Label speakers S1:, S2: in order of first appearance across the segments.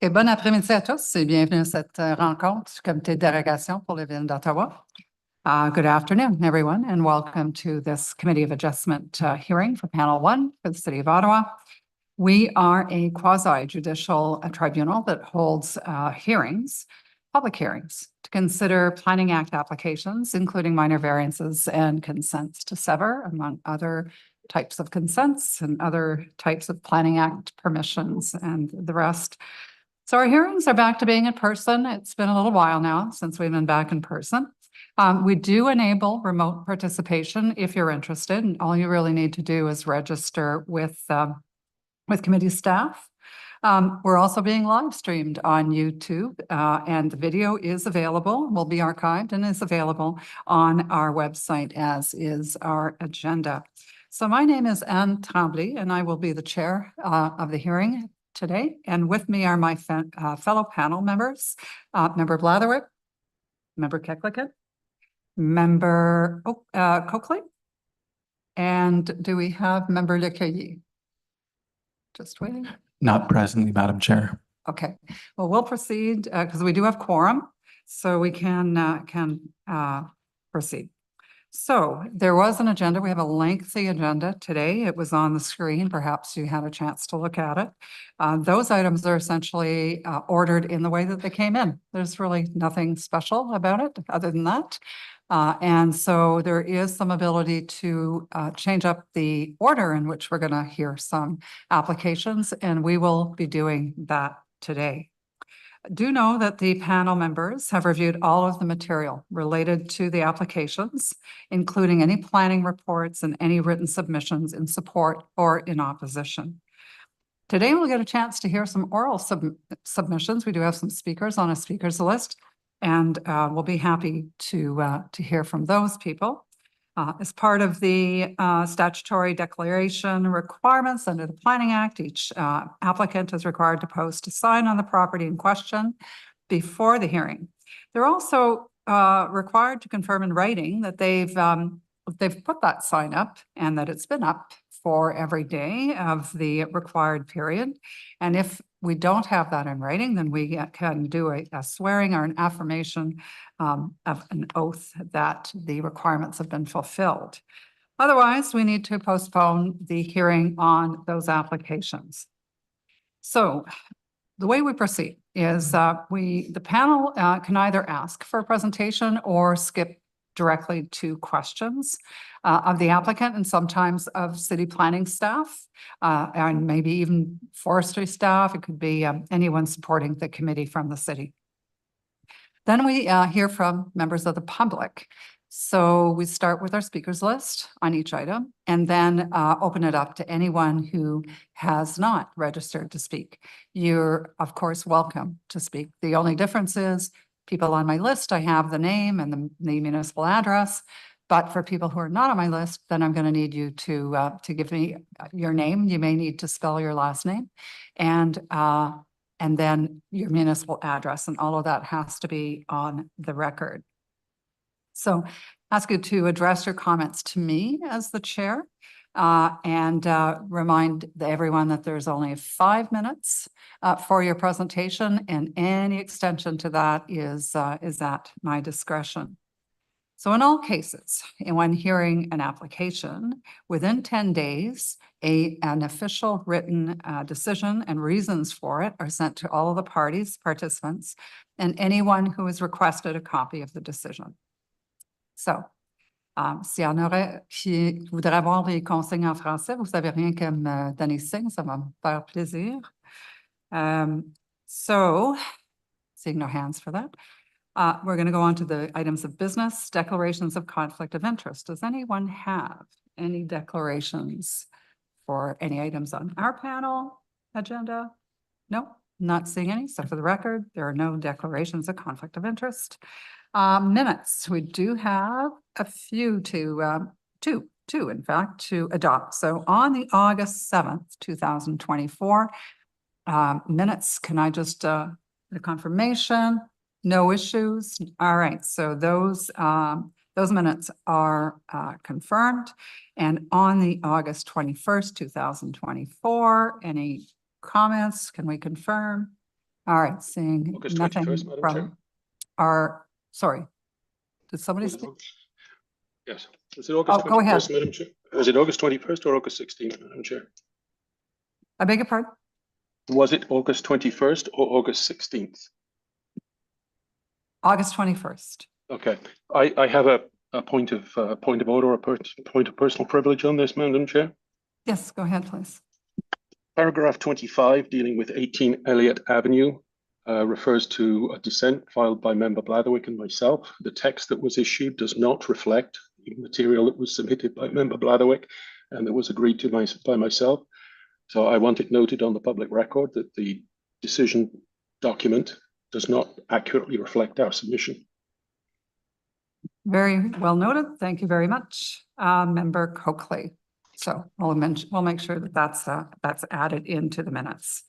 S1: Et bon après-midi à tous et bienvenue à cette rencontre du comité de dérogation pour la ville d'Ottawa. Good afternoon, everyone, and welcome to this Committee of Adjustment hearing for Panel 1 for the City of Ottawa. We are a quasi-judicial tribunal that holds hearings, public hearings, to consider Planning Act applications, including minor variances and consents to sever, among other types of consents and other types of Planning Act permissions and the rest. So our hearings are back to being in person. It's been a little while now since we've been back in person. We do enable remote participation if you're interested, and all you really need to do is register with committee staff. We're also being live streamed on YouTube, and the video is available, will be archived and is available on our website, as is our agenda. So my name is Anne Tremblay, and I will be the chair of the hearing today. And with me are my fellow panel members, Member Blatherwick, Member Keklikan, Member Coakley, and do we have Member Lecueillier? Just waiting.
S2: Not presently, Madam Chair.
S1: Okay, well, we'll proceed because we do have quorum, so we can proceed. So there was an agenda. We have a lengthy agenda today. It was on the screen. Perhaps you had a chance to look at it. Those items are essentially ordered in the way that they came in. There's really nothing special about it other than that. And so there is some ability to change up the order in which we're going to hear some applications, and we will be doing that today. Do know that the panel members have reviewed all of the material related to the applications, including any planning reports and any written submissions in support or in opposition. Today, we'll get a chance to hear some oral submissions. We do have some speakers on a speakers list, and we'll be happy to hear from those people. As part of the statutory declaration requirements under the Planning Act, each applicant is required to post a sign on the property in question before the hearing. They're also required to confirm in writing that they've put that sign up and that it's been up for every day of the required period. And if we don't have that in writing, then we can do a swearing or an affirmation of an oath that the requirements have been fulfilled. Otherwise, we need to postpone the hearing on those applications. So the way we proceed is the panel can either ask for a presentation or skip directly to questions of the applicant and sometimes of city planning staff and maybe even forestry staff. It could be anyone supporting the committee from the city. Then we hear from members of the public. So we start with our speakers list on each item and then open it up to anyone who has not registered to speak. You're, of course, welcome to speak. The only difference is people on my list, I have the name and the municipal address. But for people who are not on my list, then I'm going to need you to give me your name. You may need to spell your last name and then your municipal address, and all of that has to be on the record. So ask you to address your comments to me as the chair and remind everyone that there's only 5 minutes for your presentation, and any extension to that is at my discretion. So in all cases, when hearing an application, within 10 days, an official written decision and reasons for it are sent to all of the participants, and anyone who has requested a copy of the decision. So, s'il y en aurait qui voudraient avoir les consignes en français, vous savez rien qu'à me donner signe, ça va me faire plaisir. So, seeing no hands for that. We're going to go on to the items of business, declarations of conflict of interest. Does anyone have any declarations for any items on our panel agenda? No, not seeing any. So for the record, there are no declarations of conflict of interest. Minutes, we do have a few two in fact, to adopt. So on the August 7th, 2024, minutes, can I just, the confirmation? No issues. All right. So those minutes are confirmed. And on the August 21st, 2024, any comments? Can we confirm? All right, seeing
S3: August
S1: nothing
S3: 21st, Madam Chair.
S1: from our, sorry, did somebody
S3: Was it
S1: speak?
S3: Yes. Was it August
S1: Oh, go ahead.
S3: 21st, Madam Chair? Was it August 21st or August 16th, Madam Chair?
S1: I beg your pardon?
S3: Was it August 21st or August 16th?
S1: August 21st.
S3: Okay. I have a point of order, a point of personal privilege on this, Madam Chair.
S1: Yes, go ahead, please.
S3: Paragraph 25, dealing with 18 Elliott Avenue, refers to a dissent filed by Member Blatherwick and myself. The text that was issued does not reflect the material that was submitted by Member Blatherwick and that was agreed to by myself. So I want it noted on the public record that the decision document does not accurately reflect our submission.
S1: Very well noted. Thank you very much, Member Coakley. So we'll make sure that that's added into the minutes.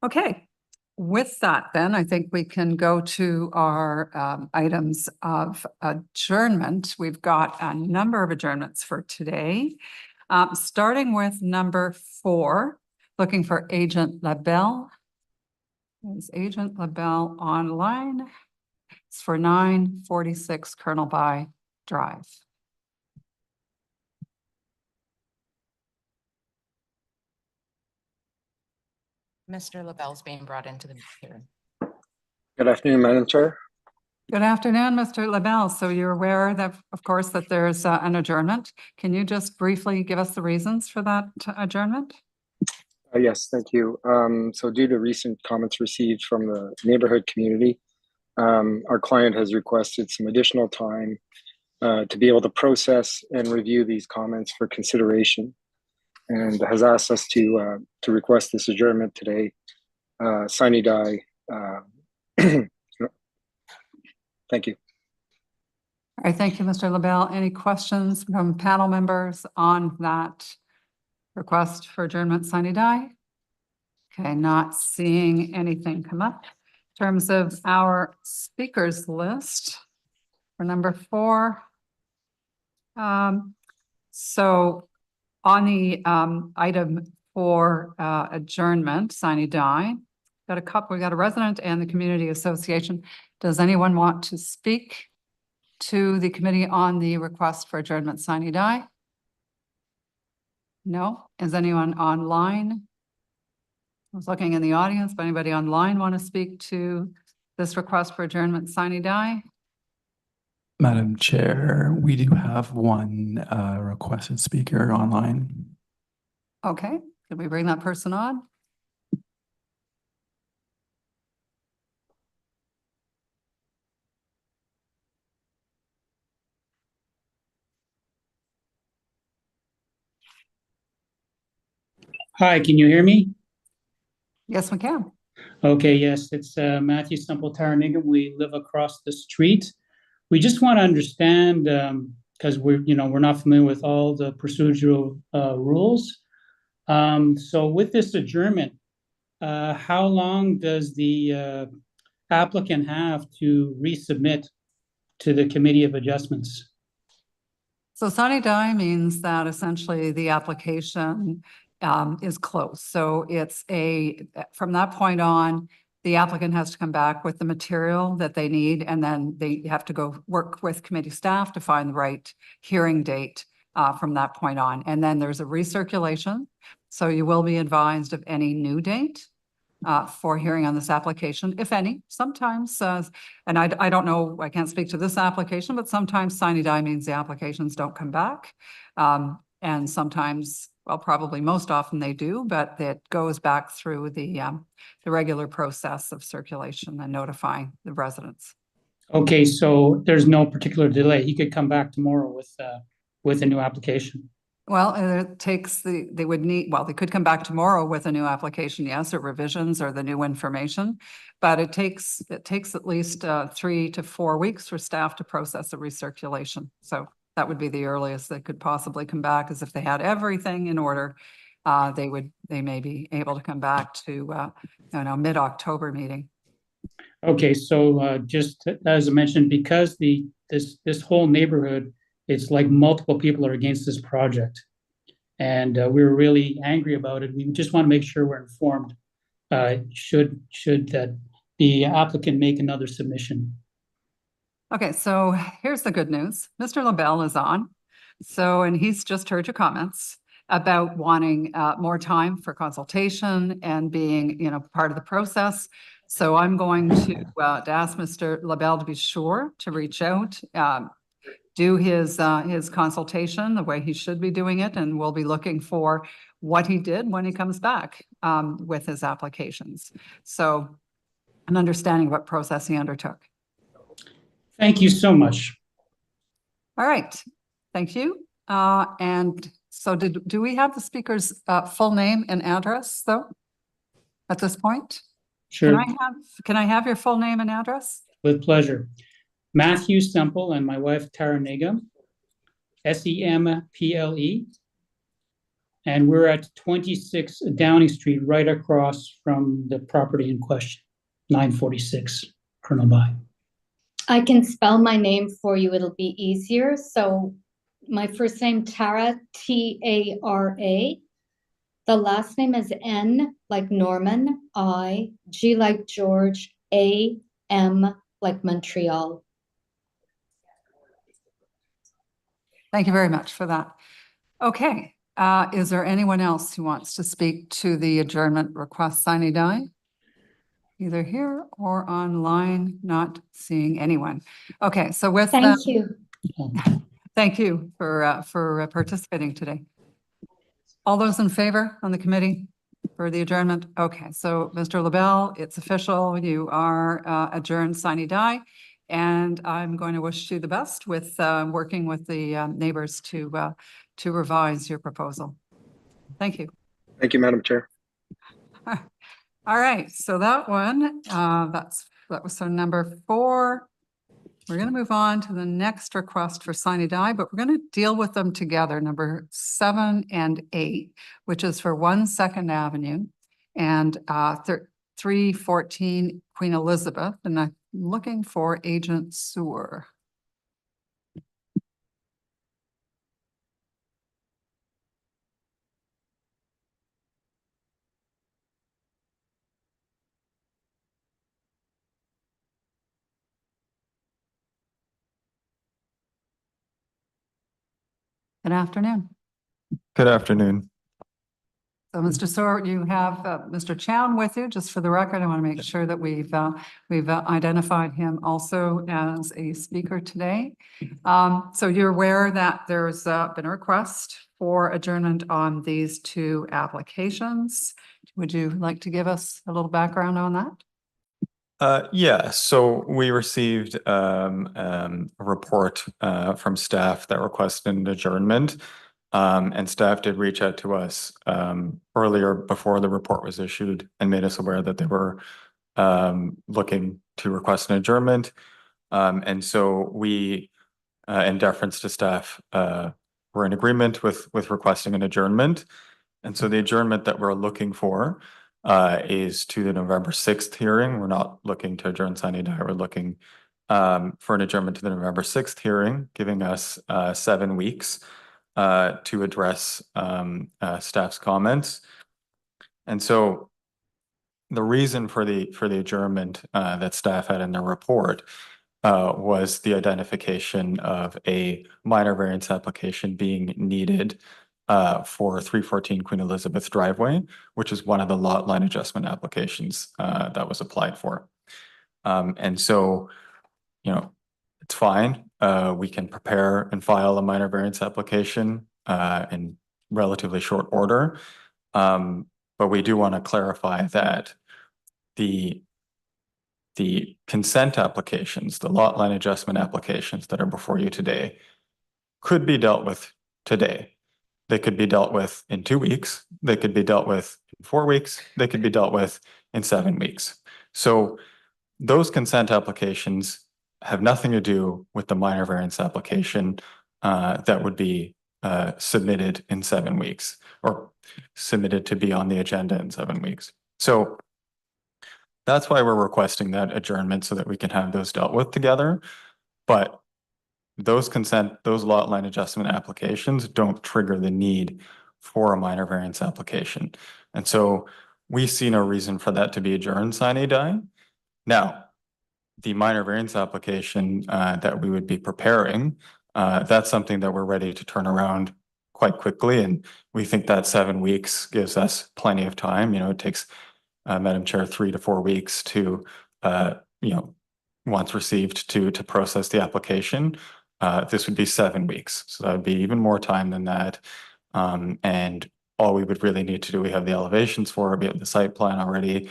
S1: Okay, with that, then I think we can go to our items of adjournment. We've got a number of adjournments for today, starting with number 4, looking for Agent LaBelle. Is Agent LaBelle online? It's for 946 Colonel By Drive.
S4: Mr. LaBelle's being brought into the hearing.
S5: Good afternoon, Madam Chair.
S1: Good afternoon, Mr. LaBelle. So you're aware that, of course, that there's an adjournment. Can you just briefly give us the reasons for that adjournment?
S5: Yes, thank you. So due to recent comments received from the neighborhood community, our client has requested some additional time to be able to process and review these comments for consideration, and has asked us to request this adjournment today. Sine die. Thank you.
S1: All right, thank you, Mr. LaBelle. Any questions from panel members on that request for adjournment sine die? Okay, not seeing anything come up. In terms of our speakers list for number 4. So on the item for adjournment sine die, we got a resident and the community association. Does anyone want to speak to the committee on the request for adjournment sine die? No? Is anyone online? I was looking in the audience, but anybody online want to speak to this request for adjournment sine die?
S2: Madam Chair, we do have one requested speaker online.
S1: Okay, can we bring that person on?
S6: Hi, can you hear me?
S1: Yes, we can.
S6: Okay, yes, it's Matthew Semple-Taranigam. We live across the street. We just want to understand, because we're not familiar with all the procedural rules. So with this adjournment, how long does the applicant have to resubmit to the Committee of Adjustments?
S1: So sine die means that essentially the application is closed. So it's from that point on, the applicant has to come back with the material that they need, and then they have to go work with committee staff to find the right hearing date from that point on. And then there's a recirculation. So you will be advised of any new date for hearing on this application, if any. Sometimes, and I don't know, I can't speak to this application, but sometimes sine die means the applications don't come back. And sometimes, well, probably most often they do, but it goes back through the regular process of circulation and notifying the residents.
S6: Okay, so there's no particular delay. He could come back tomorrow with a new application.
S1: Well, it takes they could come back tomorrow with a new application, yes, or revisions or the new information, but it takes at least 3 to 4 weeks for staff to process the recirculation. So that would be the earliest they could possibly come back, as if they had everything in order, they may be able to come back to mid-October meeting.
S6: Okay, so just as I mentioned, because this whole neighborhood, it's like multiple people are against this project, and we were really angry about it. We just want to make sure we're informed should that the applicant make another submission.
S1: Okay, so here's the good news. Mr. LaBelle is on. So, and he's just heard your comments about wanting more time for consultation and being, part of the process. So I'm going to ask Mr. LaBelle to be sure to reach out, do his consultation the way he should be doing it, and we'll be looking for what he did when he comes back with his applications. So an understanding of what process he undertook.
S6: Thank you so much.
S1: All right, thank you. And so do we have the speaker's full name and address though? At this point?
S6: Sure,
S1: Can I have your full name and address?
S6: with pleasure. Matthew Semple and my wife Tara Nigam, Semple. And we're at 26 Downing Street, right across from the property in question, 946 Colonel By.
S7: I can spell my name for you. It'll be easier. So my first name, Tara, T-A-R-A. The last name is N like Norman, I, G like George, A, M like Montreal.
S1: Thank you very much for that. Okay, is there anyone else who wants to speak to the adjournment request sine die? Either here or online, not seeing anyone. Okay, so with that.
S7: Thank you.
S1: Thank you for participating today. All those in favor on the committee for the adjournment? Okay, so Mr. LaBelle, it's official. You are adjourned sine die. And I'm going to wish you the best with working with the neighbors to revise your proposal. Thank you.
S5: Thank you, Madam Chair.
S1: All right, so that one, that was so number 4. We're going to move on to the next request for sine die, but we're going to deal with them together, number 7 and 8, which is for 1 2nd Avenue and 314 Queen Elizabeth, and I'm looking for Agent Sewer. Good afternoon.
S8: Good afternoon.
S1: So, Mr. Sewer, you have Mr. Chown with you. Just for the record, I want to make sure that we've identified him also as a speaker today. So you're aware that there's been a request for adjournment on these 2 applications. Would you like to give us a little background on that?
S8: Yeah, so we received a report from staff that requested an adjournment. And staff did reach out to us earlier before the report was issued and made us aware that they were looking to request an adjournment. And so we, in deference to staff, were in agreement with requesting an adjournment. And so the adjournment that we're looking for is to the November 6th hearing. We're not looking to adjourn sine die. We're looking for an adjournment to the November 6th hearing, giving us 7 weeks to address staff's comments. And so the reason for the adjournment that staff had in their report was the identification of a minor variance application being needed for 314 Queen Elizabeth driveway, which is one of the lot line adjustment applications that was applied for. And so, it's fine. We can prepare and file a minor variance application in relatively short order. But we do want to clarify that the consent applications, the lot line adjustment applications that are before you today could be dealt with today. They could be dealt with in 2 weeks. They could be dealt with in 4 weeks. They could be dealt with in 7 weeks. So those consent applications have nothing to do with the minor variance application that would be submitted in 7 weeks or submitted to be on the agenda in 7 weeks. So that's why we're requesting that adjournment so that we can have those dealt with together. But those lot line adjustment applications don't trigger the need for a minor variance application. And so we see no reason for that to be adjourned sine die. Now, the minor variance application that we would be preparing, that's something that we're ready to turn around quite quickly. And we think that 7 weeks gives us plenty of time. You know, it takes, Madam Chair, 3 to 4 weeks to, you know, once received to process the application. This would be 7 weeks. So that would be even more time than that. And all we would really need to do, we have the elevations for, we have the site plan already.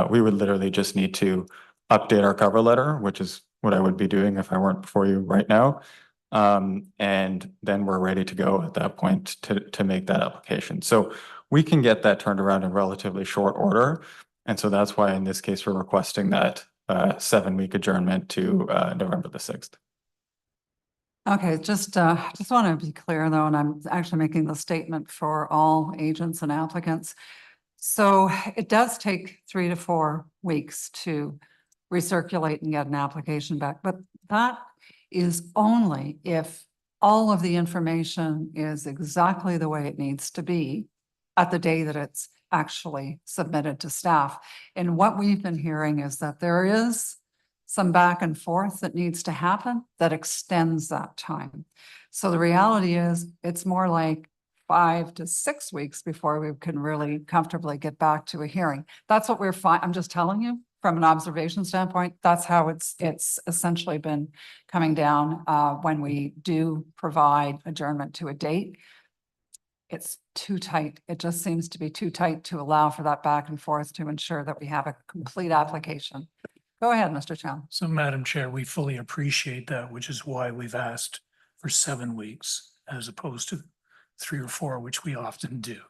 S8: We would literally just need to update our cover letter, which is what I would be doing if I weren't before you right now. And then we're ready to go at that point to make that application. So we can get that turned around in relatively short order. And so that's why in this case, we're requesting that 7-week adjournment to November the 6th.
S1: Okay, just want to be clear though, and I'm actually making the statement for all agents and applicants. So it does take 3 to 4 weeks to recirculate and get an application back, but that is only if all of the information is exactly the way it needs to be at the day that it's actually submitted to staff. And what we've been hearing is that there is some back and forth that needs to happen that extends that time. So the reality is it's more like 5 to 6 weeks before we can really comfortably get back to a hearing. That's what we're I'm just telling you from an observation standpoint, that's how it's essentially been coming down when we do provide adjournment to a date. It's too tight. It just seems to be too tight to allow for that back and forth to ensure that we have a complete application. Go ahead, Mr. Chow.
S9: So, Madam Chair, we fully appreciate that, which is why we've asked for 7 weeks as opposed to 3 or 4, which we often do.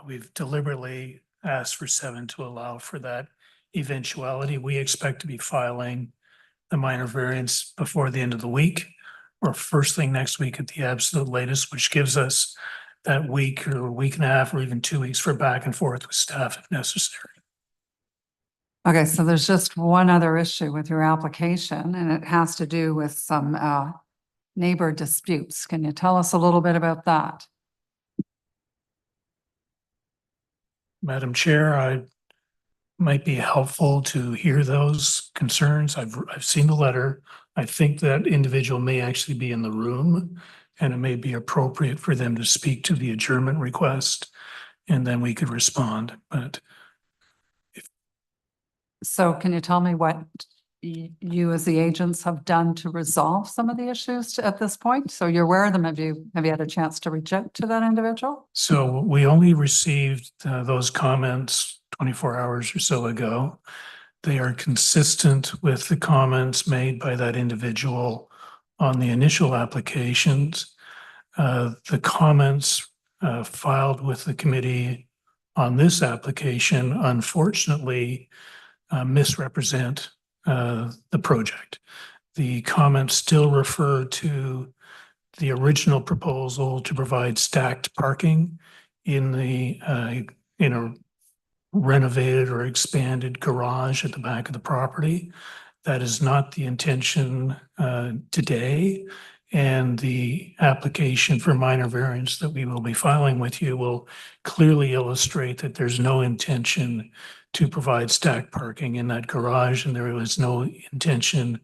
S9: We've deliberately asked for 7 to allow for that eventuality. We expect to be filing the minor variance before the end of the week or first thing next week at the absolute latest, which gives us that week or week and a half or even 2 weeks for back and forth with staff if necessary.
S1: Okay, so there's just one other issue with your application, and it has to do with some neighbor disputes. Can you tell us a little bit about that?
S9: Madam Chair, I might be helpful to hear those concerns. I've seen the letter. I think that individual may actually be in the room, and it may be appropriate for them to speak to the adjournment request, and then we could respond. But
S1: so can you tell me what you as the agents have done to resolve some of the issues at this point? So you're aware of them. Have you had a chance to reach out to that individual?
S9: So we only received those comments 24 hours or so ago. They are consistent with the comments made by that individual on the initial applications. The comments filed with the committee on this application, unfortunately, misrepresent the project. The comments still refer to the original proposal to provide stacked parking in the in a renovated or expanded garage at the back of the property. That is not the intention today. And the application for minor variance that we will be filing with you will clearly illustrate that there's no intention to provide stacked parking in that garage, and there was no intention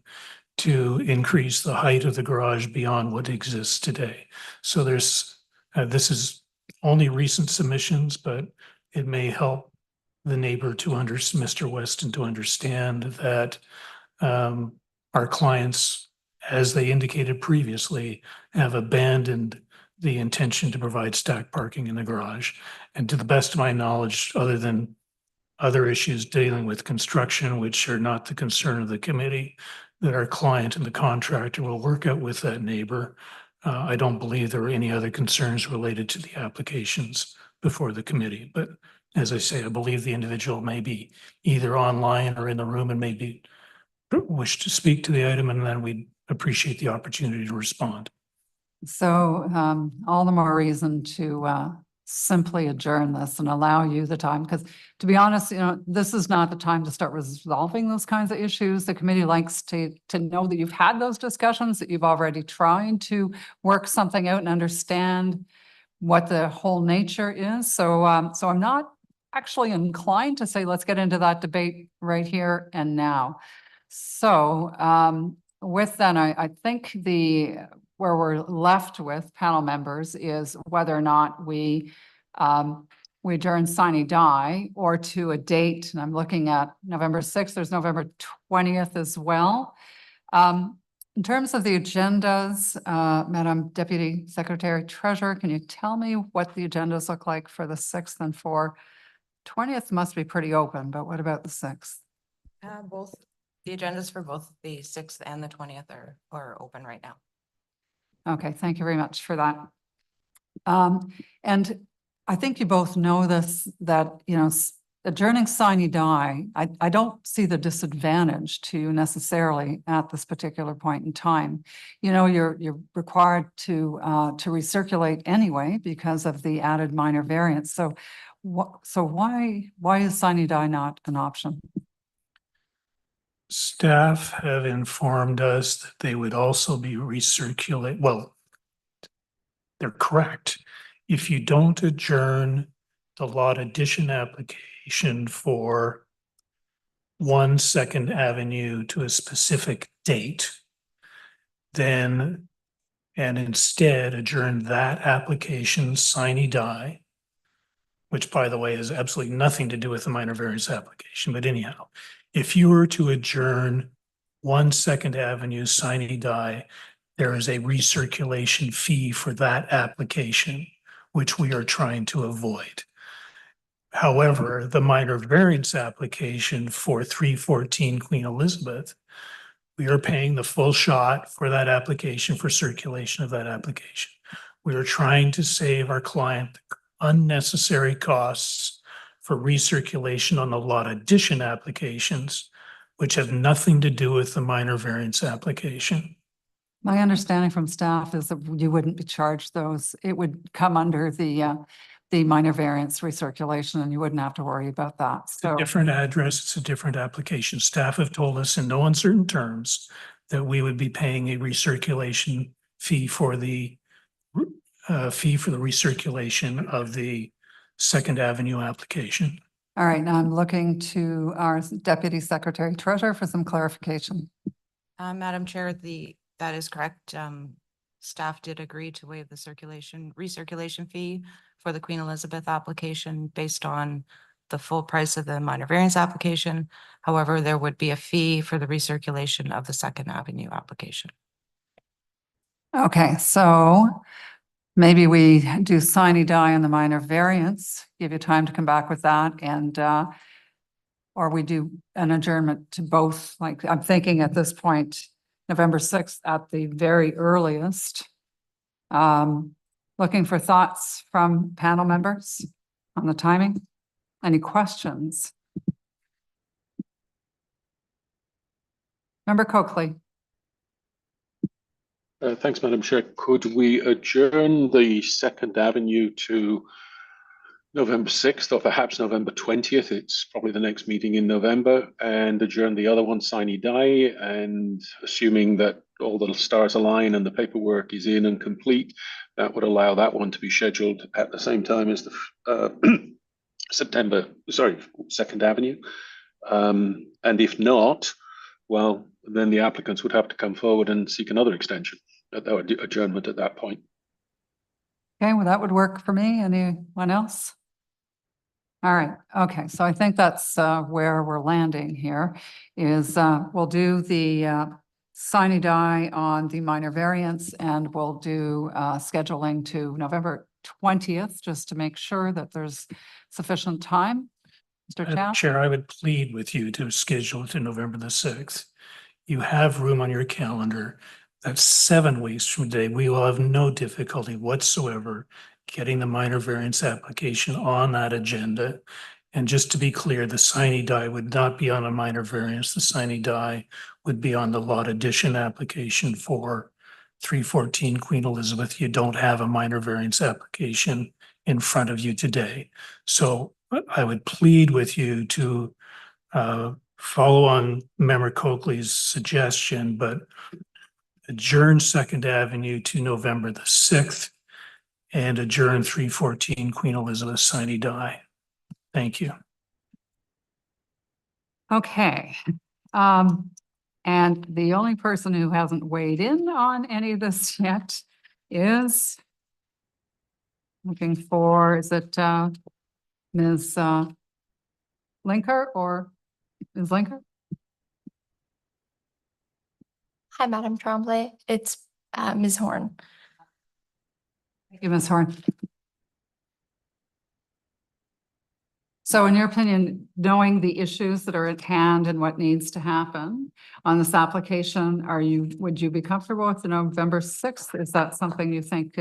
S9: to increase the height of the garage beyond what exists today. So there's, this is only recent submissions, but it may help the neighbor to Mr. Weston to understand that our clients, as they indicated previously, have abandoned the intention to provide stacked parking in the garage. And to the best of my knowledge, other than other issues dealing with construction, which are not the concern of the committee, that our client and the contractor will work out with that neighbor. I don't believe there are any other concerns related to the applications before the committee. But as I say, I believe the individual may be either online or in the room and maybe wish to speak to the item, and then we'd appreciate the opportunity to respond.
S1: So all the more reason to simply adjourn this and allow you the time, because to be honest, you know, this is not the time to start resolving those kinds of issues. The committee likes to know that you've had those discussions, that you've already tried to work something out and understand what the whole nature is. So so I'm not actually inclined to say, let's get into that debate right here and now. So with that, I think where we're left with panel members is whether or not we adjourn sine die or to a date, and I'm looking at November 6th, there's November 20th as well. In terms of the agendas, Madam Deputy Secretary Treasurer, can you tell me what the agendas look like for the 6th and for 20th must be pretty open, but what about the 6th?
S4: Both, the agendas for both the 6th and the 20th are open right now.
S1: Okay, thank you very much for that. And I think you both know this, that, you know, adjourning sine die, I don't see the disadvantage to necessarily at this particular point in time. You know, you're required to recirculate anyway because of the added minor variance. So why is sine die not an option?
S9: Staff have informed us that they would also be recirculate. Well, they're correct. If you don't adjourn the lot addition application for 1 Second Avenue to a specific date, then, and instead adjourn that application sine die, which by the way has absolutely nothing to do with the minor variance application, but anyhow, if you were to adjourn 1 Second Avenue sine die, there is a recirculation fee for that application, which we are trying to avoid. However, the minor variance application for 314 Queen Elizabeth, we are paying the full shot for that application for circulation of that application. We are trying to save our client unnecessary costs for recirculation on the lot addition applications, which have nothing to do with the minor variance application.
S1: My understanding from staff is that you wouldn't be charged those. It would come under the minor variance recirculation and you wouldn't have to worry about that.
S9: It's
S1: So
S9: a different address, it's a different application. Staff have told us in no uncertain terms that we would be paying a recirculation fee for the recirculation of the Second Avenue application.
S1: all right, now I'm looking to our Deputy Secretary Treasurer for some clarification.
S4: Madam Chair, that is correct. Staff did agree to waive the recirculation fee for the Queen Elizabeth application based on the full price of the minor variance application. However, there would be a fee for the recirculation of the Second Avenue application.
S1: Okay, so maybe we do sine die on the minor variance, give you time to come back with that, and or we do an adjournment to both. Like I'm thinking at this point, November 6th at the very earliest. Looking for thoughts from panel members on the timing. Any questions? Member Coakley.
S3: Thanks, Madam Chair. Could we adjourn the Second Avenue to November 6th or perhaps November 20th? It's probably the next meeting in November, and adjourn the other one sine die, and assuming that all the stars align and the paperwork is in and complete, that would allow that one to be scheduled at the same time as the Second Avenue. And if not, well, then the applicants would have to come forward and seek another extension at that adjournment at that point.
S1: Okay, well, that would work for me. Anyone else? All right, okay, so I think that's where we're landing here is we'll do the sine die on the minor variance, and we'll do scheduling to November 20th, just to make sure that there's sufficient time. Mr. Chow?
S9: Chair, I would plead with you to schedule it to November the 6th. You have room on your calendar. That's 7 weeks from today. We will have no difficulty whatsoever getting the minor variance application on that agenda. And just to be clear, the sine die would not be on a minor variance. The sine die would be on the lot addition application for 314 Queen Elizabeth. You don't have a minor variance application in front of you today. So I would plead with you to follow on Member Coakley's suggestion, but adjourn Second Avenue to November the 6th and adjourn 314 Queen Elizabeth sine die. Thank you.
S1: Okay. And the only person who hasn't weighed in on any of this yet is looking for, is it Ms. Linker or Ms. Linker?
S10: Hi, Madam Tremblay. It's Ms. Horn.
S1: Thank you, Ms. Horn. So in your opinion, knowing the issues that are at hand and what needs to happen on this application, would you be comfortable with the November 6th? Is that something you think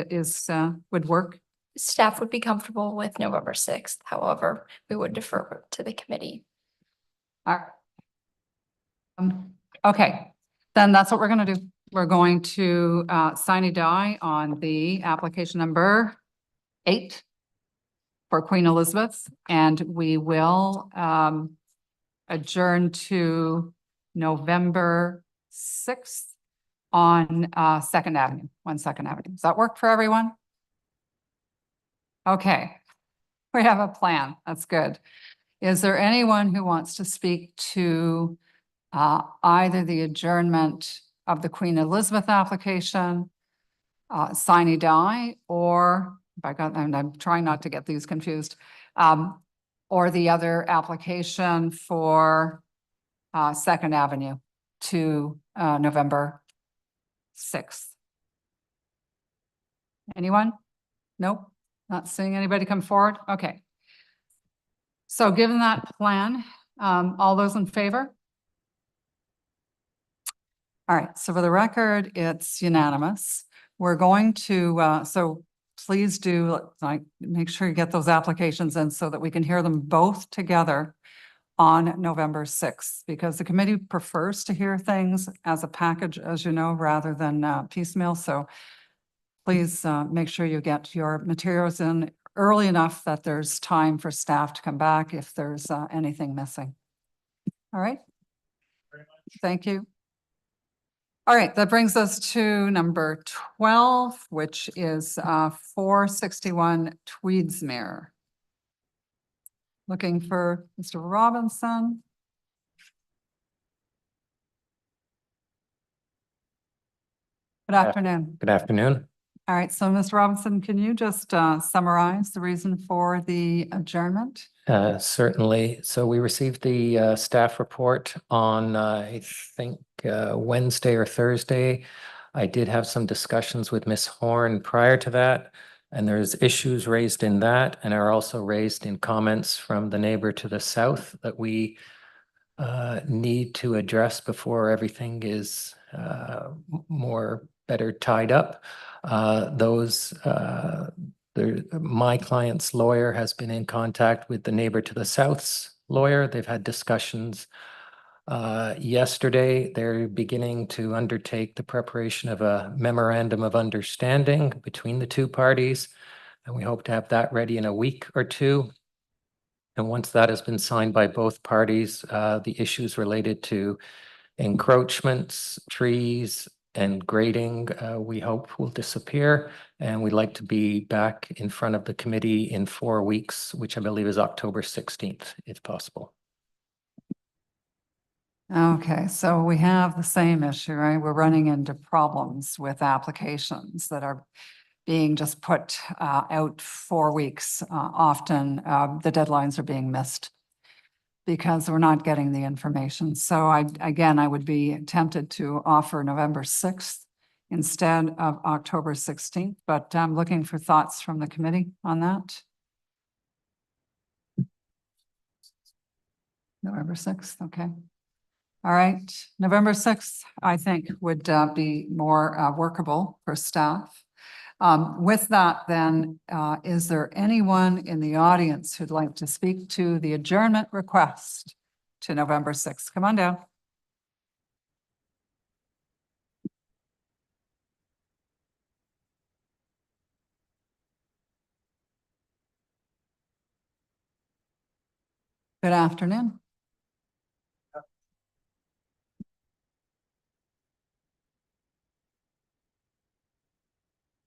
S1: would work?
S10: Staff would be comfortable with November 6th. However, we would defer to the committee.
S1: All right. Okay, then that's what we're going to do. We're going to sine die on the application number 8 for Queen Elizabeth, and we will adjourn to November 6th on 2nd Avenue, 1 Avenue. Does that work for everyone? Okay, we have a plan. That's good. Is there anyone who wants to speak to either the adjournment of the Queen Elizabeth application, sine die, or I'm trying not to get these confused, or the other application for 2nd Avenue to November 6th? Anyone? Nope, not seeing anybody come forward. Okay. So given that plan, all those in favor? All right, so for the record, it's unanimous. We're going to, so please do make sure you get those applications in so that we can hear them both together on November 6th, because the committee prefers to hear things as a package, as you know, rather than piecemeal. So please make sure you get your materials in early enough that there's time for staff to come back if there's anything missing. All right. Thank you. All right, that brings us to number 12, which is 461 Tweedsmuir. Looking for Mr. Robinson. Good afternoon.
S11: Good afternoon.
S1: All right, so Mr. Robinson, can you just summarize the reason for the adjournment?
S11: Certainly. So we received the staff report on, I think, Wednesday or Thursday. I did have some discussions with Ms. Horn prior to that, and there's issues raised in that and are also raised in comments from the neighbor to the south that we need to address before everything is better tied up. My client's lawyer has been in contact with the neighbor to the south's lawyer. They've had discussions yesterday. They're beginning to undertake the preparation of a memorandum of understanding between the two parties, and we hope to have that ready in a week or two. And once that has been signed by both parties, the issues related to encroachments, trees, and grading, we hope will disappear. And we'd like to be back in front of the committee in 4 weeks, which I believe is October 16th, if possible.
S1: Okay, so we have the same issue, right? We're running into problems with applications that are being just put out 4 weeks. Often the deadlines are being missed because we're not getting the information. So I would be tempted to offer November 6th instead of October 16th, but I'm looking for thoughts from the committee on that. November 6th, okay. All right, November 6th, I think would be more workable for staff. With that, then, is there anyone in the audience who'd like to speak to the adjournment request to November 6th? Come on down. Good afternoon.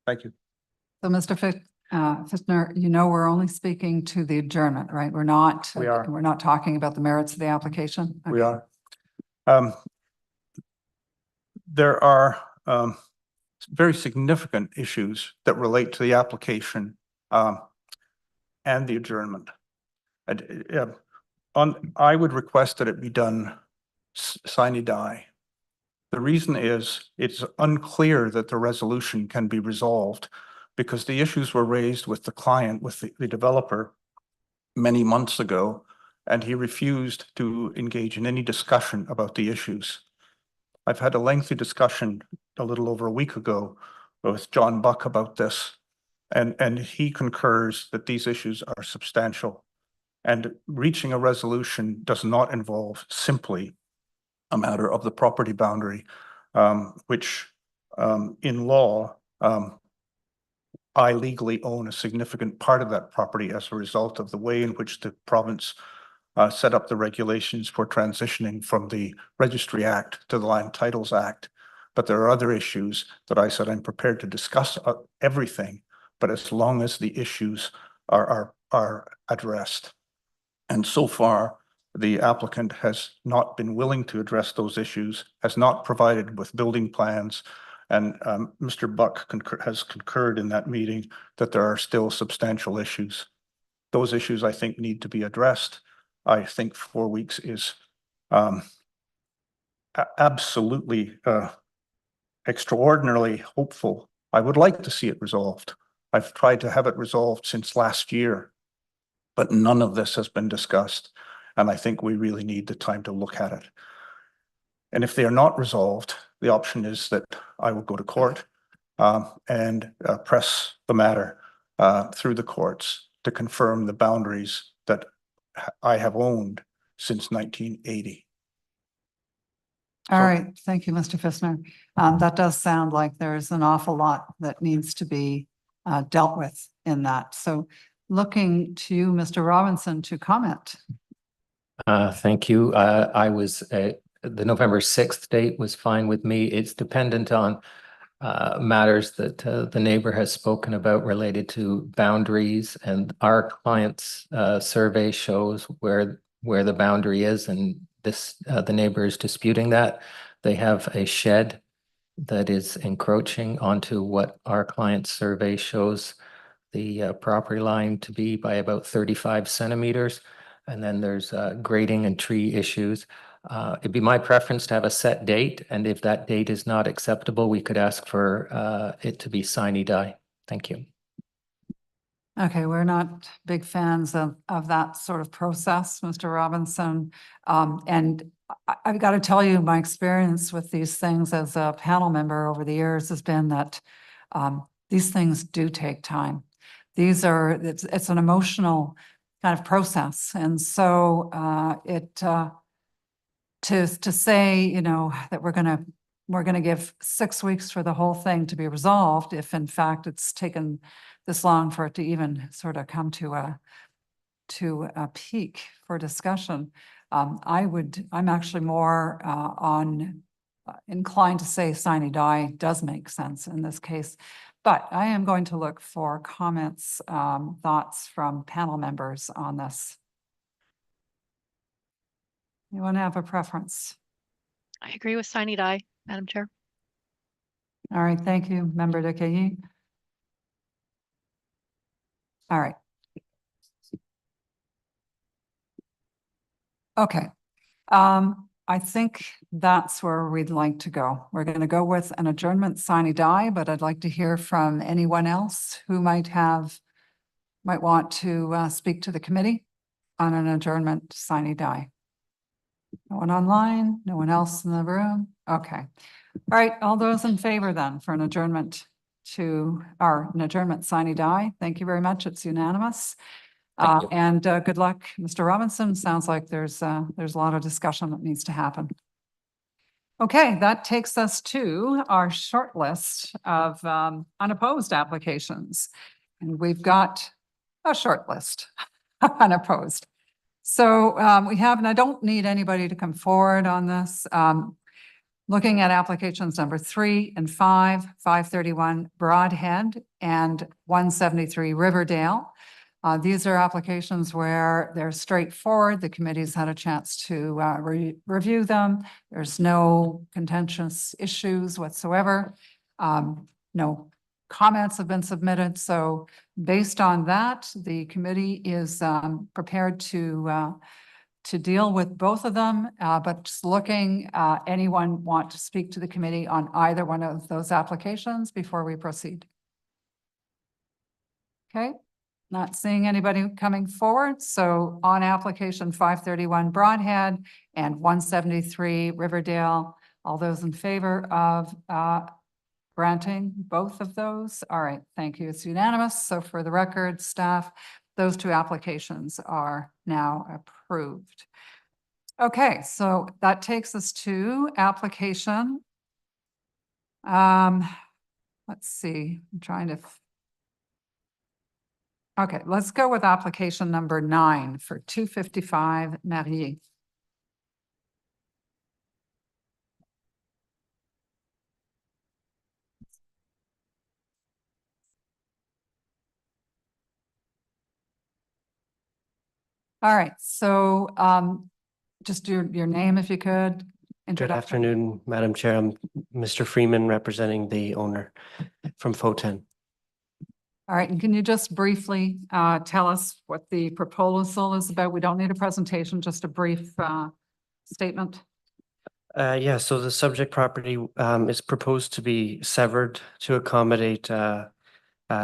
S12: Thank you.
S1: So, Mr. Fitzner, you know, we're only speaking to the adjournment, right? We're not.
S12: We are.
S1: We're not talking about the merits of the application.
S12: We are. There are very significant issues that relate to the application and the adjournment. I would request that it be done sine die. The reason is it's unclear that the resolution can be resolved because the issues were raised with the client, with the developer many months ago, and he refused to engage in any discussion about the issues. I've had a lengthy discussion a little over a week ago with John Buck about this, and he concurs that these issues are substantial. And reaching a resolution does not involve simply a matter of the property boundary, which in law, I legally own a significant part of that property as a result of the way in which the province set up the regulations for transitioning from the Registry Act to the Land Titles Act. But there are other issues that I said I'm prepared to discuss everything, but as long as the issues are addressed. And so far, the applicant has not been willing to address those issues, has not provided with building plans, and Mr. Buck has concurred in that meeting that there are still substantial issues. Those issues, I think, need to be addressed. I think 4 weeks is absolutely extraordinarily hopeful. I would like to see it resolved. I've tried to have it resolved since last year, but none of this has been discussed. And I think we really need the time to look at it. And if they are not resolved, the option is that I will go to court and press the matter through the courts to confirm the boundaries that I have owned since 1980.
S1: All right. Thank you, Mr. Fitzner. That does sound like there's an awful lot that needs to be dealt with in that. So looking to you, Mr. Robinson, to comment.
S11: Thank you. I was the November 6th date was fine with me. It's dependent on matters that the neighbor has spoken about related to boundaries, and our client's survey shows where the boundary is, and this the neighbor is disputing that. They have a shed that is encroaching onto what our client's survey shows the property line to be by about 35 centimeters. And then there's grading and tree issues. It'd be my preference to have a set date, and if that date is not acceptable, we could ask for it to be sine die. Thank you.
S1: Okay, we're not big fans of that sort of process, Mr. Robinson. And I've got to tell you, my experience with these things as a panel member over the years has been that these things do take time. It's an emotional kind of process. And so to say, you know, that we're gonna give 6 weeks for the whole thing to be resolved, if in fact it's taken this long for it to even sort of come to a peak for discussion, I'm actually more inclined to say sine die does make sense in this case. But I am going to look for comments, thoughts from panel members on this. Anyone have a preference?
S13: I agree with sine die, Madam Chair.
S1: All right, thank you, Member Decaye. All right. Okay. I think that's where we'd like to go. We're going to go with an adjournment sine die, but I'd like to hear from anyone else who might want to speak to the committee on an adjournment sine die. No one online, no one else in the room. Okay. All right, all those in favor then for an adjournment sine die. Thank you very much. It's unanimous. And good luck, Mr. Robinson. Sounds like there's a lot of discussion that needs to happen. Okay, that takes us to our short list of unopposed applications. And we've got a short list unopposed. So we have, and I don't need anybody to come forward on this. Looking at applications number 3 and 5, 531 Broadhead and 173 Riverdale. These are applications where they're straightforward. The committee's had a chance to review them. There's no contentious issues whatsoever. No comments have been submitted. So based on that, the committee is prepared to deal with both of them, but just looking, anyone want to speak to the committee on either one of those applications before we proceed? Okay, not seeing anybody coming forward. So on application 531 Broadhead and 173 Riverdale, all those in favor of granting both of those? All right, thank you. It's unanimous. So for the record, staff, those two applications are now approved. Okay, so that takes us to application. Let's see, I'm trying to. Okay, let's go with application number 9 for 255 Marier. All right, so just your name if you could.
S14: Good
S1: Introduction.
S14: afternoon, Madam Chair. I'm Mr. Freeman representing the owner from Foten.
S1: All right, and can you just briefly tell us what the proposal is about? We don't need a presentation, just a brief statement.
S14: Yeah, so the subject property is proposed to be severed to accommodate a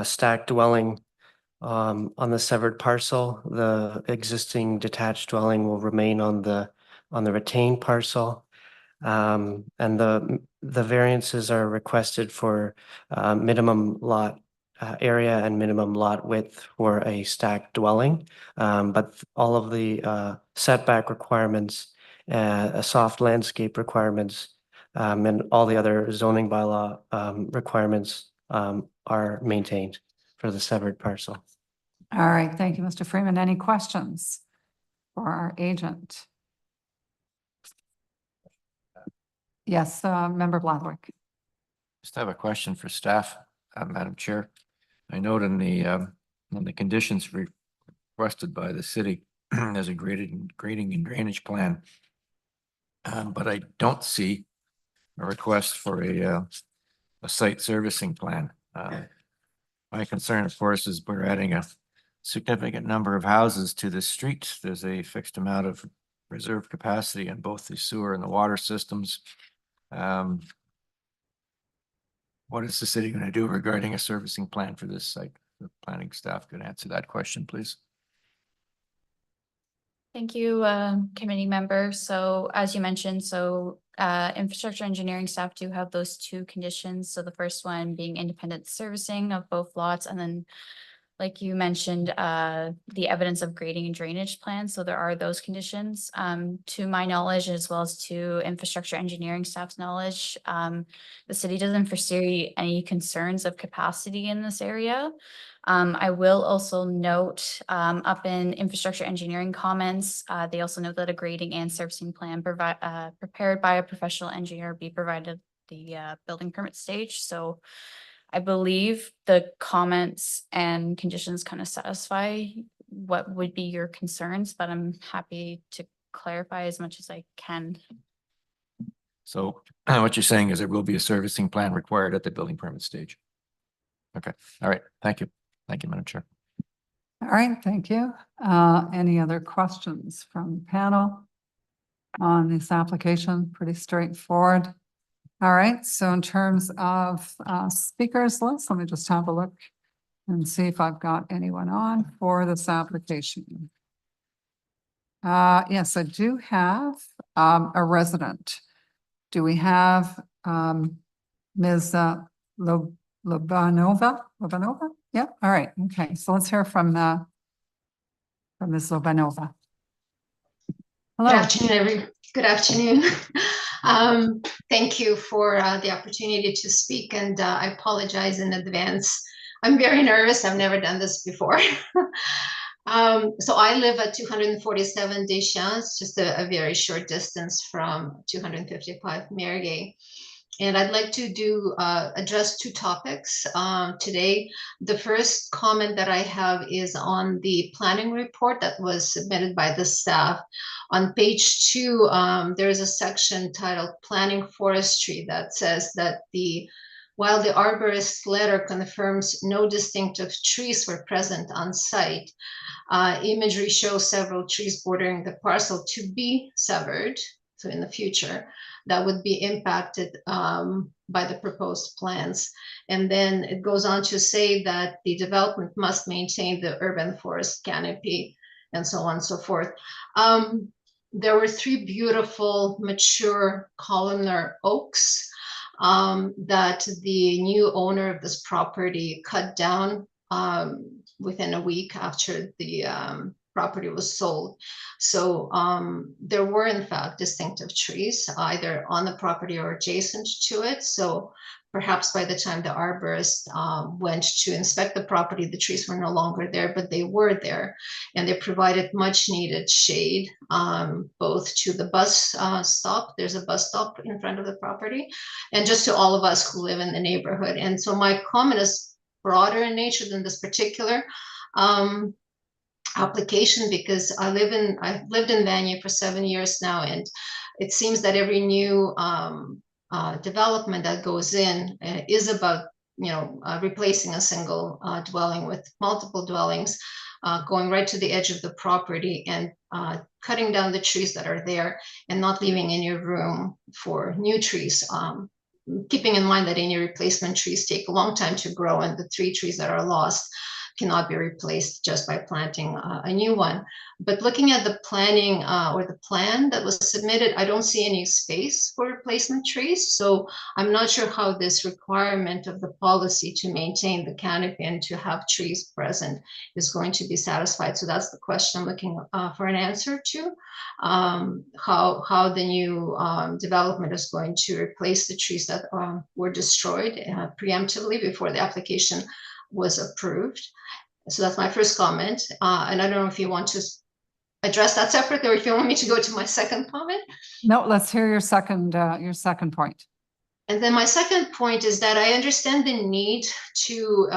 S14: stacked dwelling on the severed parcel. The existing detached dwelling will remain on the retained parcel. And the variances are requested for minimum lot area and minimum lot width for a stacked dwelling. But all of the setback requirements, soft landscape requirements, and all the other zoning bylaw requirements are maintained for the severed parcel.
S1: All right, thank you, Mr. Freeman. Any questions for our agent? Yes, Member Bladwick.
S15: Just have a question for staff, Madam Chair. I note in the conditions requested by the city as a grading and drainage plan, but I don't see a request for a site servicing plan. My concern, of course, is we're adding a significant number of houses to this street. There's a fixed amount of reserve capacity in both the sewer and the water systems. What is the city going to do regarding a servicing plan for this site? The planning staff could answer that question, please.
S10: Thank you, committee member. So as you mentioned, infrastructure engineering staff do have those two conditions. So the first one being independent servicing of both lots, and then like you mentioned, the evidence of grading and drainage plans. So there are those conditions. To my knowledge, as well as to infrastructure engineering staff's knowledge, the city doesn't foresee any concerns of capacity in this area. I will also note up in infrastructure engineering comments, they also note that a grading and servicing plan prepared by a professional engineer be provided the building permit stage. So I believe the comments and conditions kind of satisfy what would be your concerns, but I'm happy to clarify as much as I can.
S15: So what you're saying is there will be a servicing plan required at the building permit stage. Okay. All right. Thank you. Thank you, Madam Chair.
S1: All right, thank you. Any other questions from the panel on this application? Pretty straightforward. All right, so in terms of speakers list, let me just have a look and see if I've got anyone on for this application. Yes, I do have a resident. Do we have Ms. Lobanova? Yeah, all right, okay, so let's hear from Ms. Lobanova. Hello.
S16: Good afternoon, Good afternoon. Thank you for the opportunity to speak, and I apologize in advance. I'm very nervous. I've never done this before. So I live at 247 Deschamps, just a very short distance from 255 Mergay. And I'd like to address two topics today. The first comment that I have is on the planning report that was submitted by the staff. On page 2, there is a section titled Planning Forestry that says that while the arborist letter confirms no distinctive trees were present on site, imagery shows several trees bordering the parcel to be severed. So in the future, that would be impacted by the proposed plans. And then it goes on to say that the development must maintain the urban forest canopy and so on and so forth. There were 3 beautiful mature columnar oaks that the new owner of this property cut down within a week after the property was sold. So there were in fact distinctive trees either on the property or adjacent to it. So perhaps by the time the arborist went to inspect the property, the trees were no longer there, but they were there. And they provided much needed shade, both to the bus stop, there's a bus stop in front of the property, and just to all of us who live in the neighborhood. And so my comment is broader in nature than this particular application, because I've lived in Vanier for 7 years now, and it seems that every new development that goes in is about replacing a single dwelling with multiple dwellings, going right to the edge of the property and cutting down the trees that are there and not leaving any room for new trees. Keeping in mind that any replacement trees take a long time to grow, and the 3 trees that are lost cannot be replaced just by planting a new one. But looking at the planning or the plan that was submitted, I don't see any space for replacement trees. So I'm not sure how this requirement of the policy to maintain the canopy and to have trees present is going to be satisfied. So that's the question I'm looking for an answer to. How the new development is going to replace the trees that were destroyed preemptively before the application was approved. So that's my first comment. And I don't know if you want to address that separately or if you want me to go to my second comment.
S1: No, let's hear your second point.
S16: And then my second point is that I understand the need for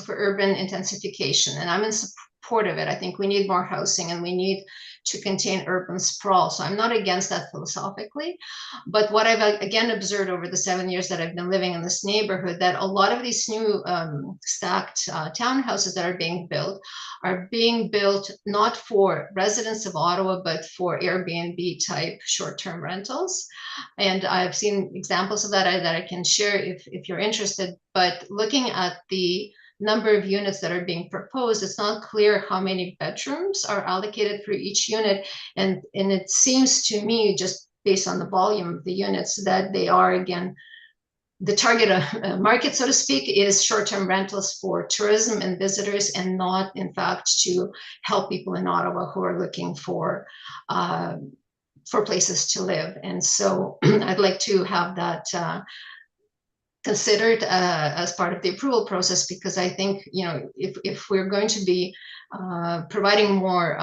S16: urban intensification, and I'm in support of it. I think we need more housing and we need to contain urban sprawl. So I'm not against that philosophically. But what I've again observed over the 7 years that I've been living in this neighborhood, that a lot of these new stacked townhouses that are being built not for residents of Ottawa, but for Airbnb type short-term rentals. And I've seen examples of that I can share if you're interested. But looking at the number of units that are being proposed, it's not clear how many bedrooms are allocated for each unit. And it seems to me, just based on the volume of the units, that they are, again, the target market, so to speak, is short-term rentals for tourism and visitors, and not, in fact, to help people in Ottawa who are looking for places to live. And so I'd like to have that considered as part of the approval process, because I think, if we're going to be providing more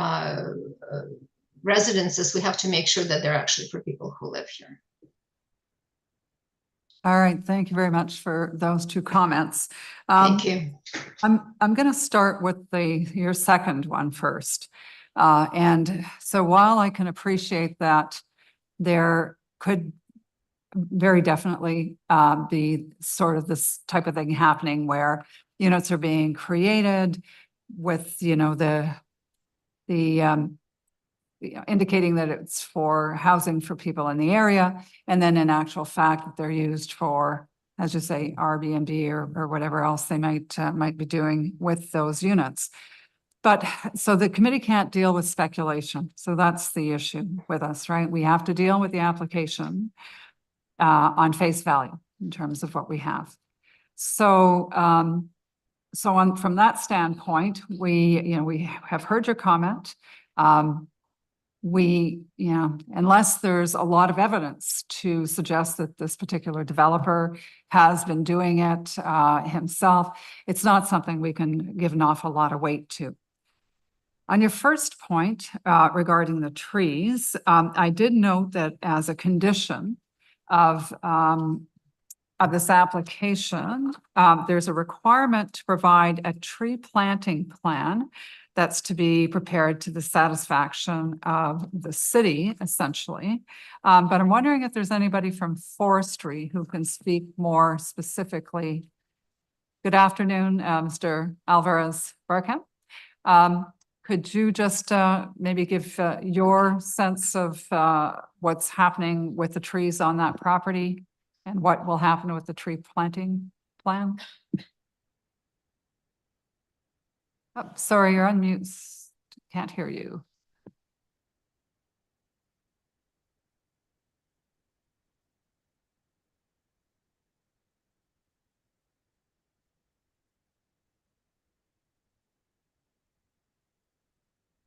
S16: residences, we have to make sure that they're actually for people who live here.
S1: All right, thank you very much for those 2 comments.
S16: Thank you.
S1: I'm going to start with your second one first. And so while I can appreciate that there could very definitely be sort of this type of thing happening where units are being created with, indicating that it's for housing for people in the area, and then in actual fact that they're used for, as you say, Airbnb or whatever else they might be doing with those units. But so the committee can't deal with speculation. So that's the issue with us, right? We have to deal with the application on face value in terms of what we have. So, from that standpoint, we have heard your comment. Unless there's a lot of evidence to suggest that this particular developer has been doing it himself, it's not something we can give an awful lot of weight to. On your first point regarding the trees, I did note that as a condition of this application, there's a requirement to provide a tree planting plan that's to be prepared to the satisfaction of the city, essentially. But I'm wondering if there's anybody from forestry who can speak more specifically. Good afternoon, Mr. Alvarez Barkham. Could you just maybe give your sense of what's happening with the trees on that property and what will happen with the tree planting plan? Oh, sorry, you're on mute. Can't hear you.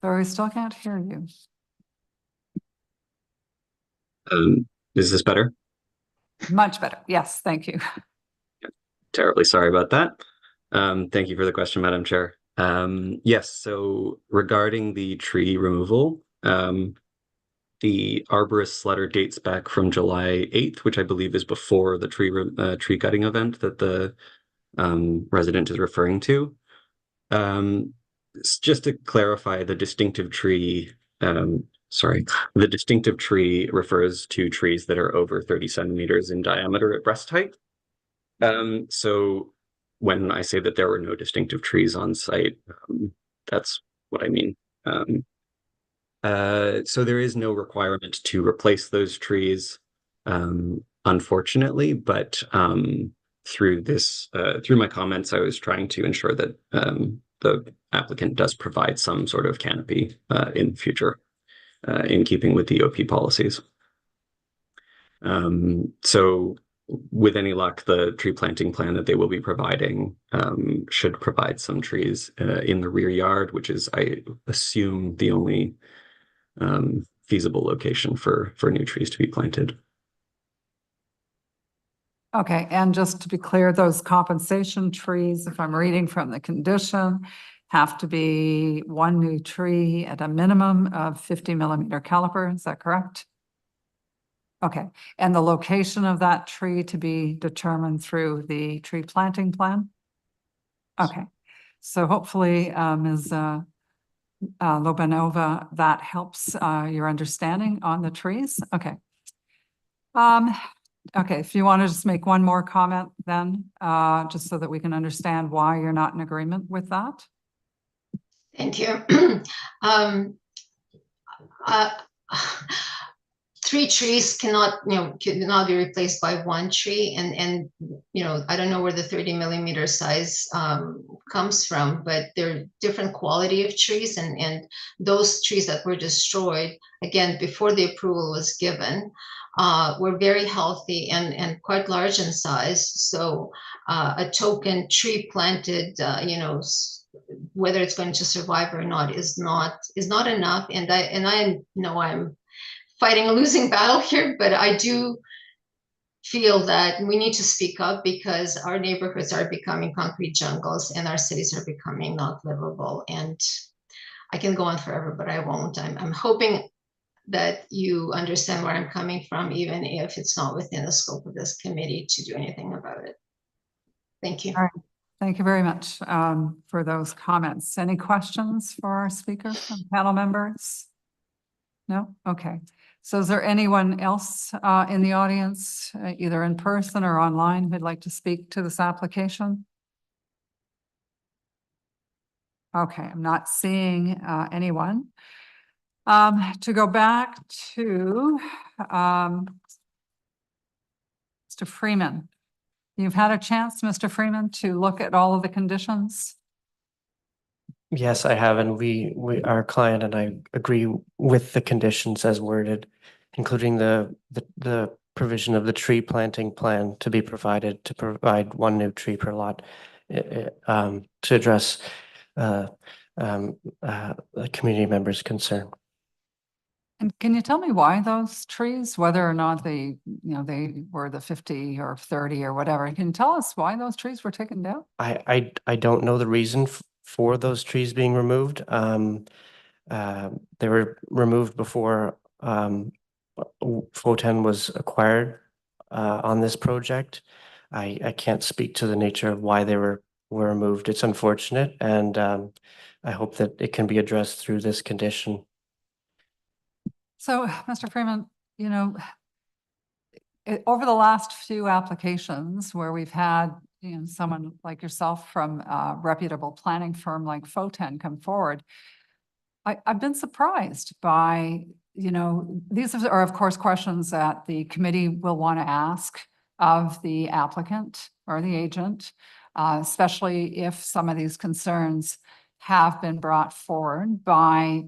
S1: Sorry, still can't hear you.
S17: Is this better?
S1: Much better. Yes, thank you.
S17: Terribly sorry about that. Thank you for the question, Madam Chair. Yes, so regarding the tree removal, the arborist's letter dates back from July 8th, which I believe is before the tree cutting event that the resident is referring to. Just to clarify, the distinctive tree, the distinctive tree refers to trees that are over 30 centimeters in diameter at breast height. So when I say that there were no distinctive trees on site, that's what I mean. So there is no requirement to replace those trees, unfortunately, but through my comments, I was trying to ensure that the applicant does provide some sort of canopy in the future, in keeping with the OP policies. So with any luck, the tree planting plan that they will be providing should provide some trees in the rear yard, which is, I assume, the only feasible location for new trees to be planted.
S1: Okay, and just to be clear, those compensation trees, if I'm reading from the condition, have to be one new tree at a minimum of 50 millimeter caliper, is that correct? Okay, and the location of that tree to be determined through the tree planting plan? Okay, so hopefully, Ms. Lobanova, that helps your understanding on the trees. Okay. Okay, if you want to just make one more comment then, just so that we can understand why you're not in agreement with that.
S16: Thank you. Three trees cannot be replaced by one tree, and I don't know where the 30 millimeter size comes from, but they're different quality of trees, and those trees that were destroyed, again, before the approval was given, were very healthy and quite large in size. So a token tree planted, whether it's going to survive or not is not enough. And I know I'm fighting a losing battle here, but I do feel that we need to speak up because our neighborhoods are becoming concrete jungles and our cities are becoming not livable. And I can go on forever, but I won't. I'm hoping that you understand where I'm coming from, even if it's not within the scope of this committee to do anything about it. Thank you.
S1: All right. Thank you very much for those comments. Any questions for our speakers from panel members? No? Okay. So is there anyone else in the audience, either in person or online, who'd like to speak to this application? Okay, I'm not seeing anyone. To go back to Mr. Freeman. You've had a chance, Mr. Freeman, to look at all of the conditions?
S14: Yes, I have, and our client and I agree with the conditions as worded, including the provision of the tree planting plan to be provided to provide one new tree per lot to address the community members' concern.
S1: And can you tell me why those trees, whether or not they were the 50 or 30 or whatever, can you tell us why those trees were taken down?
S14: I don't know the reason for those trees being removed. They were removed before Photon was acquired on this project. I can't speak to the nature of why they were removed. It's unfortunate, and I hope that it can be addressed through this condition.
S1: So, Mr. Freeman, you know, over the last few applications where we've had, you know, someone like yourself from a reputable planning firm like Photon come forward, I've been surprised by, you know, these are of course questions that the committee will want to ask of the applicant or the agent, especially if some of these concerns have been brought forward by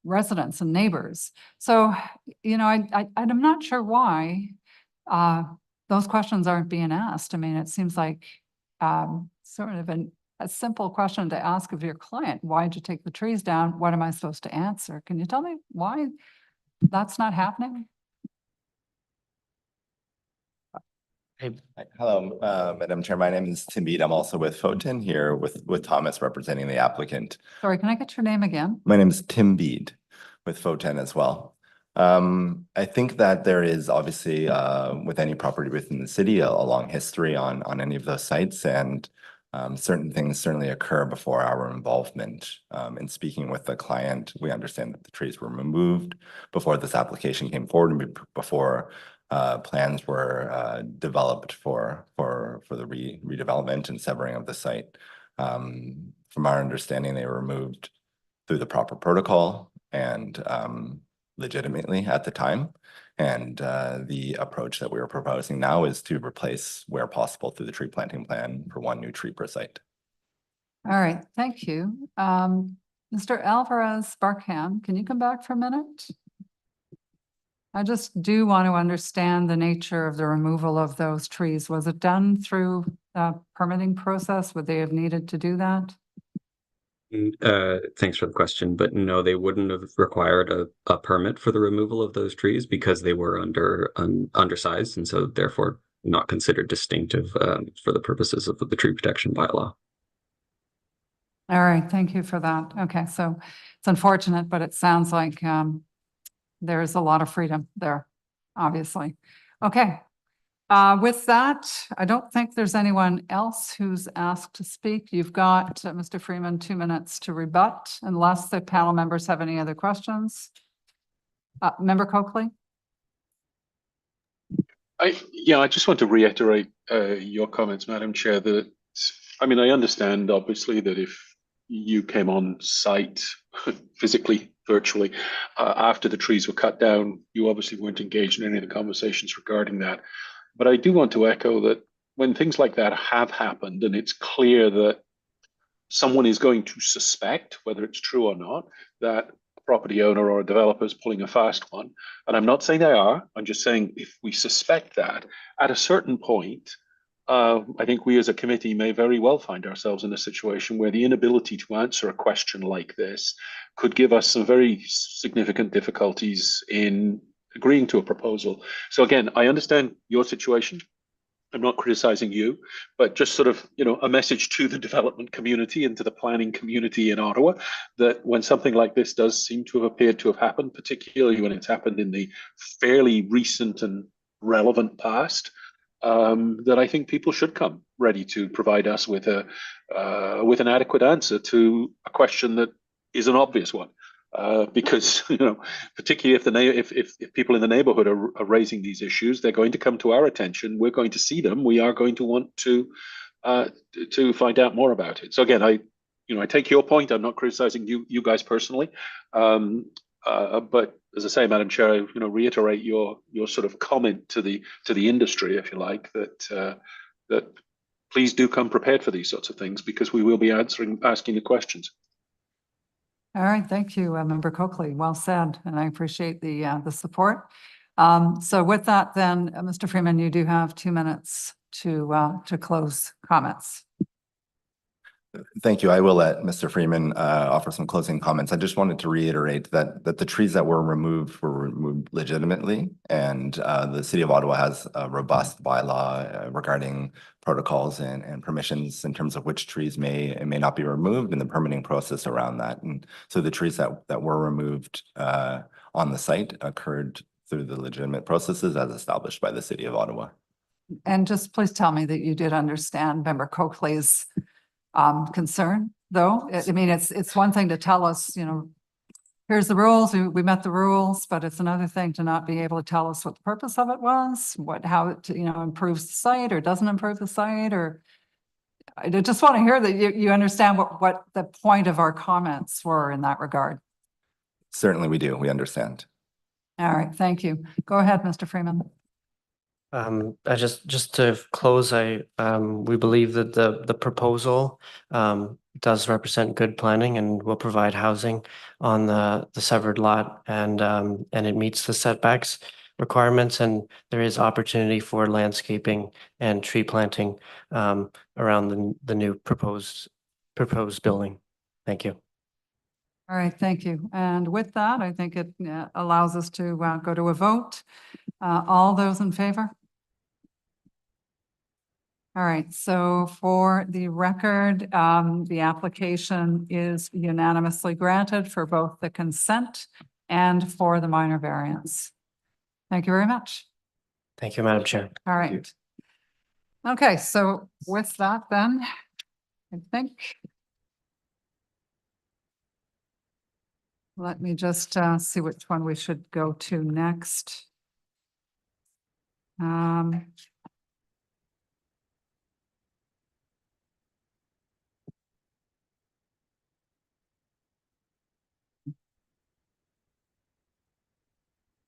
S1: residents and neighbors. So, you know, I'm not sure why those questions aren't being asked. I mean, it seems like sort of a simple question to ask of your client. Why'd you take the trees down? What am I supposed to answer? Can you tell me why that's not happening?
S18: Hello, Madam Chair. My name is Tim Bede. I'm also with Photon here with Thomas representing the applicant.
S1: Sorry, can I get your name again?
S18: My name is Tim Bede with Photon as well. I think that there is obviously with any property within the city a long history on any of those sites, and certain things certainly occur before our involvement. In speaking with the client, we understand that the trees were removed before this application came forward and before plans were developed for the redevelopment and severing of the site. From our understanding, they were removed through the proper protocol and legitimately at the time. And the approach that we are proposing now is to replace where possible through the tree planting plan for 1 new tree per site.
S1: All right, thank you. Mr. Alvarez Barkham, can you come back for a minute? I just do want to understand the nature of the removal of those trees. Was it done through a permitting process? Would they have needed to do that?
S17: Thanks for the question, but no, they wouldn't have required a permit for the removal of those trees because they were undersized, and so therefore not considered distinctive for the purposes of the tree protection bylaw.
S1: All right, thank you for that. Okay, so it's unfortunate, but it sounds like there is a lot of freedom there, obviously. Okay. With that, I don't think there's anyone else who's asked to speak. You've got, Mr. Freeman, 2 minutes to rebut, unless the panel members have any other questions. Member Coakley?
S3: I just want to reiterate your comments, Madam Chair, that, I mean, I understand obviously that if you came on site physically, virtually, after the trees were cut down, you obviously weren't engaged in any of the conversations regarding that. But I do want to echo that when things like that have happened and it's clear that someone is going to suspect, whether it's true or not, that a property owner or a developer is pulling a fast one, and I'm not saying they are, I'm just saying if we suspect that, at a certain point, I think we as a committee may very well find ourselves in a situation where the inability to answer a question like this could give us some very significant difficulties in agreeing to a proposal. So again, I understand your situation. I'm not criticizing you, but just sort of, you know, a message to the development community and to the planning community in Ottawa that when something like this does seem to have appeared to have happened, particularly when it's happened in the fairly recent and relevant past, that I think people should come ready to provide us with an adequate answer to a question that is an obvious one. Because, you know, particularly if people in the neighborhood are raising these issues, they're going to come to our attention. We're going to see them. We are going to want to find out more about it. So again, I take your point. I'm not criticizing you guys personally, but as I say, Madam Chair, reiterate your sort of comment to the industry, if you like, that please do come prepared for these sorts of things because we will be asking the questions.
S1: All right, thank you, Member Coakley. Well said, and I appreciate the support. So with that, then, Mr. Freeman, you do have 2 minutes to close comments.
S18: Thank you. I will let Mr. Freeman offer some closing comments. I just wanted to reiterate that the trees that were removed legitimately, and the City of Ottawa has a robust bylaw regarding protocols and permissions in terms of which trees may and may not be removed, and the permitting process around that. And so the trees that were removed on the site occurred through the legitimate processes as established by the City of Ottawa.
S1: And just please tell me that you did understand Member Coakley's concern, though. I mean, it's one thing to tell us, you know, here's the rules, we met the rules, but it's another thing to not be able to tell us what the purpose of it was, how it, you know, improves the site or doesn't improve the site, or I just want to hear that you understand what the point of our comments were in that regard.
S18: Certainly we do. We understand.
S1: All right, thank you. Go ahead, Mr. Freeman.
S14: I just to close, we believe that the proposal does represent good planning and will provide housing on the severed lot, and it meets the setbacks requirements, and there is opportunity for landscaping and tree planting around the new proposed building. Thank you.
S1: All right, thank you. And with that, I think it allows us to go to a vote. All those in favor? All right, so for the record, the application is unanimously granted for both the consent and for the minor variance. Thank you very much.
S14: Thank you, Madam Chair.
S1: All right. Okay, so with that then, I think. Let me just see which one we should go to next.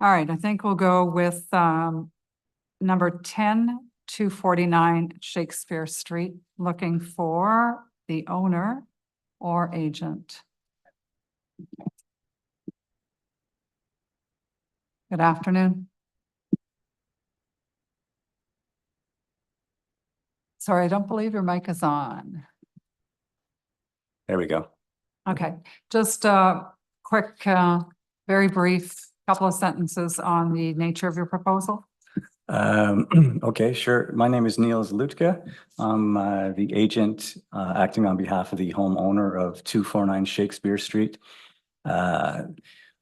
S1: All right, I think we'll go with number 10, 249 Shakespeare Street, looking for the owner or agent. Good afternoon. Sorry, I don't believe your mic is on.
S19: There we go.
S1: Okay, just a quick, very brief couple of sentences on the nature of your proposal.
S19: Okay, sure. My name is Niels Lutke. I'm the agent acting on behalf of the homeowner of 249 Shakespeare Street.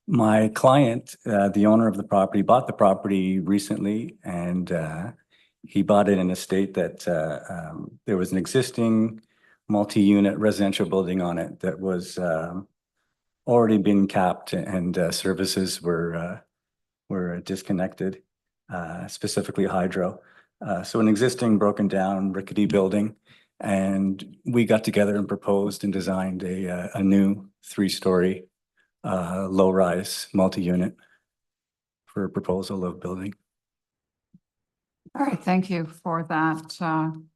S19: My client, the owner of the property, bought the property recently, and he bought it in a state that there was an existing multi-unit residential building on it that was already been capped, and services were disconnected, specifically hydro. So an existing broken down rickety building, and we got together and proposed and designed a new 3-story low-rise multi-unit for a proposal of building.
S1: All right, thank you for that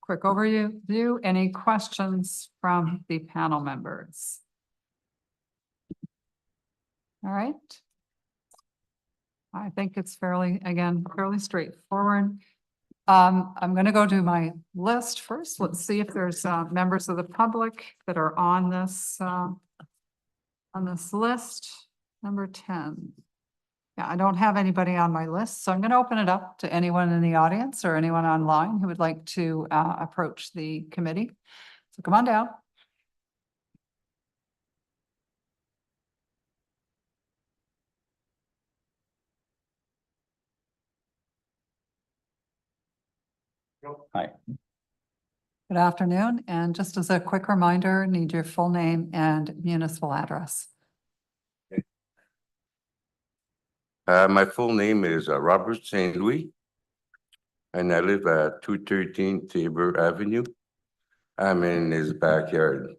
S1: quick overview. Any questions from the panel members? All right. I think it's fairly straightforward. I'm going to go to my list first. Let's see if there's members of the public that are on this list. Number 10. Yeah, I don't have anybody on my list, so I'm going to open it up to anyone in the audience or anyone online who would like to approach the committee. So come on down.
S19: Hi.
S1: Good afternoon, and just as a quick reminder, need your full name and municipal address.
S20: My full name is Robert St. Louis, and I live at 213 Tabor Avenue. I'm in his backyard.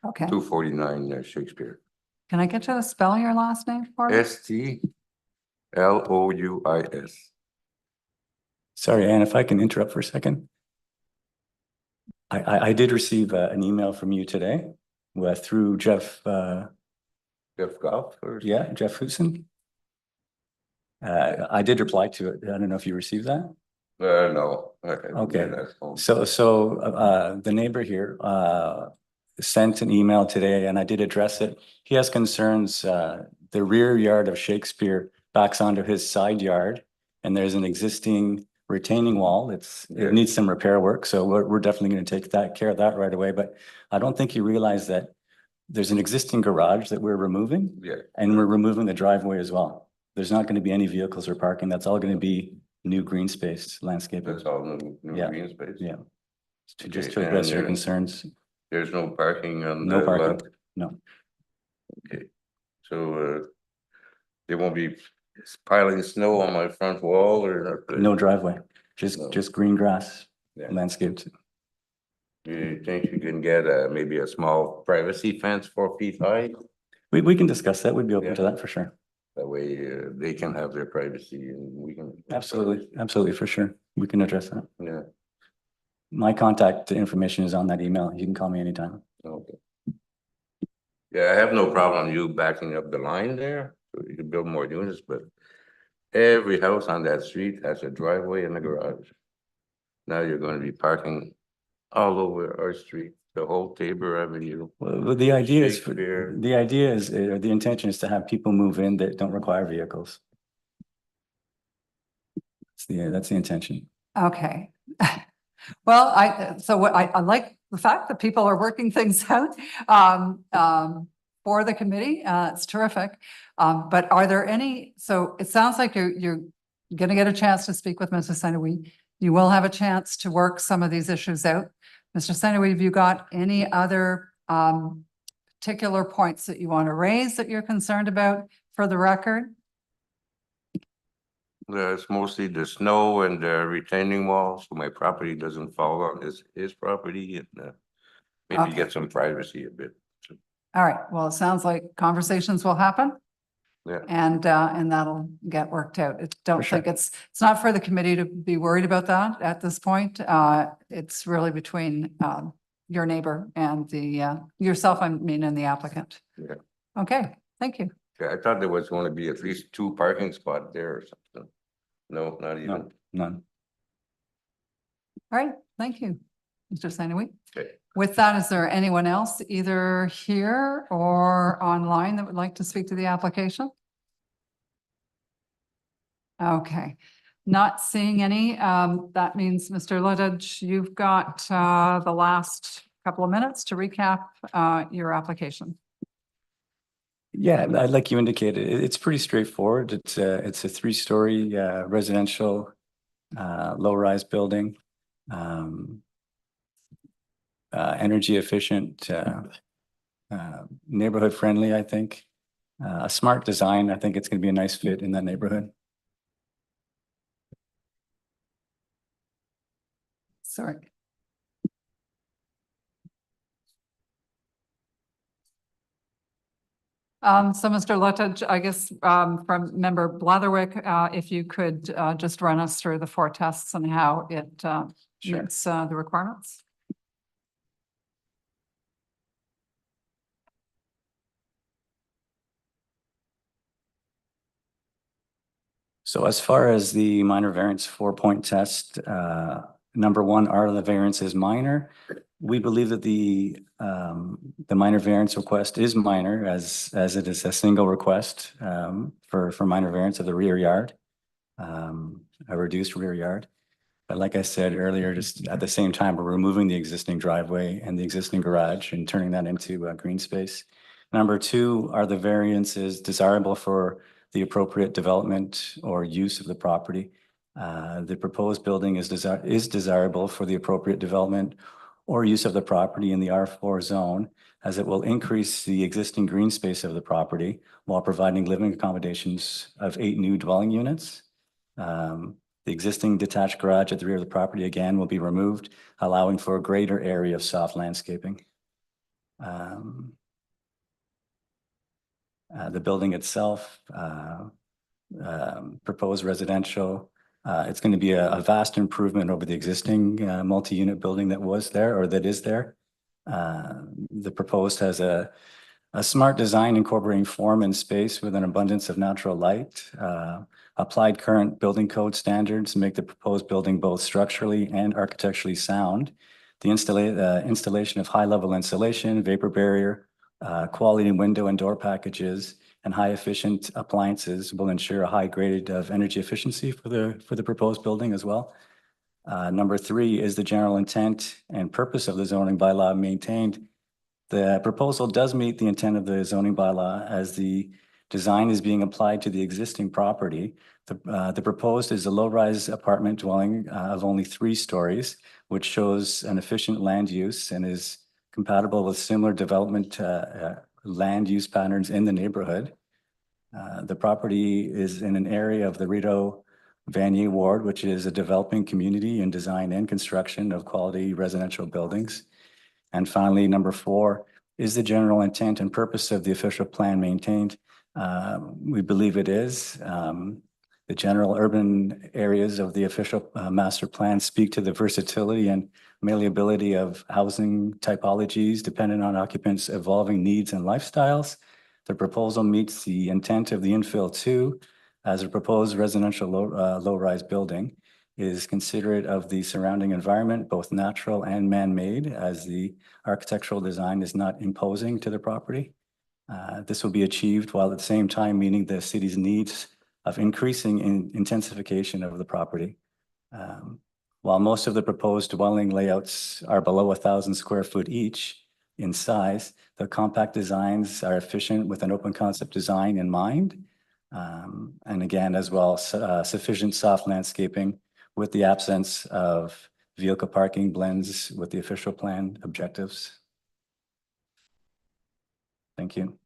S1: Okay.
S20: 249 Shakespeare.
S1: Can I get you to spell your last name for me?
S20: S-T-L-O-U-I-S.
S19: Sorry, Anne, if I can interrupt for a second. I did receive an email from you today through Jeff.
S20: Jeff Goff?
S19: Yeah, Jeff Huson. I did reply to it. I don't know if you received that.
S20: No.
S19: Okay. So the neighbor here sent an email today, and I did address it. He has concerns, the rear yard of Shakespeare backs onto his side yard, and there's an existing retaining wall. It needs some repair work, so we're definitely going to take care of that right away. But I don't think you realize that there's an existing garage that we're removing.
S20: Yeah.
S19: And we're removing the driveway as well. There's not going to be any vehicles or parking. That's all going to be new green space landscaping.
S20: That's all new
S19: Yeah.
S20: green space?
S19: Yeah. Just
S20: Okay,
S19: to address
S20: and
S19: your
S20: there-
S19: concerns.
S20: There's no parking on
S19: No
S20: the
S19: parking,
S20: lot?
S19: no.
S20: Okay, so there won't be piling snow on my front wall or?
S19: No driveway, just green grass,
S20: Yeah.
S19: landscaped.
S20: You think you can get maybe a small privacy fence 4 feet high?
S19: We can discuss that. We'd be open to
S20: Yeah.
S19: that for sure.
S20: That way they can have their privacy and we can.
S19: Absolutely, for sure. We can address that.
S20: Yeah,
S19: My contact information is on that email. You can call me anytime.
S20: okay. Yeah, I have no problem you backing up the line there, so you can build more units, but every house on that street has a driveway and a garage. Now you're gonna be parking all over our street, the whole Tabor Avenue.
S19: Well, the idea is,
S20: Shakespeare.
S19: the intention is to have people move in that don't require vehicles. That's the intention.
S1: Okay. Well, I like the fact that people are working things out for the committee. It's terrific. But are there any, so it sounds like you're going to get a chance to speak with Mr. Senawi. You will have a chance to work some of these issues out. Mr. Senawi, have you got any other particular points that you want to raise that you're concerned about for the record?
S20: It's mostly the snow and the retaining wall, so my property doesn't fall on his property and maybe
S1: Okay.
S20: get some privacy a bit.
S1: All right. Well, it sounds like conversations will happen.
S20: Yeah.
S1: And that'll get worked out. Don't think it's not for the committee to be worried about that at this point. It's really between your neighbor and the yourself, I mean, and the applicant.
S20: Yeah.
S1: Okay, thank you.
S20: Yeah, I thought there was going to be at least 2 parking spots there or something. No, not even.
S19: No, none.
S1: All right, thank you, Mr. Senawi.
S20: Okay.
S1: With that, is there anyone else either here or online that would like to speak to the application? Okay, not seeing any. That means, Mr. Lidditch, you've got the last couple of minutes to recap your application.
S19: Yeah, like you indicated, it's pretty straightforward. It's a 3-story residential low-rise building. Energy efficient, neighborhood friendly, I think. A smart design. I think it's going to be a nice fit in that neighborhood.
S1: Sorry. So Mr. Lidditch, I guess from member Blatherwick, if you could just run us through the 4 tests and how it meets the requirements.
S19: So as far as the minor variance 4-point test, number 1, are the variances minor? We believe that the minor variance request is minor as it is a single request for minor variance of the rear yard, a reduced rear yard. But like I said earlier, just at the same time, we're removing the existing driveway and the existing garage and turning that into green space. Number 2, are the variances desirable for the appropriate development or use of the property? The proposed building is desirable for the appropriate development or use of the property in the R4 zone, as it will increase the existing green space of the property while providing living accommodations of 8 new dwelling units. The existing detached garage at the rear of the property again will be removed, allowing for a greater area of soft landscaping. The building itself, proposed residential, it's going to be a vast improvement over the existing multi-unit building that was there or that is there. The proposed has a A smart design incorporating form and space with an abundance of natural light. Applied current building code standards to make the proposed building both structurally and architecturally sound. The installation of high-level insulation, vapor barrier, quality window and door packages, and high-efficient appliances will ensure a high grade of energy efficiency for the proposed building as well. Number 3 is the general intent and purpose of the zoning bylaw maintained. The proposal does meet the intent of the zoning bylaw as the design is being applied to the existing property. The proposed is a low-rise apartment dwelling of only 3 stories, which shows an efficient land use and is compatible with similar development land use patterns in the neighborhood. The property is in an area of the Rideau Vanier ward, which is a developing community in design and construction of quality residential buildings. And finally, number 4 is the general intent and purpose of the official plan maintained. We believe it is. The general urban areas of the official master plan speak to the versatility and malleability of housing typologies dependent on occupants' evolving needs and lifestyles. The proposal meets the intent of the infill 2 as a proposed residential low-rise building, is considerate of the surrounding environment, both natural and man-made, as the architectural design is not imposing to the property. This will be achieved while at the same time meeting the city's needs of increasing intensification of the property. While most of the proposed dwelling layouts are below 1,000 square foot each in size, the compact designs are efficient with an open concept design in mind. And again, as well, sufficient soft landscaping with the absence of vehicle parking blends with the official plan objectives. Thank you.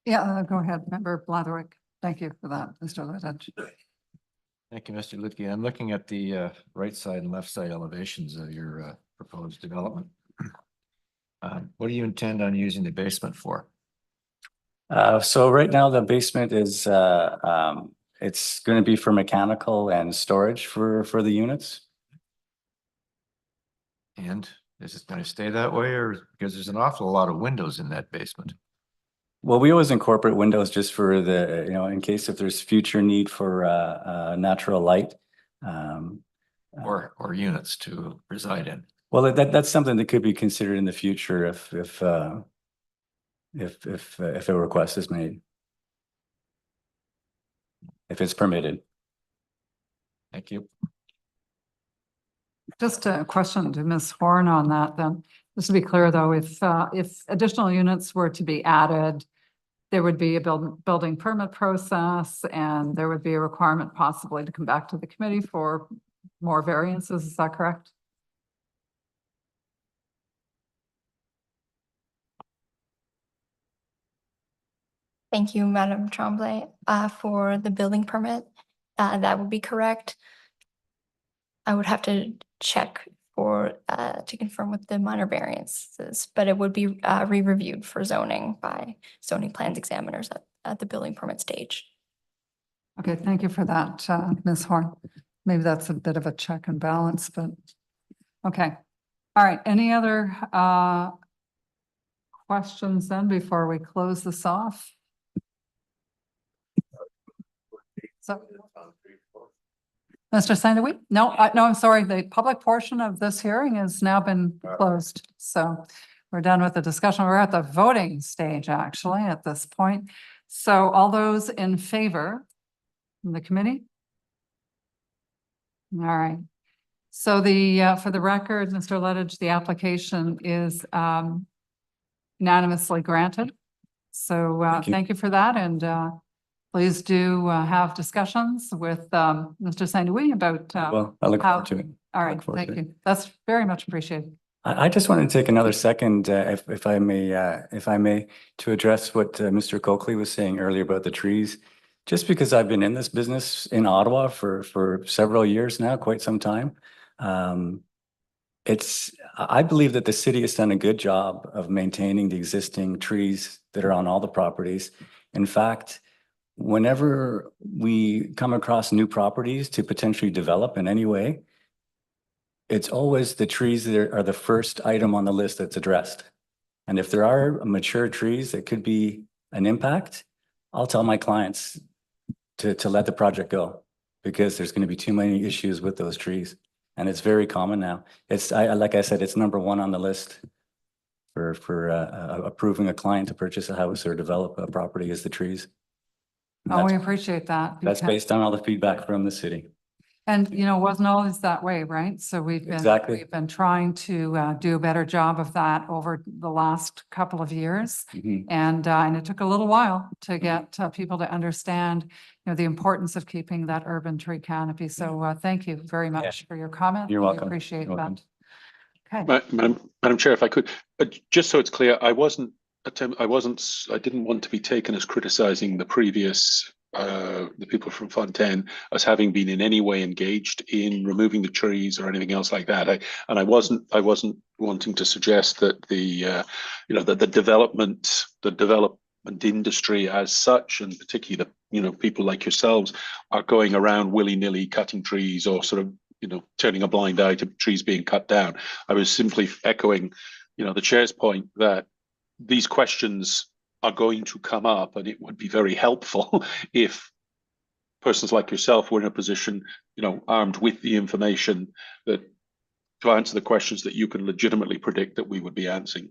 S1: Yeah, go ahead, Member Blatherwick. Thank you for that, Mr. Lidditch.
S15: Thank you, Mr. Lutke. I'm looking at the right side and left side elevations of your proposed development. What do you intend on using the basement for?
S19: So right now the basement is, it's going to be for mechanical and storage for the units.
S15: And is it going to stay that way, or because there's an awful lot of windows in that basement?
S19: Well, we always incorporate windows just for the, in case if there's future need for natural light.
S15: Or units to reside in.
S19: Well, that's something that could be considered in the future if a request is made. If it's permitted.
S15: Thank you.
S1: Just a question to Ms. Horn on that then. Just to be clear though, if additional units were to be added, there would be a building permit process and there would be a requirement possibly to come back to the committee for more variances. Is that correct?
S10: Thank you, Madam Tremblay. For the building permit, that would be correct. I would have to check to confirm with the minor variances, but it would be re-reviewed for zoning by zoning plans examiners at the building permit stage.
S1: Okay, thank you for that, Ms. Horn. Maybe that's a bit of a check and balance, but okay. All right, any other questions then before we close this off? So, Mr. Saint-Louis? No, no, I'm sorry. The public portion of this hearing has now been closed. So we're done with the discussion. We're at the voting stage actually at this point. So all those in favor from the committee? All right. So for the record, Mr. Lidditch, the application is unanimously granted. So thank you for that. And please do have discussions with Mr. Saint-Louis about
S19: well, I look forward to it.
S1: All right, thank you. That's very much appreciated.
S19: I just want to take another second, if I may, to address what Mr. Coakley was saying earlier about the trees. Just because I've been in this business in Ottawa for several years now, quite some time, I believe that the city has done a good job of maintaining the existing trees that are on all the properties. In fact, whenever we come across new properties to potentially develop in any way, it's always the trees that are the first item on the list that's addressed. And if there are mature trees that could be an impact, I'll tell my clients to let the project go, because there's going to be too many issues with those trees. And it's very common now. Like I said, it's number one on the list for approving a client to purchase a house or develop a property is the trees. And
S1: Oh, we
S19: that's,
S1: appreciate that.
S19: that's
S1: because-
S19: based on all the feedback from the city.
S1: And, you know, wasn't always that way, right? So
S19: Exactly.
S1: we've been trying to do a better job of that over the last couple of years.
S19: Mhm.
S1: And it took a little while to get people to understand, you know, the importance of keeping that urban tree canopy. So thank you very much for your comment.
S19: You're
S1: We
S19: welcome.
S1: appreciate
S19: You're welcome.
S1: that. Okay.
S3: Madam Chair, if I could, just so it's clear, I didn't want to be taken as criticizing the previous, the people from Fontaine as having been in any way engaged in removing the trees or anything else like that. I wasn't wanting to suggest that that the development industry as such, and particularly the people like yourselves, are going around willy-nilly cutting trees or sort of turning a blind eye to trees being cut down. I was simply echoing the chair's point that these questions are going to come up, and it would be very helpful if persons like yourself were in a position, armed with the information that to answer the questions that you can legitimately predict that we would be asking,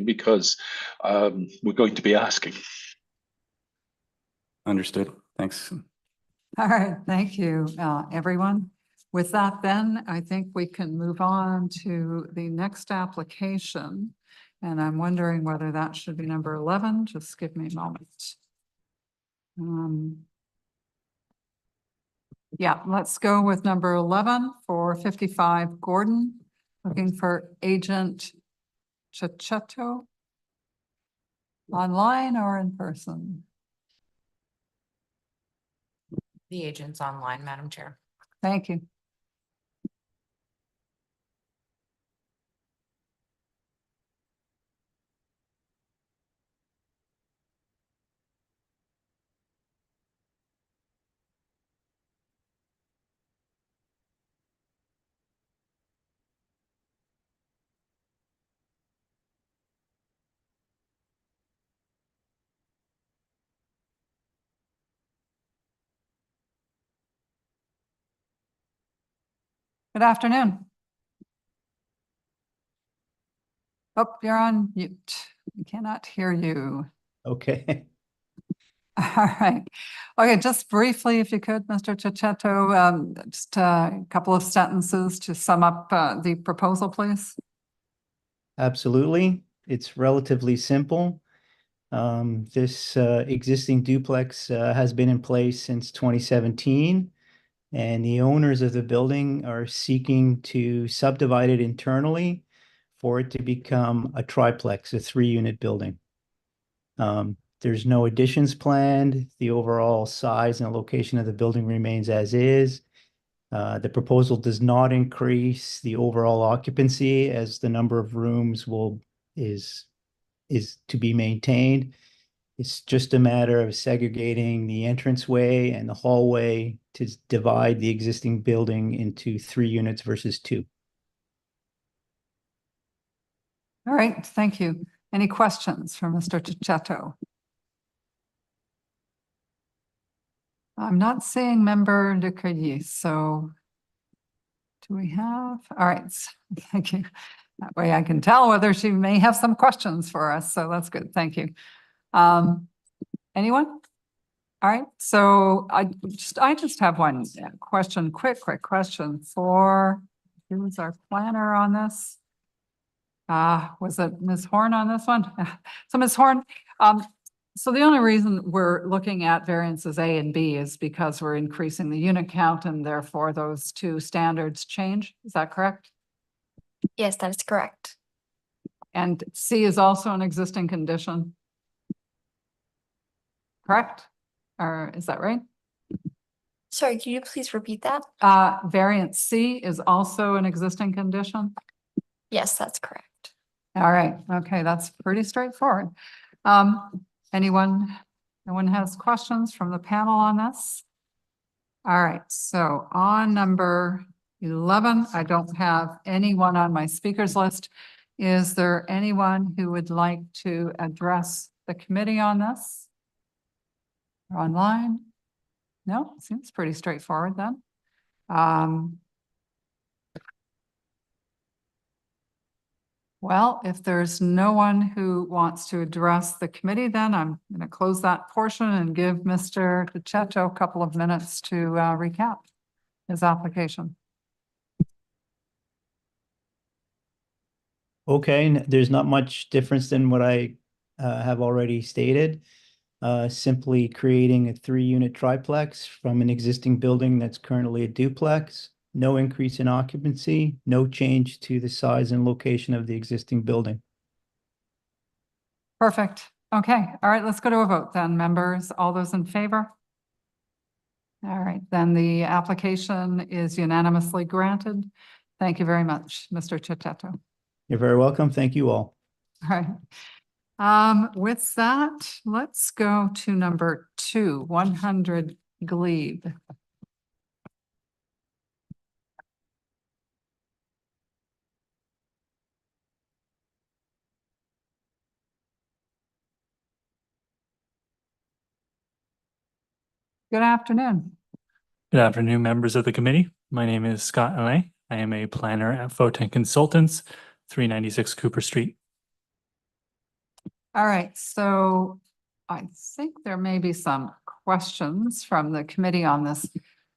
S3: because we're going to be asking.
S19: Understood. Thanks.
S1: All right. Thank you, everyone. With that, then, I think we can move on to the next application. And I'm wondering whether that should be number 11. Just give me a moment. Yeah, let's go with number 11 for 55 Gordon, looking for agent Chachetto. Online or in person?
S4: The agent's online, Madam Chair.
S1: Thank you. Good afternoon. Oh, you're on mute. We cannot hear you.
S21: Okay.
S1: All right. Okay, just briefly, if you could, Mr. Chachetto, just a couple of sentences to sum up the proposal, please.
S21: Absolutely. It's relatively simple. This existing duplex has been in place since 2017, and the owners of the building are seeking to subdivide it internally for it to become a triplex, a 3-unit building. There's no additions planned. The overall size and location of the building remains as is. The proposal does not increase the overall occupancy, as the number of rooms is to be maintained. It's just a matter of segregating the entranceway and the hallway to divide the existing building into 3 units versus 2.
S1: All right, thank you. Any questions for Mr. Chachetto? I'm not seeing member de Cueilly, so do we have? All right, thank you. That way I can tell whether she may have some questions for us, so that's good, thank you. Anyone? All right, so I just have one question, quick question for, who was our planner on this? Was it Ms. Horn on this one? So Ms. Horn, so the only reason we're looking at variances A and B is because we're increasing the unit count and therefore those two standards change. Is that correct?
S10: Yes, that is correct.
S1: And C is also an existing condition. Correct? Or is that right?
S10: Sorry, can you please repeat that?
S1: Variance C is also an existing condition.
S10: Yes, that's correct.
S1: All right. Okay, that's pretty straightforward. No one has questions from the panel on this? All right, so on number 11, I don't have anyone on my speakers list. Is there anyone who would like to address the committee on this? Or online? No, seems pretty straightforward then. Well, if there's no one who wants to address the committee, then I'm going to close that portion and give Mr. DiCetto a couple of minutes to recap his application.
S21: Okay, there's not much difference than what I have already stated. Simply creating a 3-unit triplex from an existing building that's currently a duplex. No increase in occupancy, no change to the size and location of the existing building.
S1: Perfect. Okay. All right. Let's go to a vote then, members. All those in favor? All right. Then the application is unanimously granted. Thank you very much, Mr. DiCetto.
S21: You're very welcome. Thank you all.
S1: All right. With that, let's go to number 2, 100 Glebe. Good afternoon.
S2: Good afternoon, members of the committee. My name is Scott Allais. I am a planner at Photon Consultants, 396 Cooper Street.
S1: All right, so I think there may be some questions from the committee on this.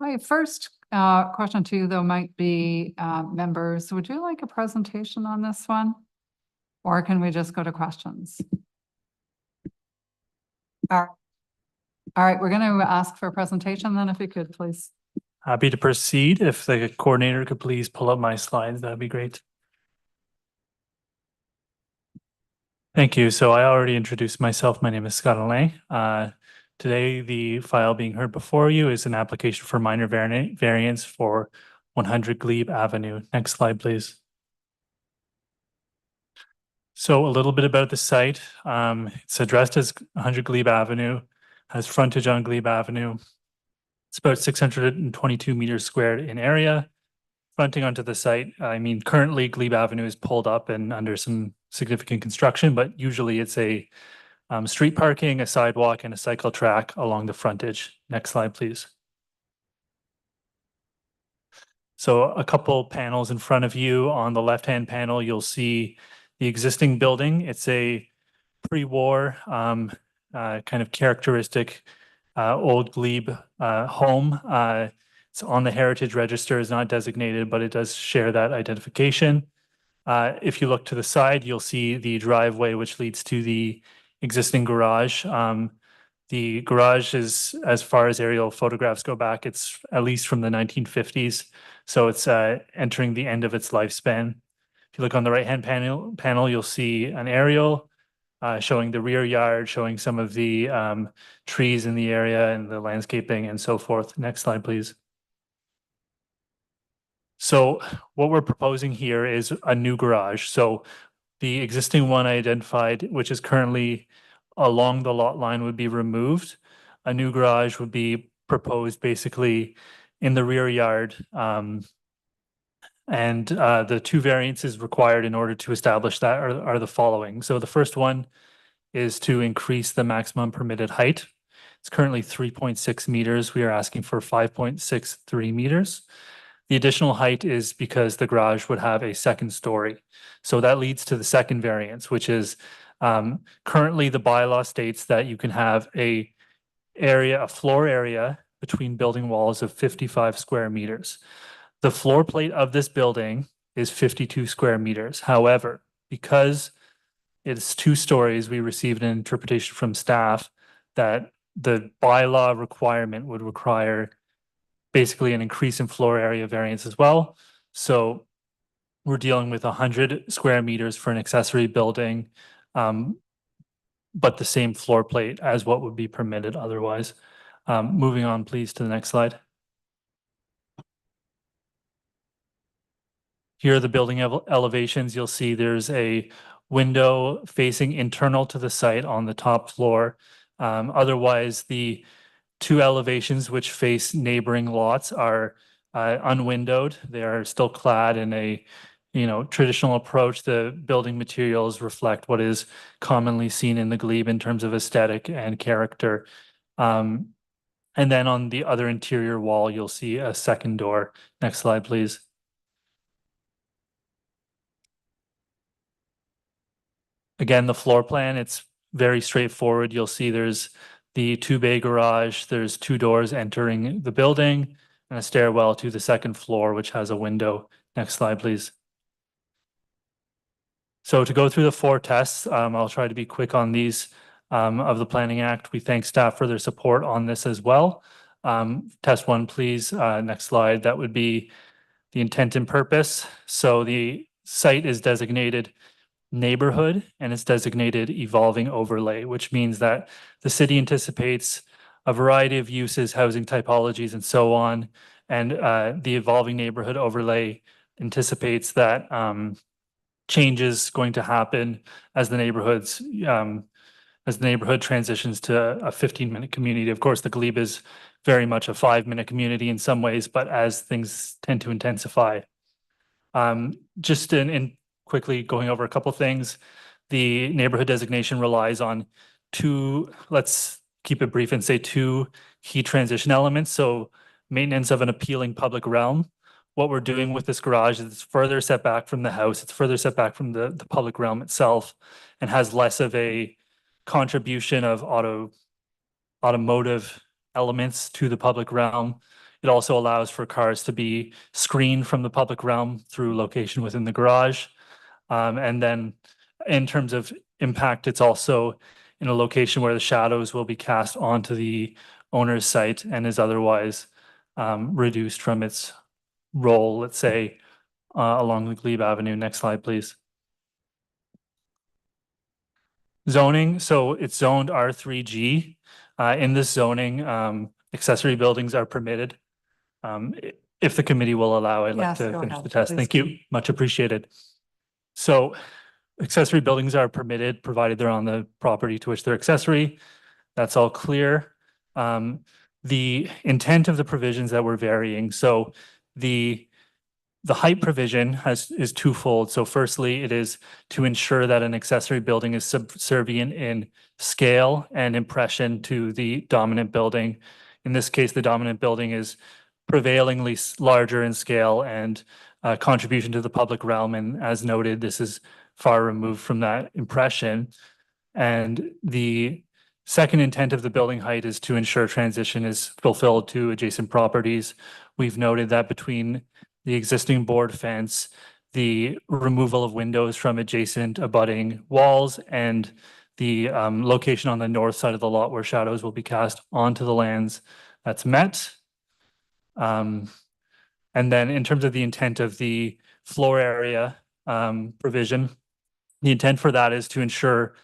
S1: My first question to you, though, might be, members, would you like a presentation on this one? Or can we just go to questions? All right, we're going to ask for a presentation then, if you could, please.
S2: Happy to proceed. If the coordinator could please pull up my slides, that'd be great. Thank you. So I already introduced myself. My name is Scott Allais. Today, the file being heard before you is an application for minor variance for 100 Glebe Avenue. Next slide, please. So a little bit about the site. It's addressed as 100 Glebe Avenue, has frontage on Glebe Avenue. It's about 622 meters squared in area. Fronting onto the site, I mean, currently Glebe Avenue is pulled up and under some significant construction, but usually it's a street parking, a sidewalk, and a cycle track along the frontage. Next slide, please. So a couple panels in front of you. On the left-hand panel, you'll see the existing building. It's a pre-war kind of characteristic old Glebe home. It's on the Heritage Register, is not designated, but it does share that identification. If you look to the side, you'll see the driveway which leads to the existing garage. The garage is, as far as aerial photographs go back, it's at least from the 1950s. So it's entering the end of its lifespan. If you look on the right-hand panel, you'll see an aerial showing the rear yard, showing some of the trees in the area and the landscaping and so forth. Next slide, please. So what we're proposing here is a new garage. So the existing one I identified, which is currently along the lot line, would be removed. A new garage would be proposed basically in the rear yard. And the two variances required in order to establish that are the following. So the first one is to increase the maximum permitted height. It's currently 3.6 meters. We are asking for 5.63 meters. The additional height is because the garage would have a second story. So that leads to the second variance, which is currently the bylaw states that you can have a floor area between building walls of 55 square meters. The floor plate of this building is 52 square meters. However, because it's 2 stories, we received an interpretation from staff that the bylaw requirement would require basically an increase in floor area variance as well. So we're dealing with 100 square meters for an accessory building, but the same floor plate as what would be permitted otherwise. Moving on, please, to the next slide. Here are the building elevations. You'll see there's a window facing internal to the site on the top floor. Otherwise, the 2 elevations which face neighboring lots are unwindowed. They are still clad in a traditional approach. The building materials reflect what is commonly seen in the Glebe in terms of aesthetic and character. And then on the other interior wall, you'll see a second door. Next slide, please. Again, the floor plan, it's very straightforward. You'll see there's the 2-bay garage, there's 2 doors entering the building, and a stairwell to the second floor, which has a window. Next slide, please. So to go through the 4 tests, I'll try to be quick on these of the Planning Act. We thank staff for their support on this as well. Test 1, please. Next slide. That would be the intent and purpose. So the site is designated neighborhood and it's designated evolving overlay, which means that the city anticipates a variety of uses, housing typologies, and so on. And the evolving neighborhood overlay anticipates that change is going to happen as the neighborhood transitions to a 15-minute community. Of course, the Glebe is very much a 5-minute community in some ways, but as things tend to intensify. Just in quickly going over a couple things, the neighborhood designation relies on 2, let's keep it brief and say 2 key transition elements. So maintenance of an appealing public realm. What we're doing with this garage is it's further set back from the house, it's further set back from the public realm itself, and has less of a contribution of automotive elements to the public realm. It also allows for cars to be screened from the public realm through location within the garage. And then in terms of impact, it's also in a location where the shadows will be cast onto the owner's site and is otherwise reduced from its role, let's say, along the Glebe Avenue. Next slide, please. Zoning, so it's zoned R3G. In this zoning, accessory buildings are permitted. If the committee will allow, I'd like
S1: Yes,
S2: to
S1: go
S2: finish
S1: ahead,
S2: the test.
S1: please.
S2: Thank you, much appreciated. So accessory buildings are permitted provided they're on the property to which they're accessory. That's all clear. The intent of the provisions that we're varying. So the height provision is twofold. So firstly, it is to ensure that an accessory building is subservient in scale and impression to the dominant building. In this case, the dominant building is prevailingly larger in scale and contribution to the public realm. And as noted, this is far removed from that impression. And the second intent of the building height is to ensure transition is fulfilled to adjacent properties. We've noted that between the existing board fence, the removal of windows from adjacent abutting walls, and the location on the north side of the lot where shadows will be cast onto the lands, that's met. And then in terms of the intent of the floor area provision, the intent for that is to ensure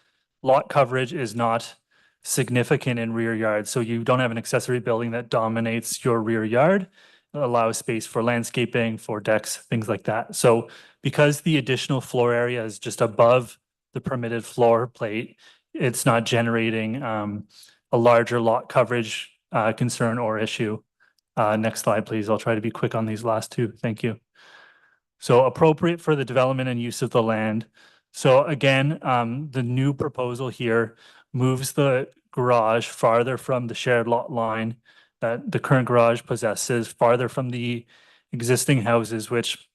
S2: lot coverage is not significant in rear yard. So you don't have an accessory building that dominates your rear yard. It allows space for landscaping, for decks, things like that. So because the additional floor area is just above the permitted floor plate, it's not generating a larger lot coverage concern or issue. Next slide, please. I'll try to be quick on these last 2. Thank you. So appropriate for the development and use of the land. So again, the new proposal here moves the garage farther from the shared lot line that the current garage possesses, farther from the existing houses, which,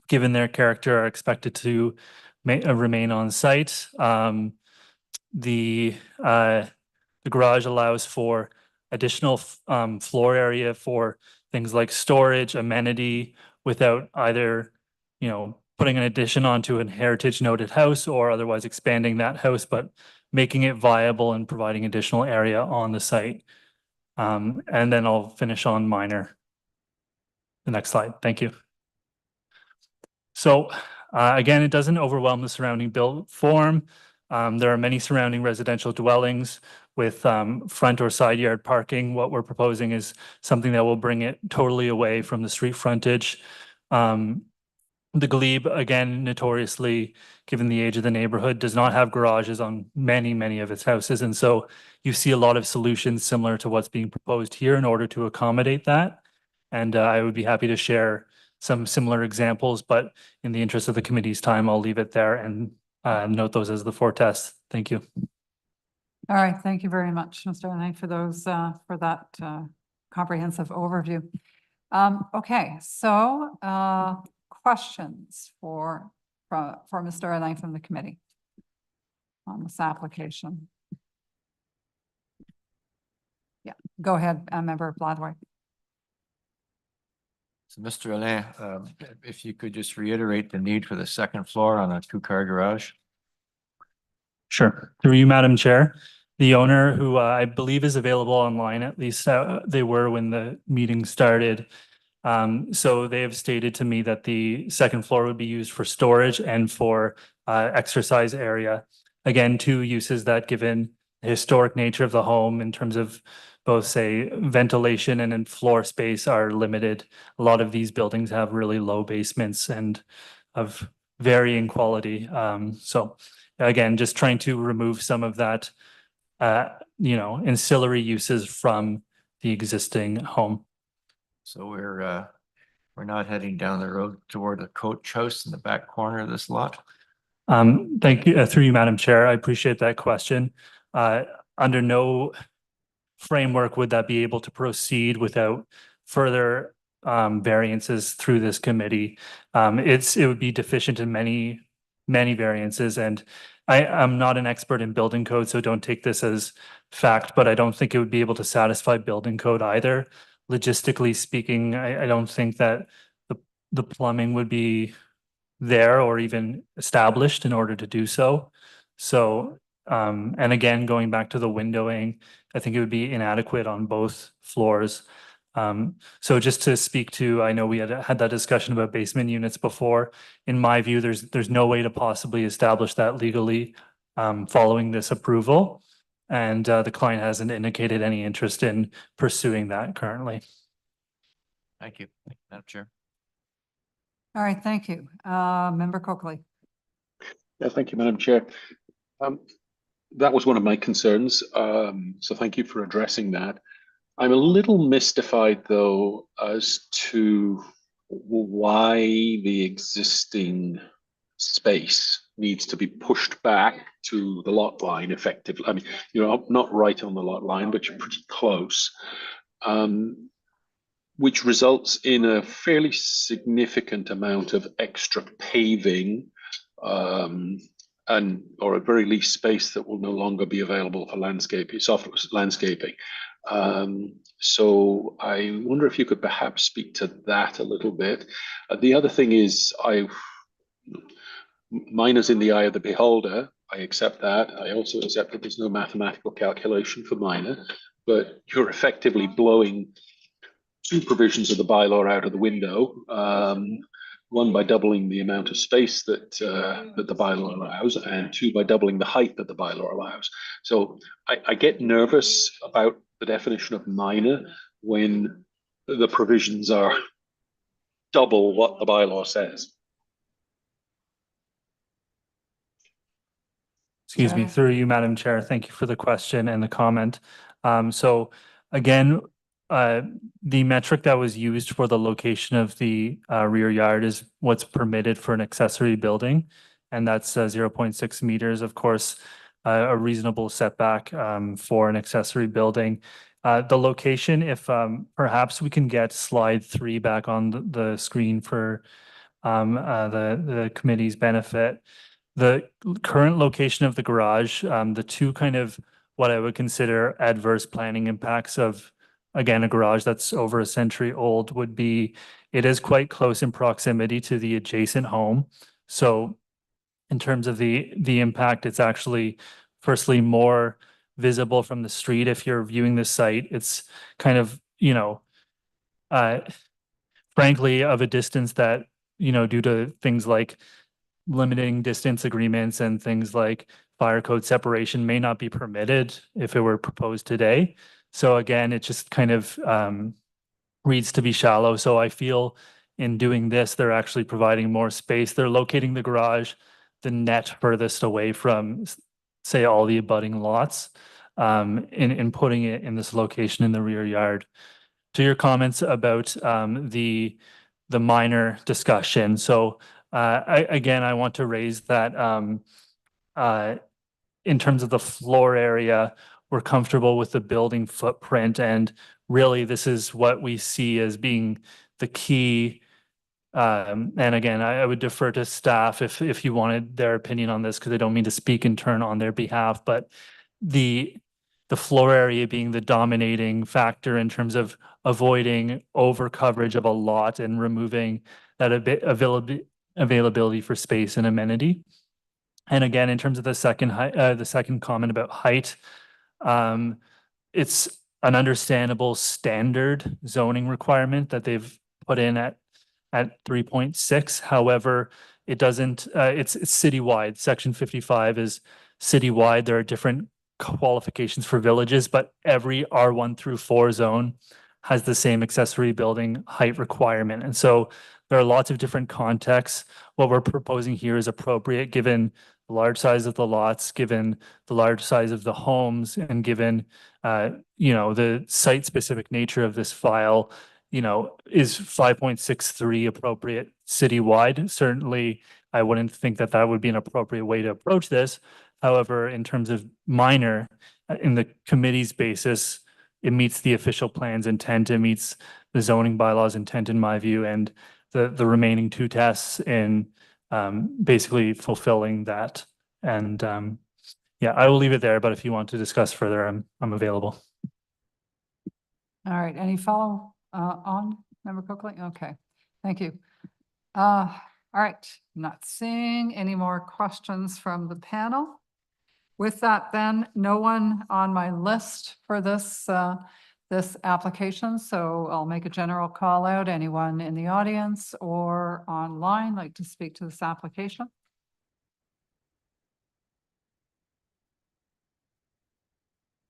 S2: given their character, are expected to remain on site. The garage allows for additional floor area for things like storage, amenity, without either, putting an addition onto a heritage noted house or otherwise expanding that house, but making it viable and providing additional area on the site. And then I'll finish on minor. The next slide. Thank you. So again, it doesn't overwhelm the surrounding built form. There are many surrounding residential dwellings with front or side yard parking. What we're proposing is something that will bring it totally away from the street frontage. The Glebe, again, notoriously, given the age of the neighborhood, does not have garages on many of its houses. And so you see a lot of solutions similar to what's being proposed here in order to accommodate that. And I would be happy to share some similar examples, but in the interest of the committee's time, I'll leave it there and note those as the 4 tests. Thank you.
S1: All right, thank you very much, Mr. Knight, for those, for that comprehensive overview. Okay, so questions for Mr. Knight from the committee on this application? Yeah, go ahead, Member Bladway.
S15: So Mr. Alain, if you could just reiterate the need for the second floor on a 2-car garage.
S2: Sure. Through you, Madam Chair. The owner, who I believe is available online, at least they were when the meeting started. So they have stated to me that the second floor would be used for storage and for exercise area. Again, 2 uses that, given the historic nature of the home in terms of both, say, ventilation and in floor space, are limited. A lot of these buildings have really low basements and of varying quality. So again, just trying to remove some of that, ancillary uses from the existing home.
S15: So we're not heading down the road toward the coach house in the back corner of this lot.
S2: Thank you. Through you, Madam Chair. I appreciate that question. Under no framework would that be able to proceed without further variances through this committee. It would be deficient in many variances, and I'm not an expert in building code, so don't take this as fact, but I don't think it would be able to satisfy building code either. Logistically speaking, I don't think that the plumbing would be there or even established in order to do so. So, and again, going back to the windowing, I think it would be inadequate on both floors. So just to speak to, I know we had that discussion about basement units before. In my view, there's no way to possibly establish that legally following this approval. And the client hasn't indicated any interest in pursuing that currently.
S15: Thank you, Madam Chair.
S1: All right, thank you. Member Coakley.
S3: Yeah, thank you, Madam Chair. That was one of my concerns. So thank you for addressing that. I'm a little mystified, though, as to why the existing space needs to be pushed back to the lot line effectively. I mean, you're not right on the lot line, but you're pretty close, which results in a fairly significant amount of extra paving, or at very least space that will no longer be available for landscaping, soft landscaping. So I wonder if you could perhaps speak to that a little bit. The other thing is, mine is in the eye of the beholder. I accept that. I also accept that there's no mathematical calculation for minor, but you're effectively blowing 2 provisions of the bylaw out of the window. One, by doubling the amount of space that the bylaw allows, and 2, by doubling the height that the bylaw allows. So I get nervous about the definition of minor when the provisions are double what the bylaw says.
S2: Excuse me, through you, Madam Chair. Thank you for the question and the comment. So again, the metric that was used for the location of the rear yard is what's permitted for an accessory building, and that's 0.6 meters. Of course, a reasonable setback for an accessory building. The location, if perhaps we can get slide 3 back on the screen for the committee's benefit. The current location of the garage, the 2 kind of what I would consider adverse planning impacts of, again, a garage that's over a century old would be, it is quite close in proximity to the adjacent home. So in terms of the impact, it's actually firstly more visible from the street. If you're viewing the site, it's kind of, frankly, of a distance that, due to things like limiting distance agreements and things like fire code separation may not be permitted if it were proposed today. So again, it just kind of reads to be shallow. So I feel in doing this, they're actually providing more space. They're locating the garage, the net furthest away from, say, all the abutting lots, in putting it in this location in the rear yard. To your comments about the the minor discussion. So again, I want to raise that in terms of the floor area, we're comfortable with the building footprint, and really this is what we see as being the key. And again, I would defer to staff if you wanted their opinion on this, because I don't mean to speak in turn on their behalf, but the floor area being the dominating factor in terms of avoiding over coverage of a lot and removing that availability for space and amenity. And again, in terms of the second comment about height, it's an understandable standard zoning requirement that they've put in at 3.6. However, it doesn't, it's citywide. Section 55 is citywide. There are different qualifications for villages, but every R1 through 4 zone has the same accessory building height requirement. And so there are lots of different contexts. What we're proposing here is appropriate given the large size of the lots, given the large size of the homes, and given the site-specific nature of this file. Is 5.63 appropriate citywide? Certainly, I wouldn't think that that would be an appropriate way to approach this. However, in terms of minor, in the committee's basis, it meets the official plan's intent, it meets the zoning bylaws intent in my view, and the remaining two tests in basically fulfilling that. And yeah, I will leave it there, but if you want to discuss further, I'm available.
S1: All right, any follow on, Member Coakley? Okay, thank you. All right, not seeing any more questions from the panel. With that, then, no one on my list for this this application, so I'll make a general call out. Anyone in the audience or online like to speak to this application?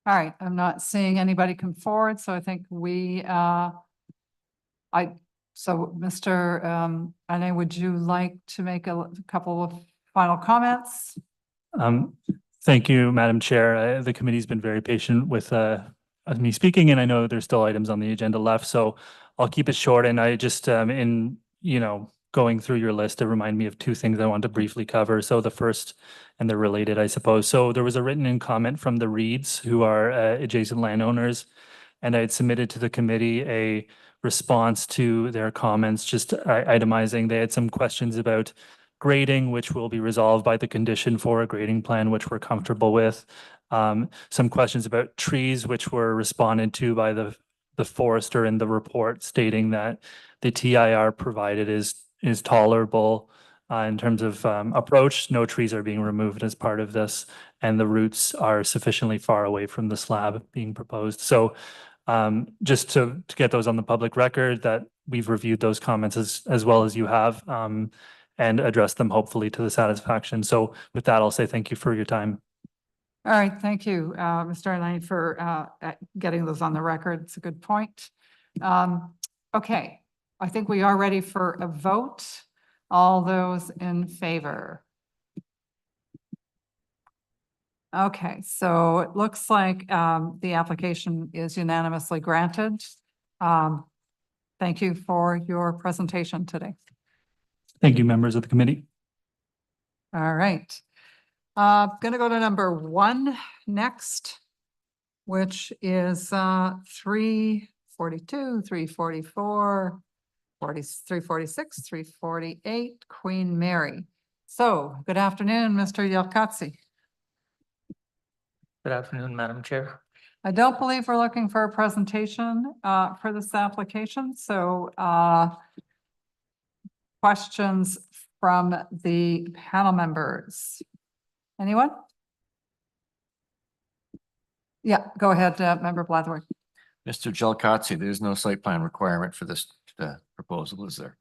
S1: All right, I'm not seeing anybody come forward, so I think we so Mr. Anne, would you like to make a couple of final comments?
S2: Thank you, Madam Chair. The committee's been very patient with me speaking, and I know there's still items on the agenda left, so I'll keep it short. And I just, in going through your list, it reminded me of two things I want to briefly cover. So the first, and they're related, I suppose. So there was a written in comment from the Reeds, who are adjacent landowners, and I had submitted to the committee a response to their comments, just itemizing. They had some questions about grading, which will be resolved by the condition for a grading plan, which we're comfortable with. Some questions about trees, which were responded to by the forester in the report, stating that the TIR provided is tolerable in terms of approach. No trees are being removed as part of this, and the roots are sufficiently far away from the slab being proposed. So just to get those on the public record, that we've reviewed those comments as well as you have, and address them hopefully to the satisfaction. So with that, I'll say thank you for your time.
S1: All right, thank you, Mr. Lane, for getting those on the record. It's a good point. Okay, I think we are ready for a vote. All those in favor? Okay, so it looks like the application is unanimously granted. Thank you for your presentation today.
S2: Thank you, members of the committee.
S1: All right. Gonna go to number 1 next, which is 342, 344, 346, 348, Queen Mary. So, good afternoon, Mr. Yelkatsi.
S6: Good afternoon, Madam Chair.
S1: I don't believe we're looking for a presentation for this application, so questions from the panel members. Anyone? Yeah, go ahead, Member Blatherwick.
S15: Mr. Jelkatsi, there's no site plan requirement for this proposal, is there?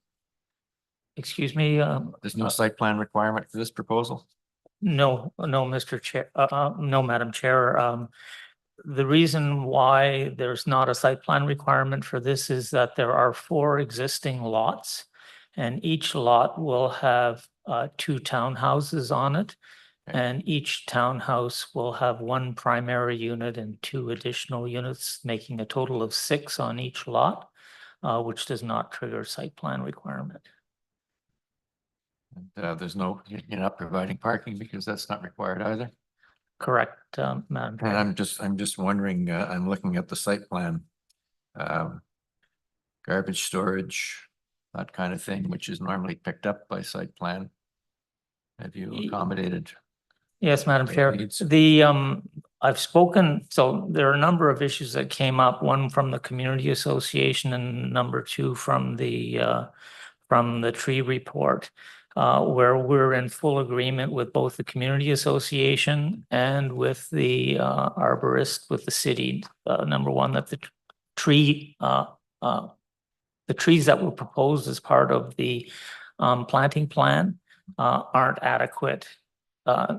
S6: Excuse me.
S15: There's no site plan requirement for this proposal?
S6: No, Mr. Chair, no, Madam Chair. The reason why there's not a site plan requirement for this is that there are 4 existing lots, and each lot will have 2 townhouses on it. And each townhouse will have 1 primary unit and 2 additional units, making a total of 6 on each lot. which does not trigger site plan requirement.
S15: There's no, you're not providing parking because that's not required either.
S6: Correct, Madam Chair.
S15: And I'm just wondering, I'm looking at the site plan. Garbage storage, that kind of thing, which is normally picked up by site plan. Have you accommodated?
S6: Yes, Madam
S15: their
S6: Chair.
S15: needs?
S6: I've spoken, so there are a number of issues that came up, one from the community association and number two from the tree report, where we're in full agreement with both the community association and with the arborist with the city. Number one, that the trees that were proposed as part of the planting plan aren't adequate.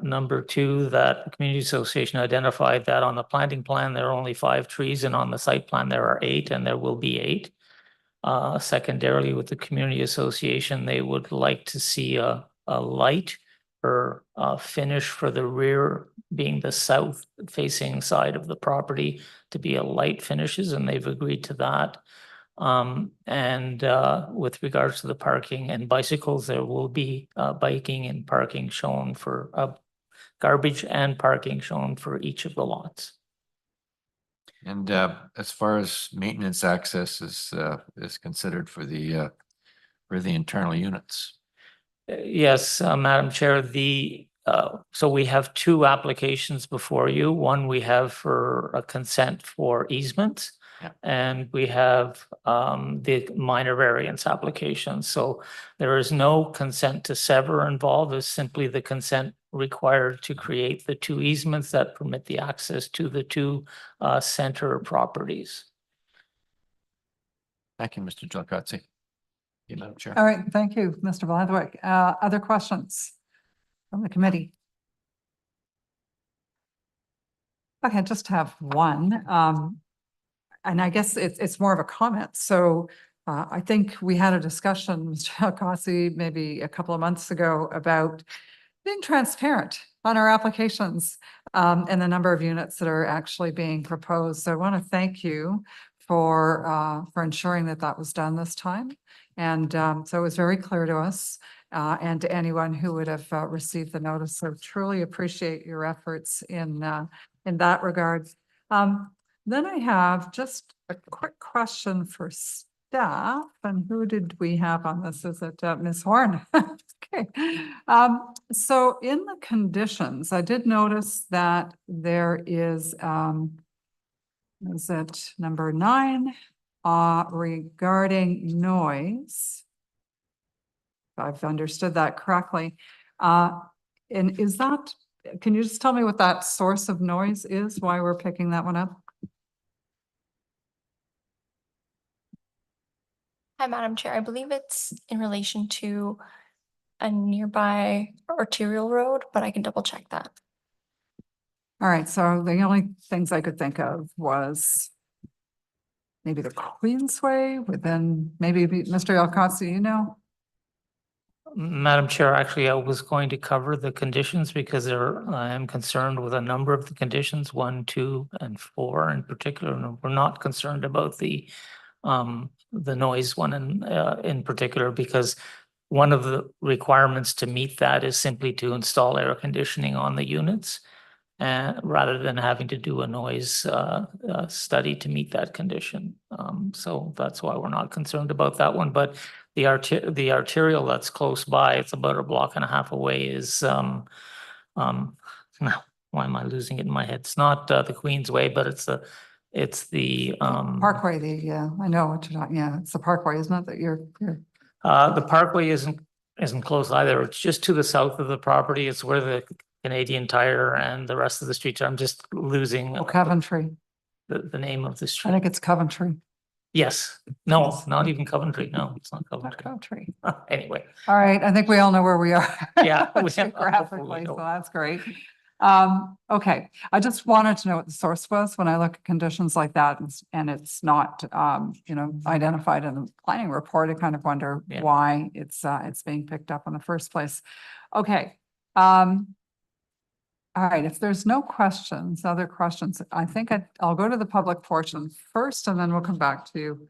S6: Number two, that the community association identified that on the planting plan, there are only 5 trees, and on the site plan, there are 8, and there will be 8. Secondarily, with the community association, they would like to see a light or finish for the rear, being the south facing side of the property, to be a light finishes, and they've agreed to that. With regards to the parking and bicycles, there will be biking and parking shown for garbage and parking shown for each of the lots.
S15: And as far as maintenance access is considered for the internal units.
S6: Yes, Madam Chair, so we have 2 applications before you. One, we have for a consent for easements.
S15: Yeah.
S6: And we have the minor variance application. So there is no consent to sever involved. It's simply the consent required to create the 2 easements that permit the access to the 2 center properties.
S15: Thank you, Mr. Giacozzi. Madam Chair.
S1: All right, thank you, Mr. Bladwick. Other questions from the committee? Okay, I just have one. And I guess it's more of a comment. So I think we had a discussion, Mr. Giacozzi, maybe a couple of months ago, about being transparent on our applications and the number of units that are actually being proposed. So I want to thank you for ensuring that that was done this time. And so it was very clear to us and to anyone who would have received the notice. So truly appreciate your efforts in that regard. Then I have just a quick question for staff. And who did we have on this? Is it Ms. Horn? Okay. So in the conditions, I did notice that there is it number 9 regarding noise? If I've understood that correctly. And is that, can you just tell me what that source of noise is, why we're picking that one up?
S7: Hi, Madam Chair. I believe it's in relation to a nearby arterial road, but I can double check that.
S1: All right, so the only things I could think of was maybe the Queensway within, maybe Mr. Giacozzi, you know?
S6: Madam Chair, actually, I was going to cover the conditions because I am concerned with a number of the conditions, 1, 2, and 4 in particular. And we're not concerned about the noise one in particular, because one of the requirements to meet that is simply to install air conditioning on the units, rather than having to do a noise study to meet that condition. So that's why we're not concerned about that one. But the arterial that's close by, it's about a block and a half away, is now, why am I losing it in my head? It's not the Queensway, but it's the
S1: Parkway, I know what you're talking, yeah, it's the Parkway, isn't it, that you're
S6: the Parkway isn't close either. It's just to the south of the property. It's where the Canadian Tire and the rest of the streets are. I'm just losing
S1: Coventry.
S6: the name of the
S1: I
S6: street.
S1: think it's Coventry.
S6: Yes, no, not even Coventry. No, it's not
S1: Not
S6: Coventry.
S1: Coventry.
S6: Anyway,
S1: All right, I think we all know where we are.
S6: Yeah, we have-
S1: Geographically, so that's great. Okay, I just wanted to know what the source was when I look at conditions like that, and it's not, identified in the planning report. I kind of wonder why it's being picked up in the first place. Okay. All right, if there's no questions, other questions, I think I'll go to the public portion first, and then we'll come back to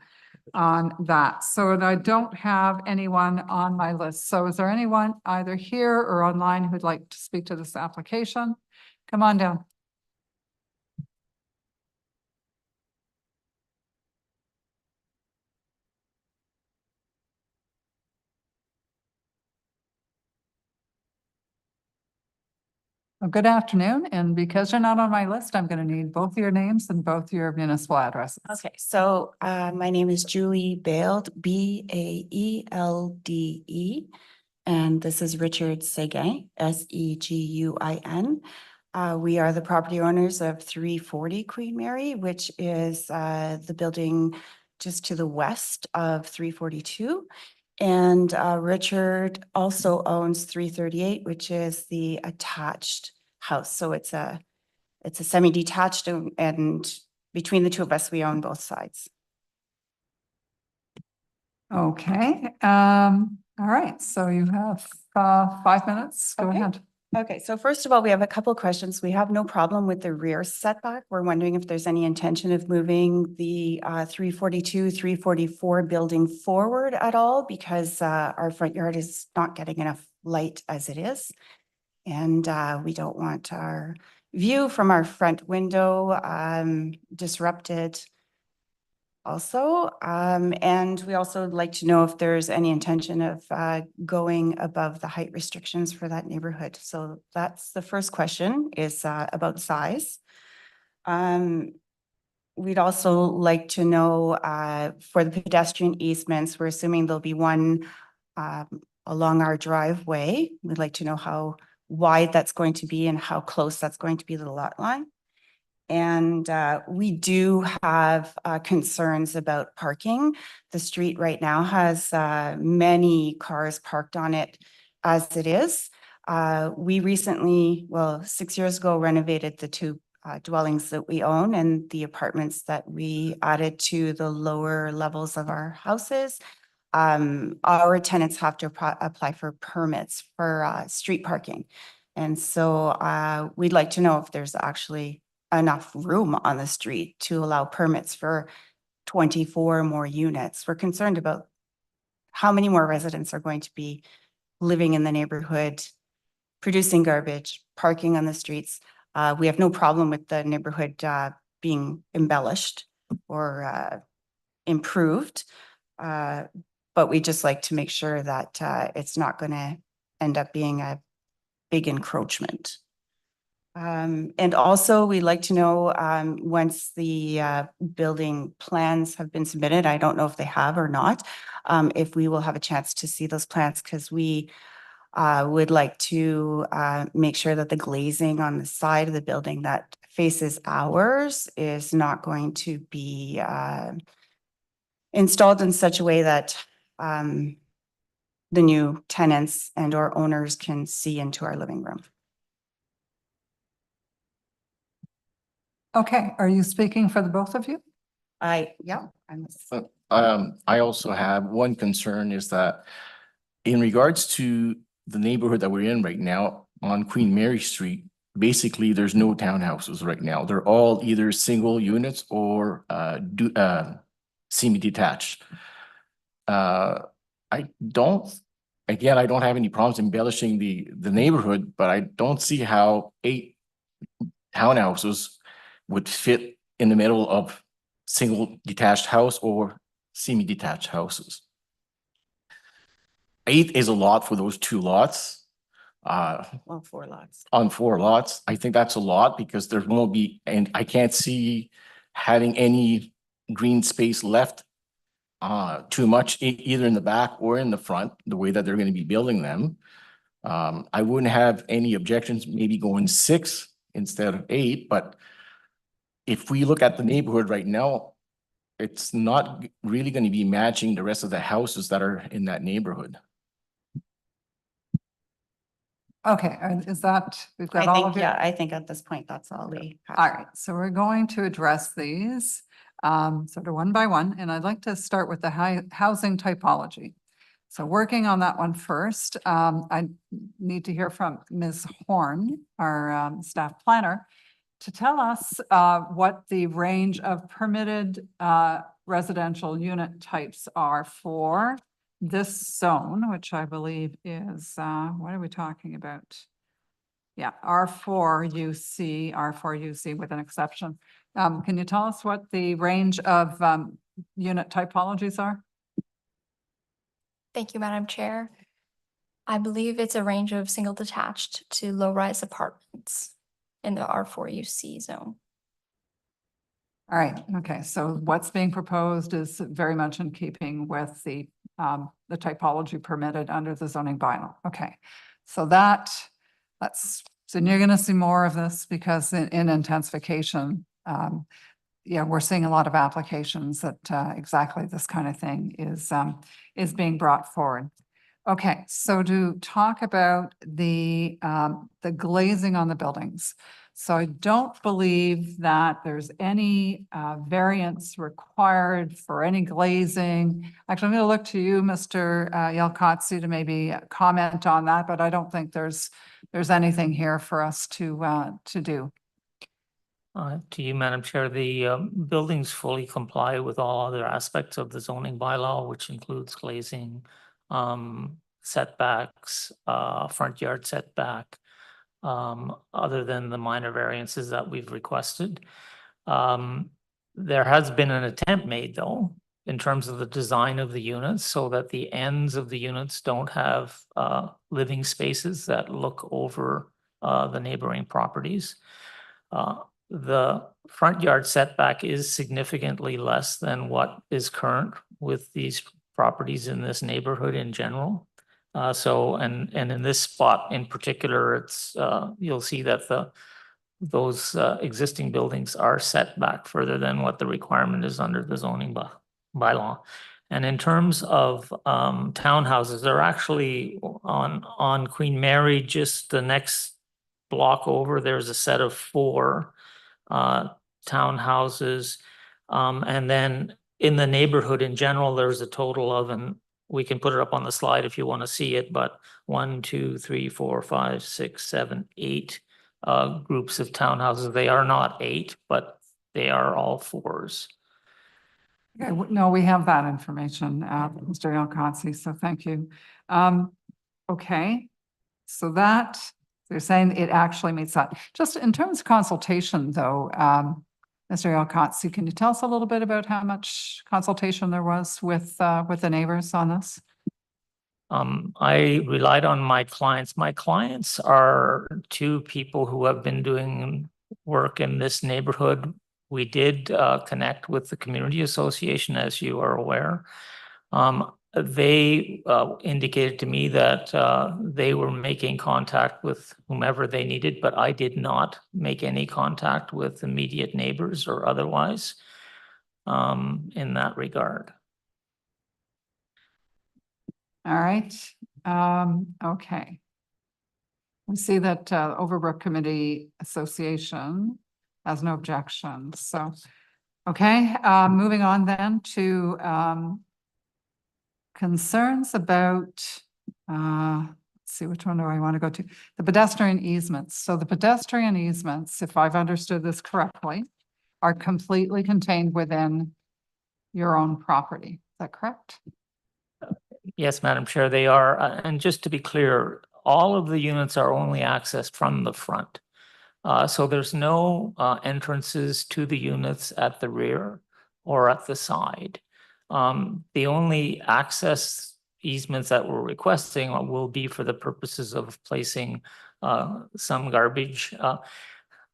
S1: on that. So I don't have anyone on my list. So is there anyone either here or online who'd like to speak to this application? Come on down. Well, good afternoon, and because you're not on my list, I'm going to need both your names and both your municipal addresses.
S5: Okay, so my name is Julie Bailed, Baelde, and this is Richard Seguin, Seguin. We are the property owners of 340 Queen Mary, which is the building just to the west of 342. And Richard also owns 338, which is the attached house. So it's a semi-detached, and between the two of us, we own both sides.
S1: Okay, all right, so you have 5 minutes. Go ahead.
S5: Okay, so first of all, we have a couple questions. We have no problem with the rear setback. We're wondering if there's any intention of moving the 342, 344 building forward at all, because our front yard is not getting enough light as it is. And we don't want our view from our front window disrupted also. And we also would like to know if there's any intention of going above the height restrictions for that neighborhood. So that's the first question, is about size. We'd also like to know for the pedestrian easements, we're assuming there'll be one along our driveway. We'd like to know how wide that's going to be and how close that's going to be to the lot line. And we do have concerns about parking. The street right now has many cars parked on it as it is. We recently, well, 6 years ago, renovated the two dwellings that we own and the apartments that we added to the lower levels of our houses. Our tenants have to apply for permits for street parking. And so we'd like to know if there's actually enough room on the street to allow permits for 24 more units. We're concerned about how many more residents are going to be living in the neighborhood, producing garbage, parking on the streets. We have no problem with the neighborhood being embellished or improved, but we just like to make sure that it's not going to end up being a big encroachment. And also we'd like to know once the building plans have been submitted, I don't know if they have or not, if we will have a chance to see those plans, because we would like to make sure that the glazing on the side of the building that faces ours is not going to be installed in such a way that the new tenants and or owners can see into our living room.
S1: Okay, are you speaking for the both of you?
S5: Yeah.
S22: I also have one concern, is that in regards to the neighborhood that we're in right now on Queen Mary Street, basically there's no townhouses right now. They're all either single units or semi-detached. I don't have any problems embellishing the neighborhood, but I don't see how 8 townhouses would fit in the middle of single detached house or semi-detached houses. 8 is a lot for those 2 lots.
S5: Well, 4 lots.
S22: On 4 lots, I think that's a lot, because there won't be, and I can't see having any green space left too much, either in the back or in the front, the way that they're going to be building them. I wouldn't have any objections maybe going 6 instead of 8, but if we look at the neighborhood right now, it's not really going to be matching the rest of the houses that are in that neighborhood.
S1: Okay, is that, we've got all of you?
S5: Yeah, I think at this point, that's all we have.
S1: All right, so we're going to address these sort of one by one, and I'd like to start with the housing typology. So working on that one first, I need to hear from Ms. Horn, our staff planner, to tell us what the range of permitted residential unit types are for this zone, which I believe is, what are we talking about? Yeah, R4 UC with an exception. Can you tell us what the range of unit typologies are?
S7: Thank you, Madam Chair. I believe it's a range of single detached to low-rise apartments in the R4UC zone.
S1: All right, okay, so what's being proposed is very much in keeping with the typology permitted under the zoning bylaw. Okay, so so you're gonna see more of this because in intensification, yeah, we're seeing a lot of applications that exactly this kind of thing is being brought forward. Okay, so to talk about the glazing on the buildings. So I don't believe that there's any variance required for any glazing. Actually, I'm going to look to you, Mr. Yelkotsi, to maybe comment on that, but I don't think there's anything here for us to do.
S6: To you, Madam Chair, the buildings fully comply with all other aspects of the zoning bylaw, which includes glazing, setbacks, front yard setback, other than the minor variances that we've requested. There has been an attempt made, though, in terms of the design of the units, so that the ends of the units don't have living spaces that look over the neighboring properties. The front yard setback is significantly less than what is current with these properties in this neighborhood in general. And in this spot in particular, it's you'll see that those existing buildings are set back further than what the requirement is under the zoning bylaw. And in terms of townhouses, they're actually on Queen Mary, just the next block over, there's a set of 4 townhouses. And then in the neighborhood in general, there's a total of, and we can put it up on the slide if you want to see it, but 1, 2, 3, 4, 5, 6, 7, 8 groups of townhouses. They are not 8, but they are all 4s.
S1: Okay, no, we have that information, Mr. Yelkotsi, so thank you. Okay, so they're saying it actually meets that. Just in terms of consultation, though, Mr. Yelkotsi, can you tell us a little bit about how much consultation there was with the neighbors on this?
S6: I relied on my clients. My clients are 2 people who have been doing work in this neighborhood. We did connect with the community association, as you are aware. They indicated to me that they were making contact with whomever they needed, but I did not make any contact with immediate neighbors or otherwise in that regard.
S1: All right, okay. We see that Overbrook Committee Association has no objections, so, okay, moving on then to concerns about, let's see, which one do I want to go to? The pedestrian easements. So the pedestrian easements, if I've understood this correctly, are completely contained within your own property. Is that correct?
S6: Yes, Madam Chair, they are. And just to be clear, all of the units are only accessed from the front. So there's no entrances to the units at the rear or at the side. The only access easements that we're requesting will be for the purposes of placing some garbage.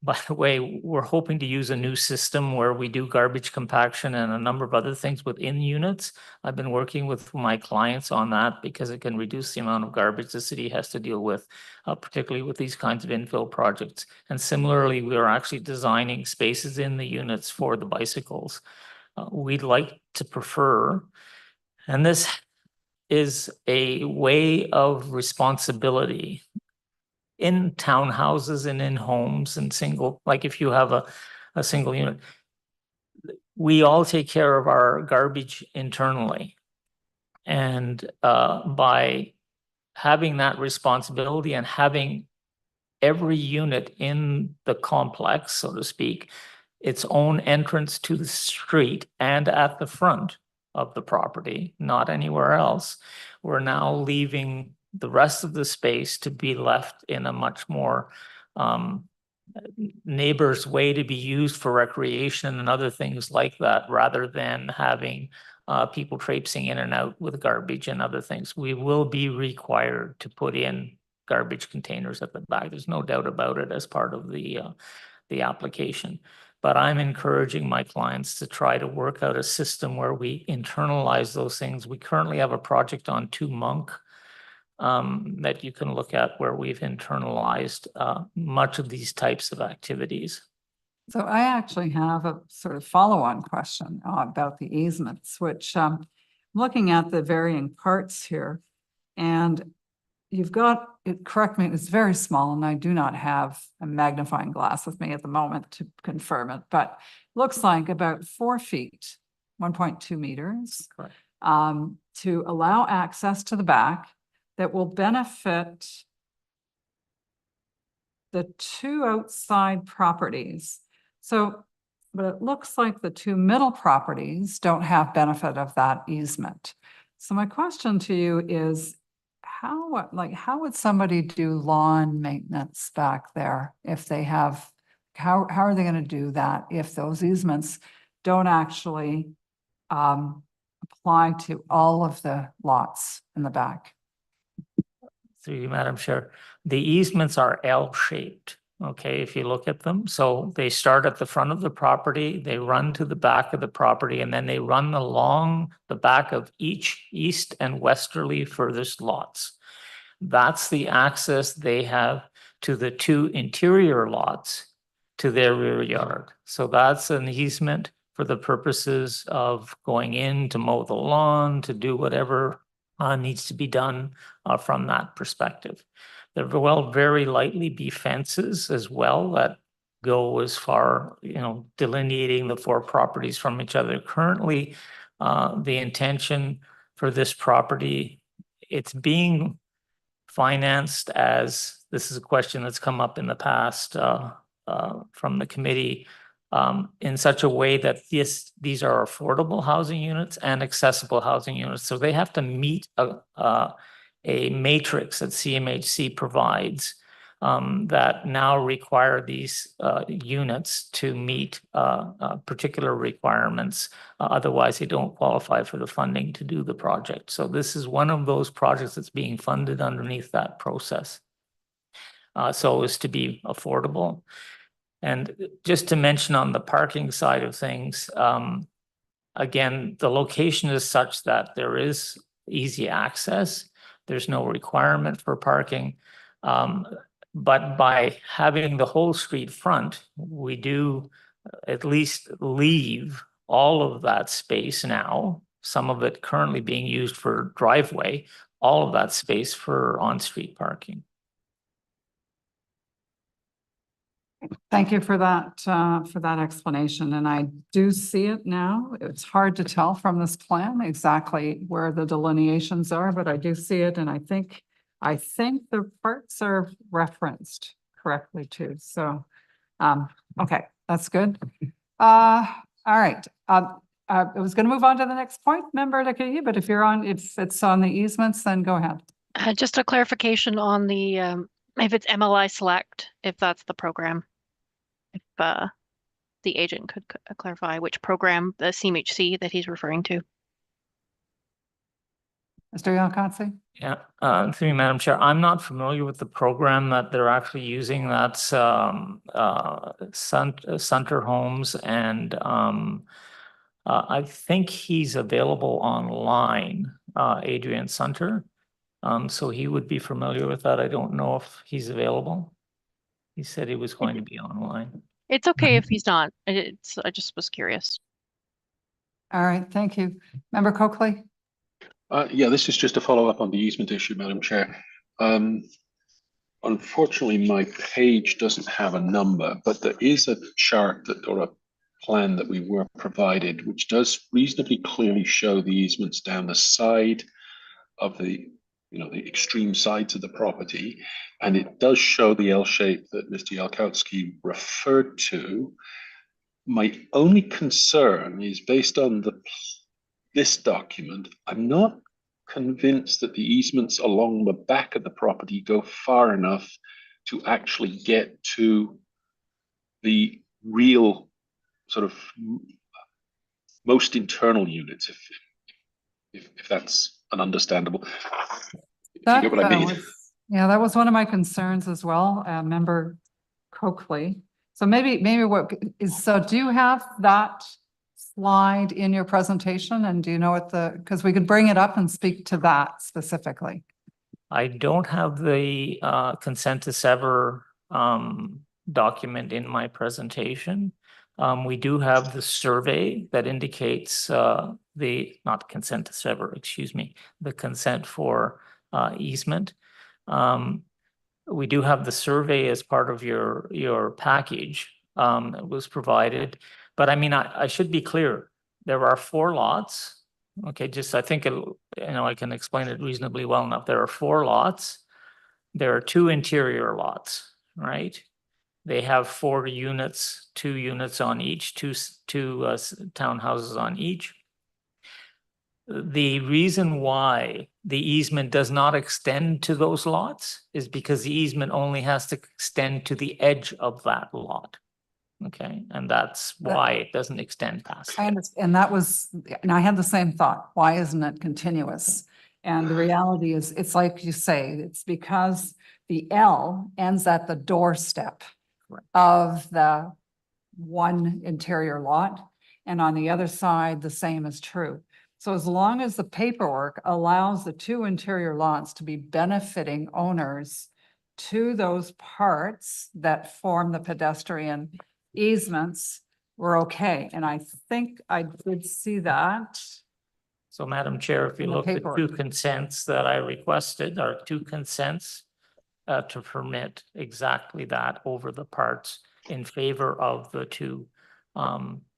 S6: By the way, we're hoping to use a new system where we do garbage compaction and a number of other things within units. I've been working with my clients on that because it can reduce the amount of garbage the city has to deal with, particularly with these kinds of infill projects. And similarly, we are actually designing spaces in the units for the bicycles. We'd like to prefer, and this is a way of responsibility in townhouses and in homes and single, like if you have a single unit, we all take care of our garbage internally. And by having that responsibility and having every unit in the complex, so to speak, its own entrance to the street and at the front of the property, not anywhere else. We're now leaving the rest of the space to be left in a much more neighbor's way to be used for recreation and other things like that, rather than having people traipsing in and out with garbage and other things. We will be required to put in garbage containers at the back. There's no doubt about it as part of the application. But I'm encouraging my clients to try to work out a system where we internalize those things. We currently have a project on 2 Monk that you can look at where we've internalized much of these types of activities.
S1: So I actually have a sort of follow-on question about the easements, which I'm looking at the varying parts here. And you've got, correct me, it's very small and I do not have a magnifying glass with me at the moment to confirm it, but looks like about 4 feet, 1.2 meters.
S6: Correct.
S1: To allow access to the back that will benefit the 2 outside properties. So, but it looks like the 2 middle properties don't have benefit of that easement. So my question to you is, how would somebody do lawn maintenance back there if they have, how are they going to do that if those easements don't actually apply to all of the lots in the back?
S6: Through you, Madam Chair, the easements are L-shaped, okay, if you look at them. So they start at the front of the property, they run to the back of the property, and then they run along the back of each east and westerly furthest lots. That's the access they have to the 2 interior lots to their rear yard. So that's an easement for the purposes of going in to mow the lawn, to do whatever needs to be done from that perspective. There will very likely be fences as well that go as far, delineating the 4 properties from each other. Currently, the intention for this property, it's being financed as, this is a question that's come up in the past from the committee, in such a way that these are affordable housing units and accessible housing units. So they have to meet a matrix that CMHC provides that now require these units to meet particular requirements. Otherwise, they don't qualify for the funding to do the project. So this is one of those projects that's being funded underneath that process. So as to be affordable. And just to mention on the parking side of things, again, the location is such that there is easy access. There's no requirement for parking. But by having the whole street front, we do at least leave all of that space now, some of it currently being used for driveway, all of that space for on-street parking.
S1: Thank you for that explanation. And I do see it now. It's hard to tell from this plan exactly where the delineations are, but I do see it. And I think the parts are referenced correctly too. So, okay, that's good. All right. I was going to move on to the next point, Member Lecaillé, but if it's on the easements, then go ahead.
S13: Just a clarification on the, if it's MLI Select, if that's the program. If the agent could clarify which program, the CMHC, that he's referring to.
S1: Mr. Yancauze?
S6: Yeah, through you, Madam Chair, I'm not familiar with the program that they're actually using. That's Sunter Homes, and I think he's available online, Adrian Sunter. So he would be familiar with that. I don't know if he's available. He said he was going to be online.
S13: It's okay if he's not. I just was curious.
S1: All right, thank you. Member Coakley?
S3: Yeah, this is just a follow-up on the easement issue, Madam Chair. Unfortunately, my page doesn't have a number, but there is a chart or a plan that we were provided, which does reasonably clearly show the easements down the side of the extreme sides of the property, and it does show the L shape that Mr. Yalkowski referred to. My only concern is based on this document. I'm not convinced that the easements along the back of the property go far enough to actually get to the real sort of most internal units, if that's an understandable. If you get what I mean.
S1: Yeah, that was one of my concerns as well, member Coakley. So maybe what is, so do you have that slide in your presentation, and do you know what because we could bring it up and speak to that specifically.
S6: I don't have the consent to sever document in my presentation. We do have the survey that indicates not consent to sever, excuse me, the consent for easement. We do have the survey as part of your package that was provided. But I mean, I should be clear, there are 4 lots. Okay, just I think I can explain it reasonably well enough. There are 4 lots. There are 2 interior lots, right? They have 4 units, 2 units on each, two townhouses on each. The reason why the easement does not extend to those lots is because the easement only has to extend to the edge of that lot. Okay, and that's why it doesn't extend past.
S1: I understand, and I had the same thought. Why isn't it continuous? And the reality is, it's like you say, it's because the L ends at the doorstep of the one interior lot, and on the other side, the same is true. So as long as the paperwork allows the 2 interior lots to be benefiting owners to those parts that form the pedestrian easements, we're okay. And I think I did see that.
S6: So Madam Chair, if you look at 2 consents that I requested, are 2 consents to permit exactly that over the parts in favor of the 2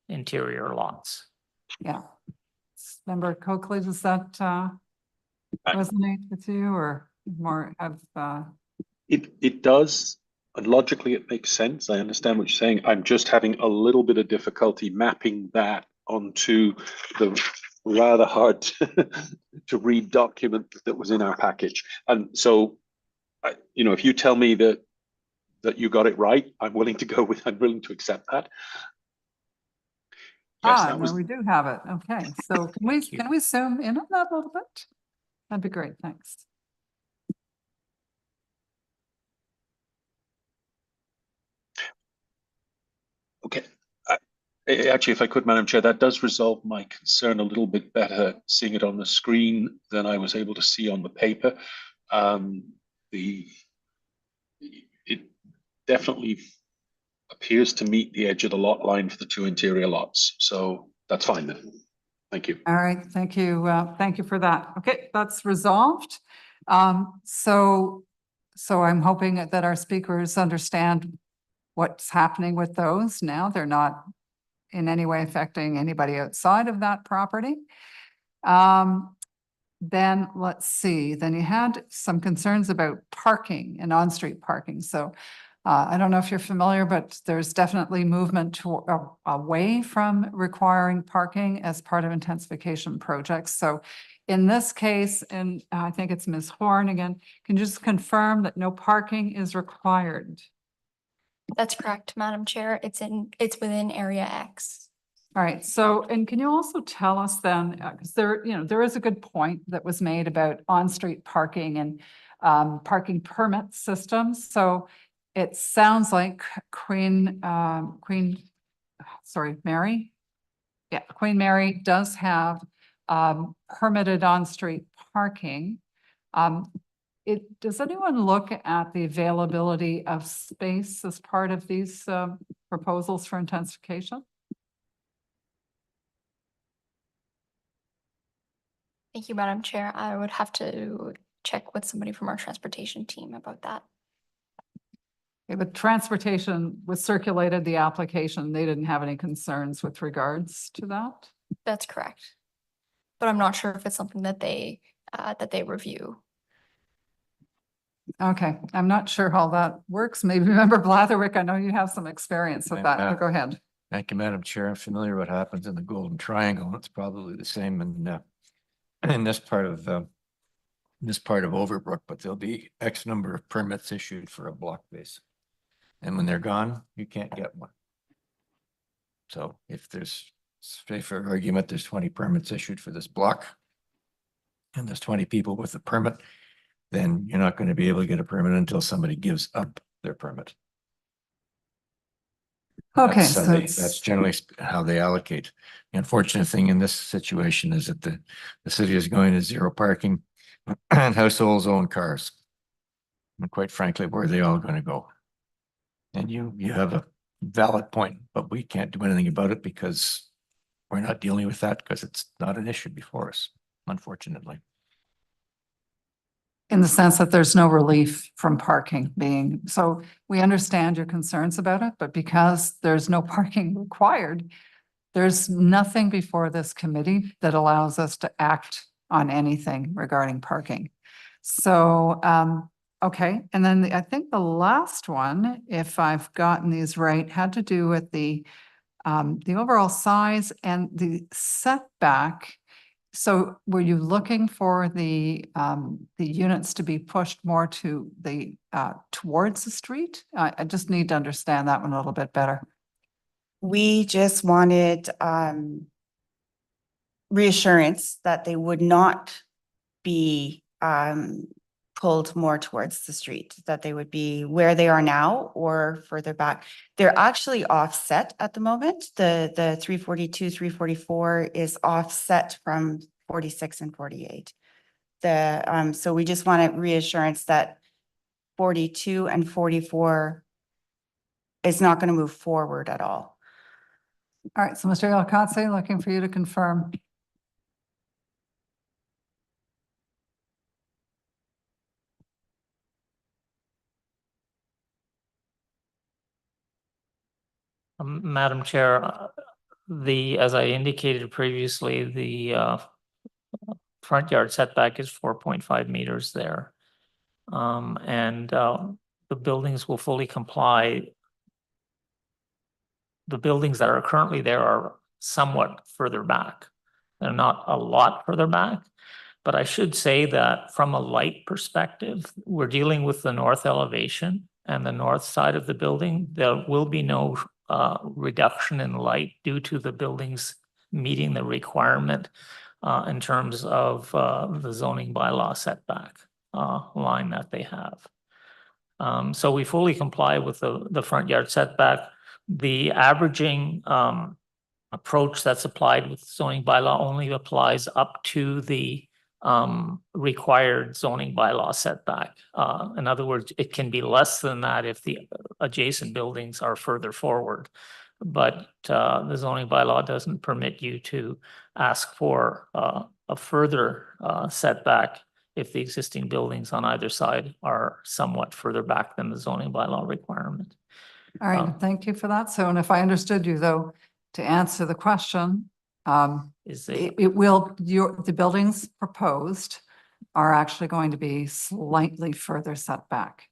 S6: interior lots.
S1: Yeah. Member Coakley, does that resonate with you, or more have?
S3: It does, and logically it makes sense. I understand what you're saying. I'm just having a little bit of difficulty mapping that onto the rather hard to read document that was in our package. And so, if you tell me that you got it right, I'm willing to accept that. Yes,
S1: No, we do have it. Okay, so can we zoom in on that a little bit? That'd be great, thanks.
S3: Okay. Actually, if I could, Madam Chair, that does resolve my concern a little bit better, seeing it on the screen than I was able to see on the paper. It definitely appears to meet the edge of the lot line for the 2 interior lots. So that's fine then. Thank you.
S1: All right, thank you. Thank you for that. Okay, that's resolved. So I'm hoping that our speakers understand what's happening with those now. They're not in any way affecting anybody outside of that property. Then let's see, then you had some concerns about parking and on-street parking. So I don't know if you're familiar, but there's definitely movement away from requiring parking as part of intensification projects. So in this case, and I think it's Ms. Horn again, can you just confirm that no parking is required?
S7: That's correct, Madam Chair. It's within Area X.
S1: All right, so, and can you also tell us then, because there is a good point that was made about on-street parking and parking permit systems. So it sounds like Queen Mary? Yeah, Queen Mary does have permitted on-street parking. Does anyone look at the availability of space as part of these proposals for intensification?
S7: Thank you, Madam Chair. I would have to check with somebody from our transportation team about that.
S1: Okay, but transportation was circulated the application. They didn't have any concerns with regards to that?
S7: That's correct. But I'm not sure if it's something that they review.
S1: Okay, I'm not sure how that works. Maybe Member Blatherwick, I know you have some experience with that. Go ahead.
S15: Thank you, Madam Chair. I'm familiar what happens in the Golden Triangle. It's probably the same in this part of Overbrook, but there'll be X number of permits issued for a block base. And when they're gone, you can't get one. So if there's, say for argument, there's 20 permits issued for this block, and there's 20 people with a permit, then you're not going to be able to get a permit until somebody gives up their permit.
S1: Okay,
S15: That's how
S1: so
S15: that's generally how they allocate. The unfortunate thing in this situation is that the city is going to zero parking and households own cars. And quite frankly, where are they all going to go? And you have a valid point, but we can't do anything about it because we're not dealing with that because it's not an issue before us, unfortunately.
S1: in the sense that there's no relief from parking being, so we understand your concerns about it, but because there's no parking required, there's nothing before this committee that allows us to act on anything regarding parking. So, okay, and then I think the last one, if I've gotten these right, had to do with the overall size and the setback. So were you looking for the units to be pushed more to the, towards the street? I just need to understand that one a little bit better.
S5: We just wanted reassurance that they would not be pulled more towards the street, that they would be where they are now or further back. They're actually offset at the moment. The 342, 344 is offset from 46 and 48. So we just wanted reassurance that 42 and 44 is not going to move forward at all.
S1: All right, so Mr. Alcatse, looking for you to confirm.
S6: Madam Chair, as I indicated previously, the front yard setback is 4.5 meters there. And the buildings will fully comply. The buildings that are currently there are somewhat further back. They're not a lot further back, but I should say that from a light perspective, we're dealing with the north elevation and the north side of the building. There will be no reduction in light due to the buildings meeting the requirement in terms of the zoning bylaw setback line that they have. So we fully comply with the front yard setback. The averaging approach that's applied with zoning bylaw only applies up to the required zoning bylaw setback. In other words, it can be less than that if the adjacent buildings are further forward. But the zoning bylaw doesn't permit you to ask for a further setback if the existing buildings on either side are somewhat further back than the zoning bylaw requirement.
S1: All right, thank you for that. So, and if I understood you though, to answer the question, the buildings proposed are actually going to be slightly further set back.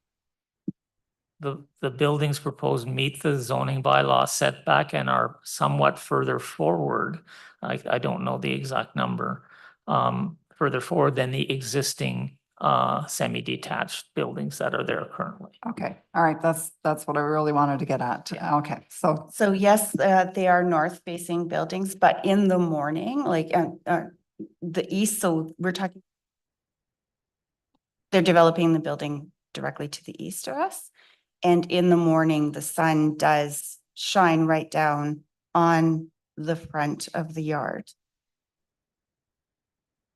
S6: The buildings proposed meet the zoning bylaw setback and are somewhat further forward. I don't know the exact number, further forward than the existing semi-detached buildings that are there currently.
S1: Okay, all right, that's what I really wanted to get at. Okay,
S5: so yes, they are north facing buildings, but in the morning, like the east, so we're talking, they're developing the building directly to the east of us. And in the morning, the sun does shine right down on the front of the yard.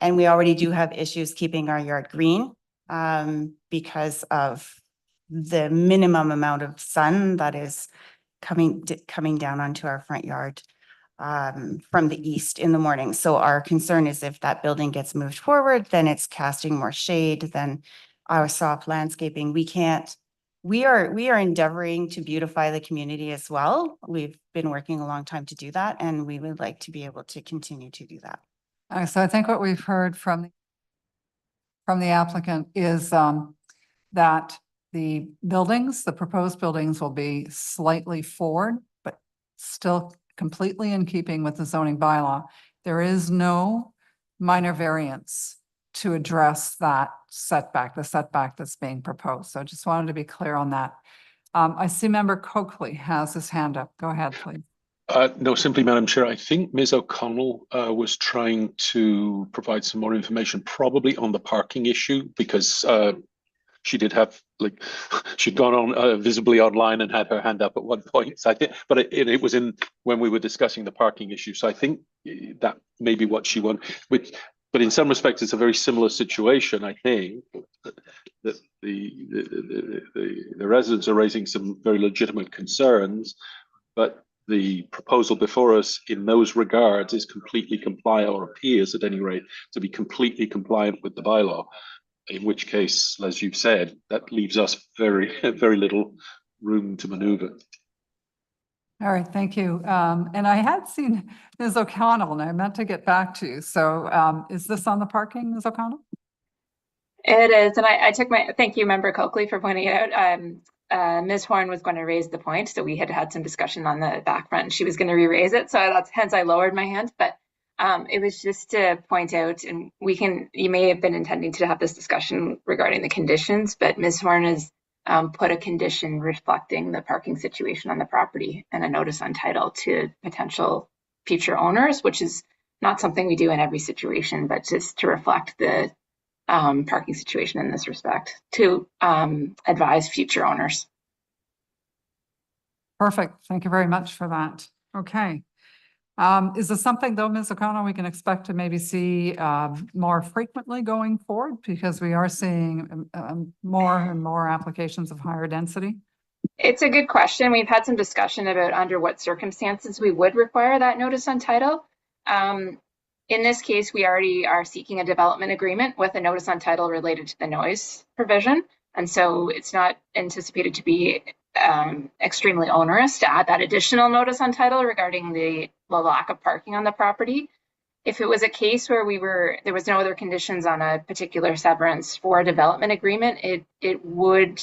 S5: And we already do have issues keeping our yard green because of the minimum amount of sun that is coming down onto our front yard from the east in the morning. So our concern is if that building gets moved forward, then it's casting more shade than our soft landscaping. We are endeavoring to beautify the community as well. We've been working a long time to do that, and we would like to be able to continue to do that.
S1: So I think what we've heard from the applicant is that the proposed buildings will be slightly forward, but still completely in keeping with the zoning bylaw. There is no minor variance to address that setback, the setback that's being proposed. So I just wanted to be clear on that. I see Member Coakley has his hand up. Go ahead, please.
S3: No, simply, Madam Chair, I think Ms. O'Connell was trying to provide some more information, probably on the parking issue, because she did have, like, she'd gone on visibly online and had her hand up at one point. So I think, but it was in when we were discussing the parking issue. So I think that may be what she wanted. But in some respects, it's a very similar situation. I think that the residents are raising some very legitimate concerns, but the proposal before us in those regards is completely compliant, or appears at any rate to be completely compliant with the bylaw. In which case, as you've said, that leaves us very little room to maneuver.
S1: All right, thank you. And I had seen Ms. O'Connell, and I meant to get back to you. So is this on the parking, Ms. O'Connell?
S8: It is, and I took thank you, Member Coakley, for pointing it out. Ms. Horn was going to raise the point, so we had some discussion on the back front, and she was going to re-raise it, so that's hence I lowered my hand. But it was just to point out, and you may have been intending to have this discussion regarding the conditions, but Ms. Horn has put a condition reflecting the parking situation on the property and a notice on title to potential future owners, which is not something we do in every situation, but just to reflect the parking situation in this respect to advise future owners.
S1: Perfect. Thank you very much for that. Okay. Is this something though, Ms. O'Connell, we can expect to maybe see more frequently going forward, because we are seeing more and more applications of higher density?
S8: It's a good question. We've had some discussion about under what circumstances we would require that notice on title. In this case, we already are seeking a development agreement with a notice on title related to the noise provision. And so it's not anticipated to be extremely onerous to add that additional notice on title regarding the lack of parking on the property. If it was a case where there was no other conditions on a particular severance for a development agreement, it would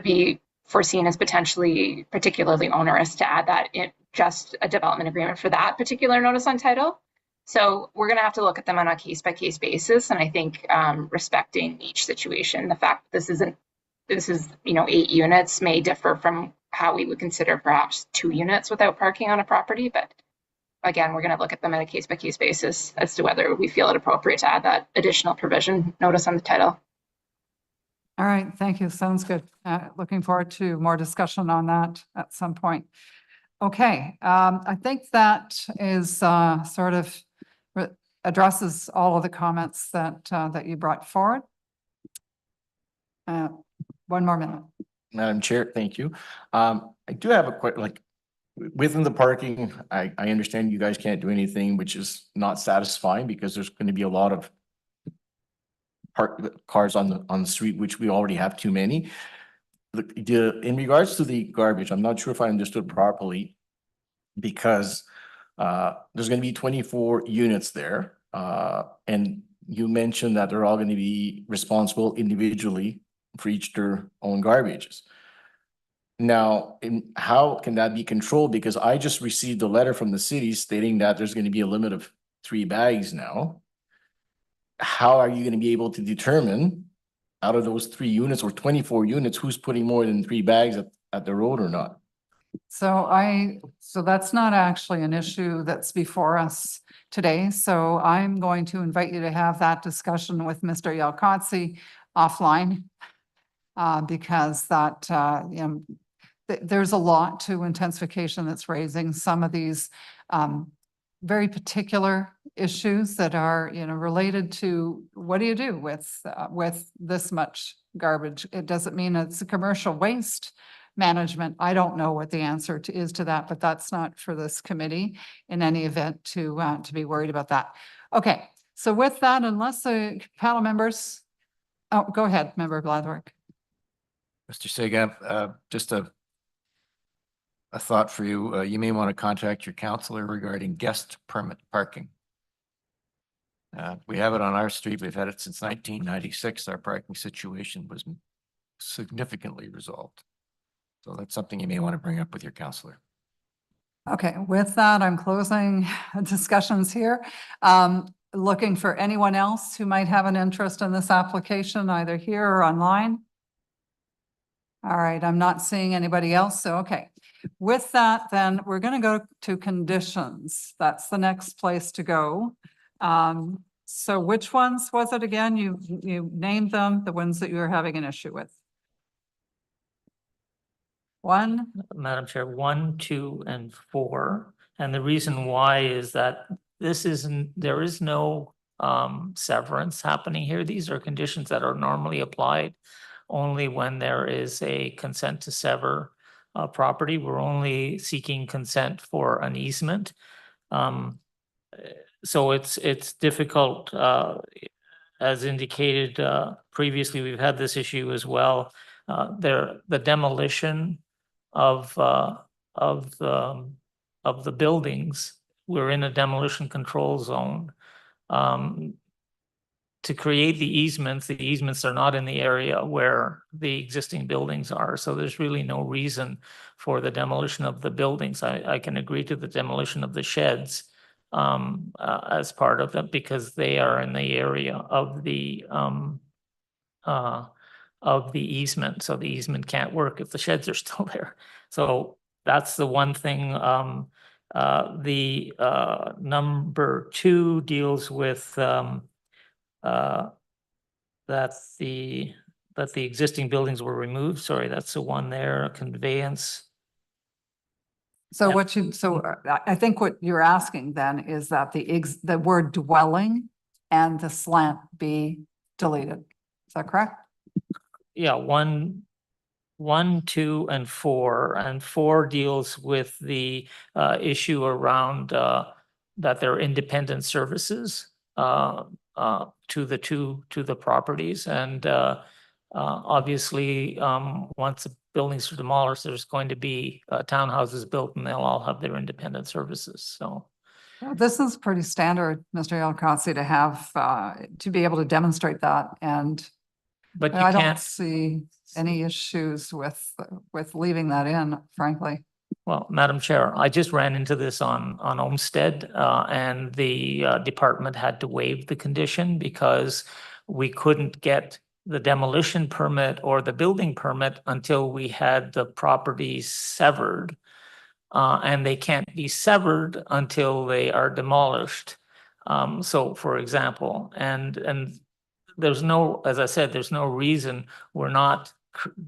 S8: be foreseen as potentially particularly onerous to add that in just a development agreement for that particular notice on title. So we're going to have to look at them on a case-by-case basis. And I think respecting each situation, the fact this is 8 units may differ from how we would consider perhaps 2 units without parking on a property. But again, we're going to look at them on a case-by-case basis as to whether we feel it appropriate to add that additional provision notice on the title.
S1: All right, thank you. Sounds good. Looking forward to more discussion on that at some point. Okay, I think that is sort of addresses all of the comments that you brought forward. 1 more minute.
S22: Madam Chair, thank you. I do have a question, within the parking, I understand you guys can't do anything, which is not satisfying because there's going to be a lot of cars on the street, which we already have too many. In regards to the garbage, I'm not sure if I understood properly, because there's going to be 24 units there, and you mentioned that they're all going to be responsible individually for each their own garbages. Now, how can that be controlled? Because I just received a letter from the city stating that there's going to be a limit of 3 bags now. How are you going to be able to determine out of those 3 units or 24 units, who's putting more than 3 bags at the road or not?
S1: So that's not actually an issue that's before us today. So I'm going to invite you to have that discussion with Mr. Yalkotsi offline, because there's a lot to intensification that's raising some of these very particular issues that are, related to what do you do with this much garbage? It doesn't mean it's a commercial waste management. I don't know what the answer is to that, but that's not for this committee in any event to be worried about that. Okay, so with that, unless the panel members, go ahead, Member Bladwick.
S15: Mr. Sagab, just a thought for you. You may want to contact your counselor regarding guest permit parking. We have it on our street. We've had it since 1996. Our parking situation was significantly resolved. So that's something you may want to bring up with your counselor.
S1: Okay, with that, I'm closing discussions here. Looking for anyone else who might have an interest in this application, either here or online. All right, I'm not seeing anybody else, so okay. With that, then we're going to go to conditions. That's the next place to go. So which ones was it again? You named them, the ones that you were having an issue with. One,
S6: Madam Chair, 1, 2, and 4. And the reason why is that there is no severance happening here. These are conditions that are normally applied only when there is a consent to sever property. We're only seeking consent for an easement. So it's difficult, as indicated previously, we've had this issue as well. The demolition of the buildings, we're in a demolition control zone. To create the easements are not in the area where the existing buildings are. So there's really no reason for the demolition of the buildings. I can agree to the demolition of the sheds as part of it because they are in the area of the easement. So the easement can't work if the sheds are still there. So that's the one thing. The number 2 deals with that the existing buildings were removed. Sorry, that's the one there, conveyance.
S1: so I think what you're asking then is that the word dwelling and the slant be deleted. Is that correct?
S6: Yeah, 1, 2, and 4, and 4 deals with the issue around that they're independent services to the properties, and obviously once the buildings are demolished, there's going to be townhouses built, and they'll all have their independent services. So.
S1: Well, this is pretty standard, Mr. Elcossi, to have to be able to demonstrate that, and
S6: but
S1: I don't see any issues with leaving that in, frankly.
S6: Well, Madam Chair, I just ran into this on Olmsted, and the department had to waive the condition because we couldn't get the demolition permit or the building permit until we had the property severed. And they can't be severed until they are demolished. So for example, and there's no, as I said, there's no reason we're not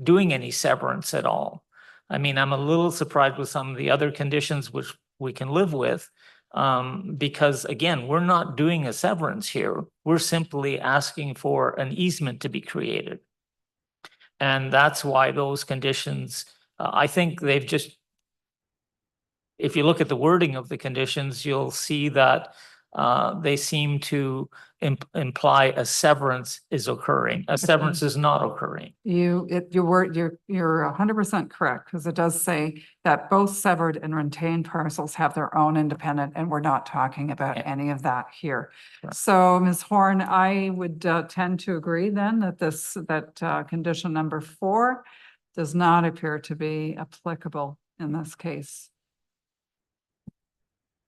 S6: doing any severance at all. I mean, I'm a little surprised with some of the other conditions which we can live with, because again, we're not doing a severance here. We're simply asking for an easement to be created. And that's why those conditions, I think they've just, if you look at the wording of the conditions, you'll see that they seem to imply a severance is occurring. A severance is not occurring.
S1: You're 100% correct, because it does say that both severed and retained parcels have their own independent, and we're not talking about any of that here.
S6: Sure.
S1: So Ms. Horn, I would tend to agree then that condition number 4 does not appear to be applicable in this case.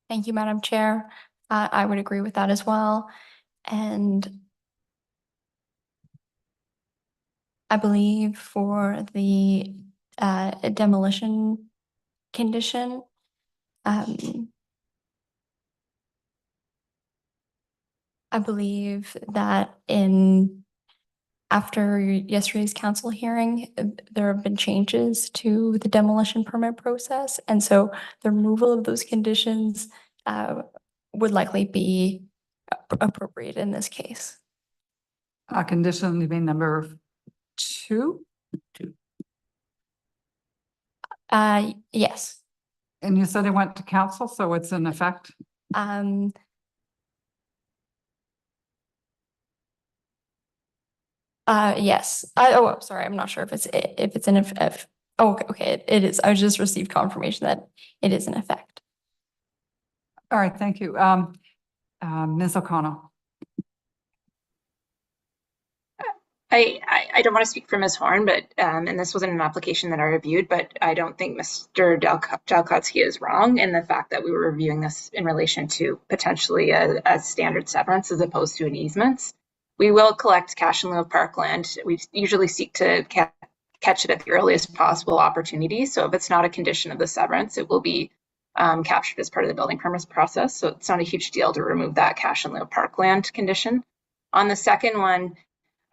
S7: Thank you, Madam Chair. I would agree with that as well. And I believe for the demolition condition, I believe that after yesterday's council hearing, there have been changes to the demolition permit process. And so the removal of those conditions would likely be appropriate in this case.
S1: Condition, you mean number 2?
S7: Yes.
S1: And you said it went to council, so it's in effect?
S7: Yes. Sorry, I'm not sure if it's in effect. Oh, okay, it is. I just received confirmation that it is in effect.
S1: All right, thank you. Ms. O'Connell.
S8: I don't want to speak for Ms. Horn, but and this wasn't an application that I reviewed, but I don't think Mr. Dalkotsky is wrong in the fact that we were reviewing this in relation to potentially a standard severance as opposed to an easement. We will collect cash in lieu of parkland. We usually seek to catch it at the earliest possible opportunity. So if it's not a condition of the severance, it will be captured as part of the building permits process. So it's not a huge deal to remove that cash in lieu of parkland condition. On the second one,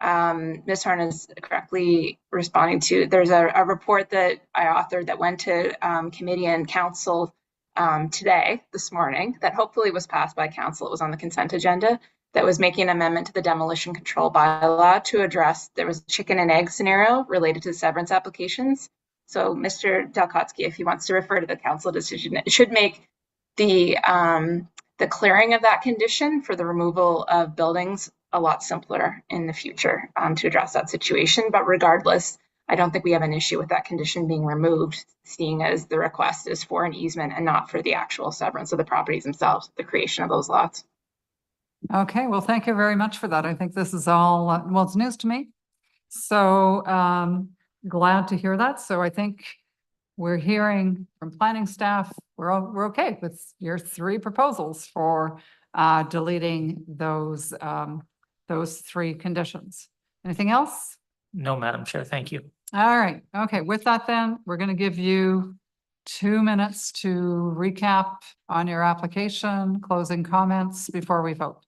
S8: Ms. Horn is correctly responding to, there's a report that I authored that went to committee and council this morning, that hopefully was passed by council. It was on the consent agenda, that was making an amendment to the demolition control bylaw to address, there was a chicken and egg scenario related to severance applications. So Mr. Dalkotsky, if he wants to refer to the council decision, it should make the clearing of that condition for the removal of buildings a lot simpler in the future to address that situation. But regardless, I don't think we have an issue with that condition being removed, seeing as the request is for an easement and not for the actual severance of the properties themselves, the creation of those lots.
S1: Okay, well, thank you very much for that. I think this is all, well, it's news to me. So glad to hear that. So I think we're hearing from planning staff, we're okay with your 3 proposals for deleting those 3 conditions. Anything else?
S6: No, Madam Chair, thank you.
S1: All right. Okay. With that, then we're going to give you 2 minutes to recap on your application, closing comments before we vote.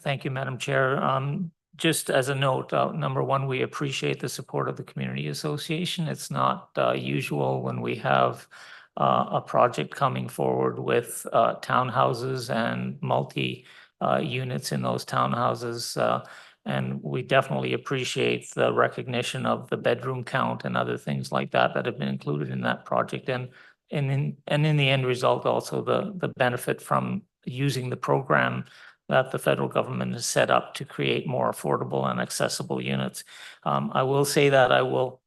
S6: Thank you, Madam Chair. Just as a note, number one, we appreciate the support of the Community Association. It's not usual when we have a project coming forward with townhouses and multi units in those townhouses. And we definitely appreciate the recognition of the bedroom count and other things like that that have been included in that project. And in the end result, also the benefit from using the program that the federal government has set up to create more affordable and accessible units. I will say that I will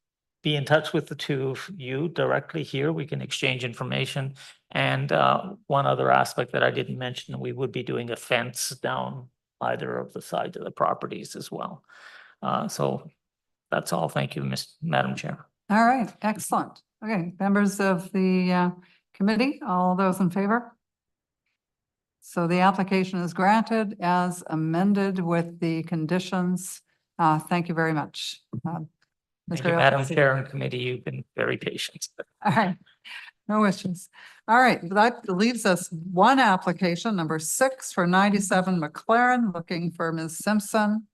S6: be in touch with the 2 of you directly here. We can exchange information. And one other aspect that I didn't mention, we would be doing a fence down either of the sides of the properties as well. So that's all. Thank you, Madam Chair.
S1: All right, excellent. Okay, members of the committee, all those in favor? So the application is granted as amended with the conditions. Thank you very much.
S6: Thank you, Madam Chair and committee. You've been very patient.
S1: All right, no issues. All right, that leaves us 1 application, number 6 for 97 Maclaren, looking for Ms. Simpson.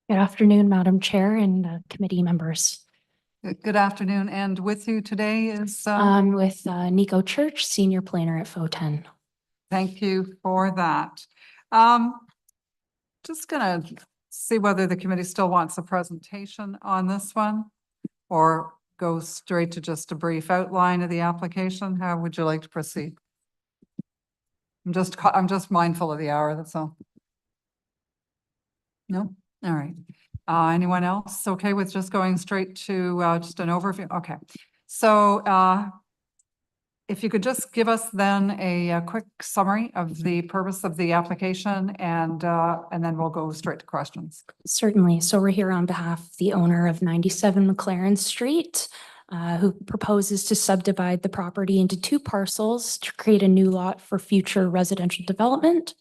S9: Good afternoon, Madam Chair and committee members.
S1: Good afternoon. And with you today is?
S9: With Nico Church, Senior Planner at FO10.
S1: Thank you for that. Just gonna see whether the committee still wants a presentation on this one or go straight to just a brief outline of the application. How would you like to proceed? I'm just mindful of the hour, that's all. No? All right. Anyone else okay with just going straight to just an overview? Okay. So if you could just give us then a quick summary of the purpose of the application and then we'll go straight to questions.
S9: Certainly. So we're here on behalf of the owner of 97 Maclaren Street, who proposes to subdivide the property into 2 parcels to create a new lot for future residential development.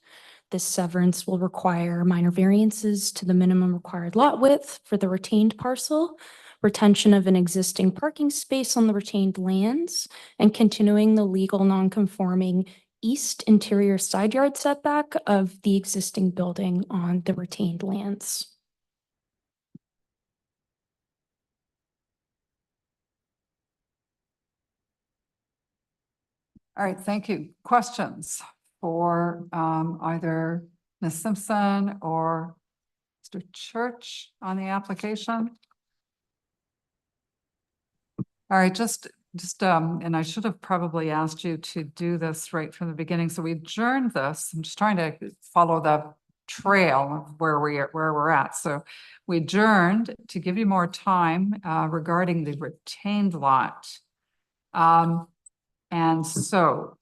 S9: This severance will require minor variances to the minimum required lot width for the retained parcel, retention of an existing parking space on the retained lands, and continuing the legal non-conforming east interior side yard setback of the existing building on the retained lands.
S1: All right, thank you. Questions for either Ms. Simpson or Mr. Church on the application? All right, just and I should have probably asked you to do this right from the beginning. So we adjourned this. I'm just trying to follow trail of where we're at. So we adjourned to give you more time regarding the retained lot. And so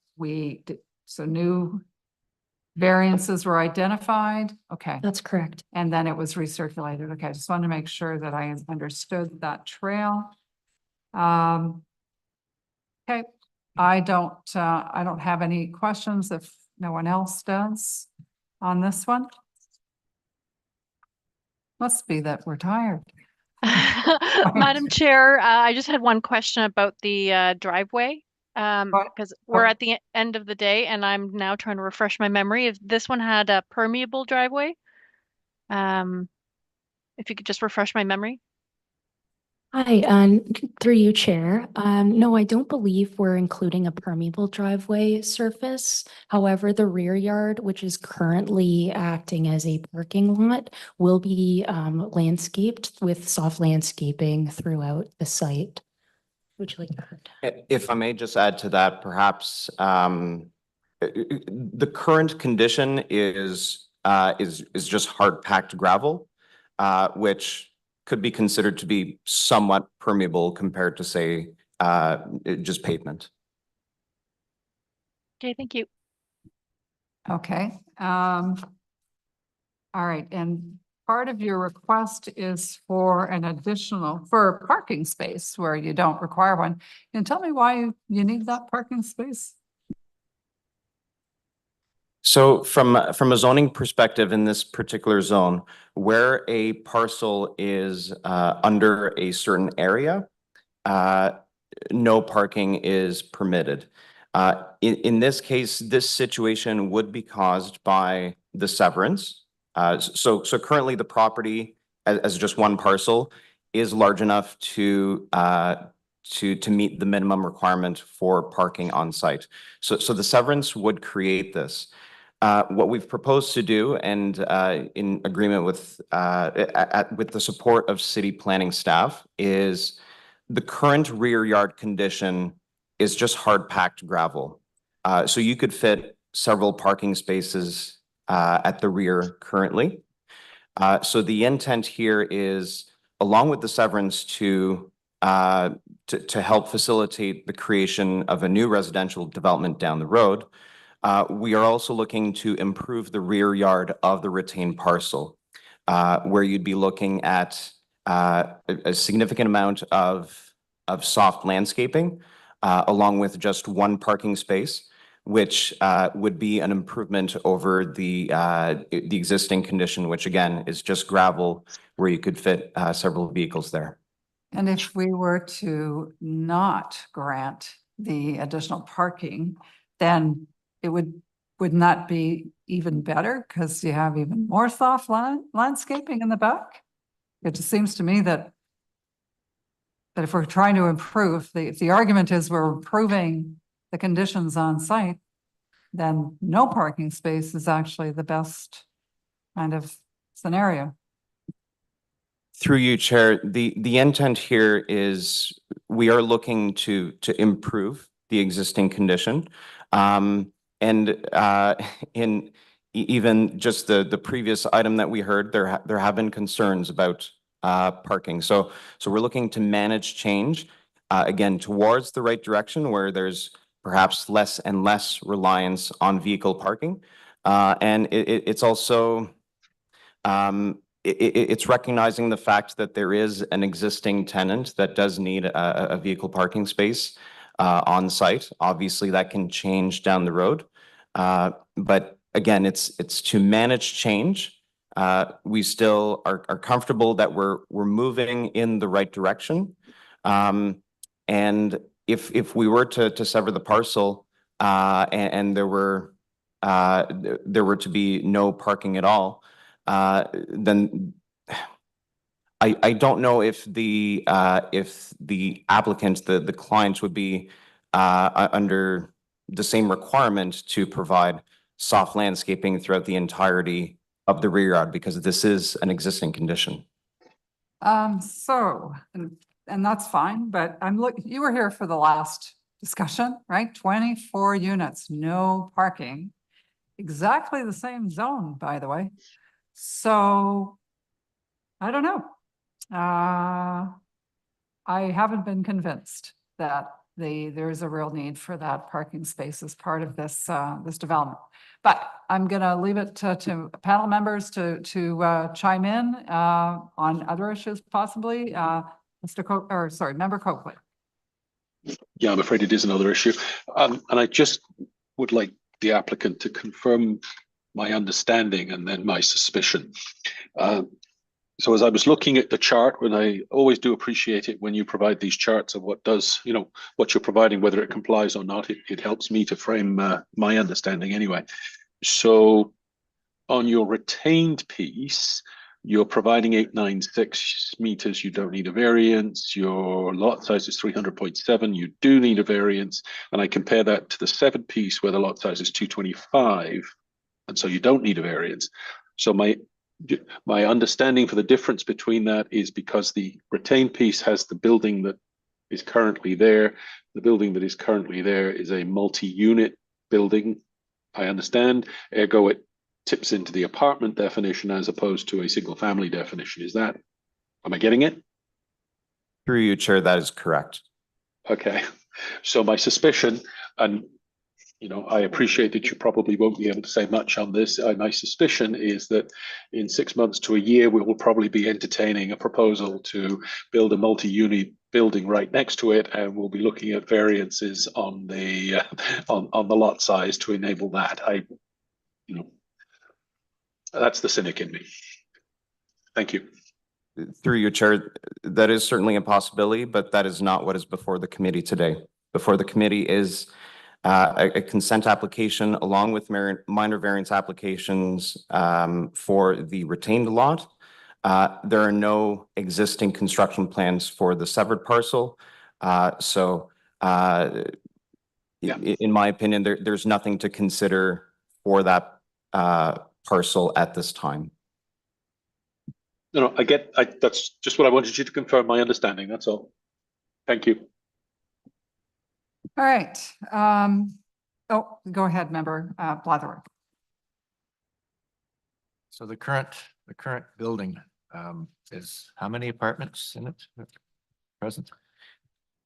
S1: new variances were identified. Okay.
S9: That's correct.
S1: And then it was recirculated. Okay, I just wanted to make sure that I understood that trail. Okay, I don't have any questions if no one else does on this one. Must be that we're tired.
S13: Madam Chair, I just had one question about the driveway. Because we're at the end of the day and I'm now trying to refresh my memory. If this one had a permeable driveway, if you could just refresh my memory.
S9: Hi, through you, Chair. No, I don't believe we're including a permeable driveway surface. However, the rear yard, which is currently acting as a parking lot, will be landscaped with soft landscaping throughout the site. Would you like that?
S11: If I may just add to that, perhaps the current condition is just hard packed gravel, which could be considered to be somewhat permeable compared to, say, just pavement.
S13: Okay, thank you.
S1: Okay. All right, and part of your request is for a parking space where you don't require one. Can you tell me why you need that parking space?
S11: So from a zoning perspective in this particular zone, where a parcel is under a certain area, no parking is permitted. In this case, this situation would be caused by the severance. So currently the property as just one parcel is large enough to meet the minimum requirement for parking on site. So the severance would create this. What we've proposed to do, and in agreement with the support of city planning staff, is the current rear yard condition is just hard packed gravel. So you could fit several parking spaces at the rear currently. So the intent here is, along with the severance, to help facilitate the creation of a new residential development down the road. We are also looking to improve the rear yard of the retained parcel, where you'd be looking at a significant amount of soft landscaping, along with just one parking space, which would be an improvement over the existing condition, which again is just gravel, where you could fit several vehicles there.
S1: And if we were to not grant the additional parking, then it would not be even better because you have even more soft landscaping in the back? It just seems to me that if we're trying to improve, the argument is we're improving the conditions on site, then no parking space is actually the best kind of scenario.
S11: Through you, Chair, the intent here is we are looking to improve the existing condition. And in even just the previous item that we heard, there have been concerns about parking. So we're looking to manage change again towards the right direction, where there's perhaps less and less reliance on vehicle parking, and it's also it's recognizing the fact that there is an existing tenant that does need a vehicle parking space on site. Obviously, that can change down the road. But again, it's to manage change. We still are comfortable that we're moving in the right direction. And if we were to sever the parcel and there were to be no parking at all, then I don't know if the applicants, the clients, would be under the same requirement to provide soft landscaping throughout the entirety of the rear yard, because this is an existing condition.
S1: And that's fine, but you were here for the last discussion, right? 24 units, no parking. exactly the same zone, by the way. So I don't know. I haven't been convinced that there's a real need for that parking space as part of this this development. But I'm gonna leave it to panel members to chime in on other issues possibly. Member Coakley.
S3: Yeah, I'm afraid it is another issue. And I just would like the applicant to confirm my understanding and then my suspicion. So as I was looking at the chart, when I always do appreciate it when you provide these charts of what does, you know, what you're providing, whether it complies or not, it helps me to frame my understanding anyway. So on your retained piece, you're providing 896 meters, you don't need a variance. Your lot size is 300.7, you do need a variance. And I compare that to the 7 piece where the lot size is 225, and so you don't need a variance. So my understanding for the difference between that is because the retained piece has the building that is currently there. The building that is currently there is a multi-unit building, I understand, ergo it tips into the apartment definition as opposed to a single family definition. Am I getting it?
S11: Through you, Chair, that is correct.
S3: Okay, so my suspicion, and you know, I appreciate that you probably won't be able to say much on this. My suspicion is that in 6 months to a year, we will probably be entertaining a proposal to build a multi-unit building right next to it, and we'll be looking at variances on the on the lot size to enable that. You know, that's the cynic in me. Thank you.
S11: Through you, Chair, that is certainly a possibility, but that is not what is before the committee today. Before the committee is a consent application along with minor variance applications for the retained lot. There are no existing construction plans for the severed parcel. In my opinion, there's nothing to consider for that parcel at this time.
S3: No, that's just what I wanted you to confirm my understanding. That's all. Thank you.
S1: All right. Oh, go ahead, Member Blatherwick.
S15: So the current building is how many apartments in it present?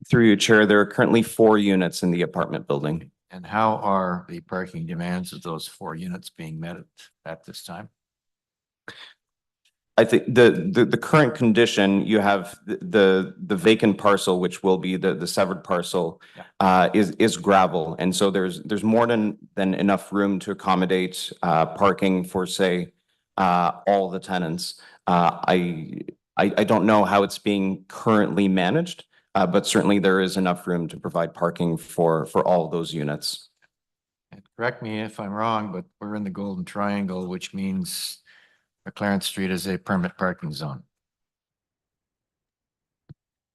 S11: Through you, Chair, there are currently 4 units in the apartment building.
S15: And how are the parking demands of those 4 units being met at this time?
S11: I think the current condition, you have the vacant parcel, which will be the severed parcel, is gravel, and so there's more than enough room to accommodate parking for, say, all the tenants. I don't know how it's being currently managed, but certainly there is enough room to provide parking for all those units.
S15: And correct me if I'm wrong, but we're in the Golden Triangle, which means Maclaren Street is a permit parking zone.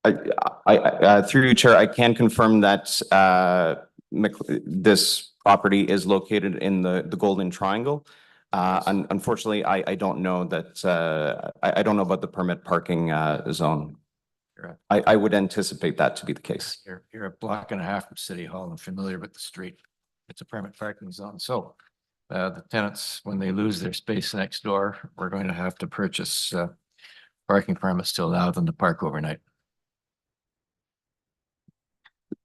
S11: Through you, Chair, I can confirm that this property is located in the Golden Triangle. Unfortunately, I don't know that. I don't know about the permit parking zone. I would anticipate that to be the case.
S15: You're a block and a half from City Hall and familiar with the street. It's a permit parking zone. So the tenants, when they lose their space next door, we're going to have to purchase parking permits to allow them to park overnight.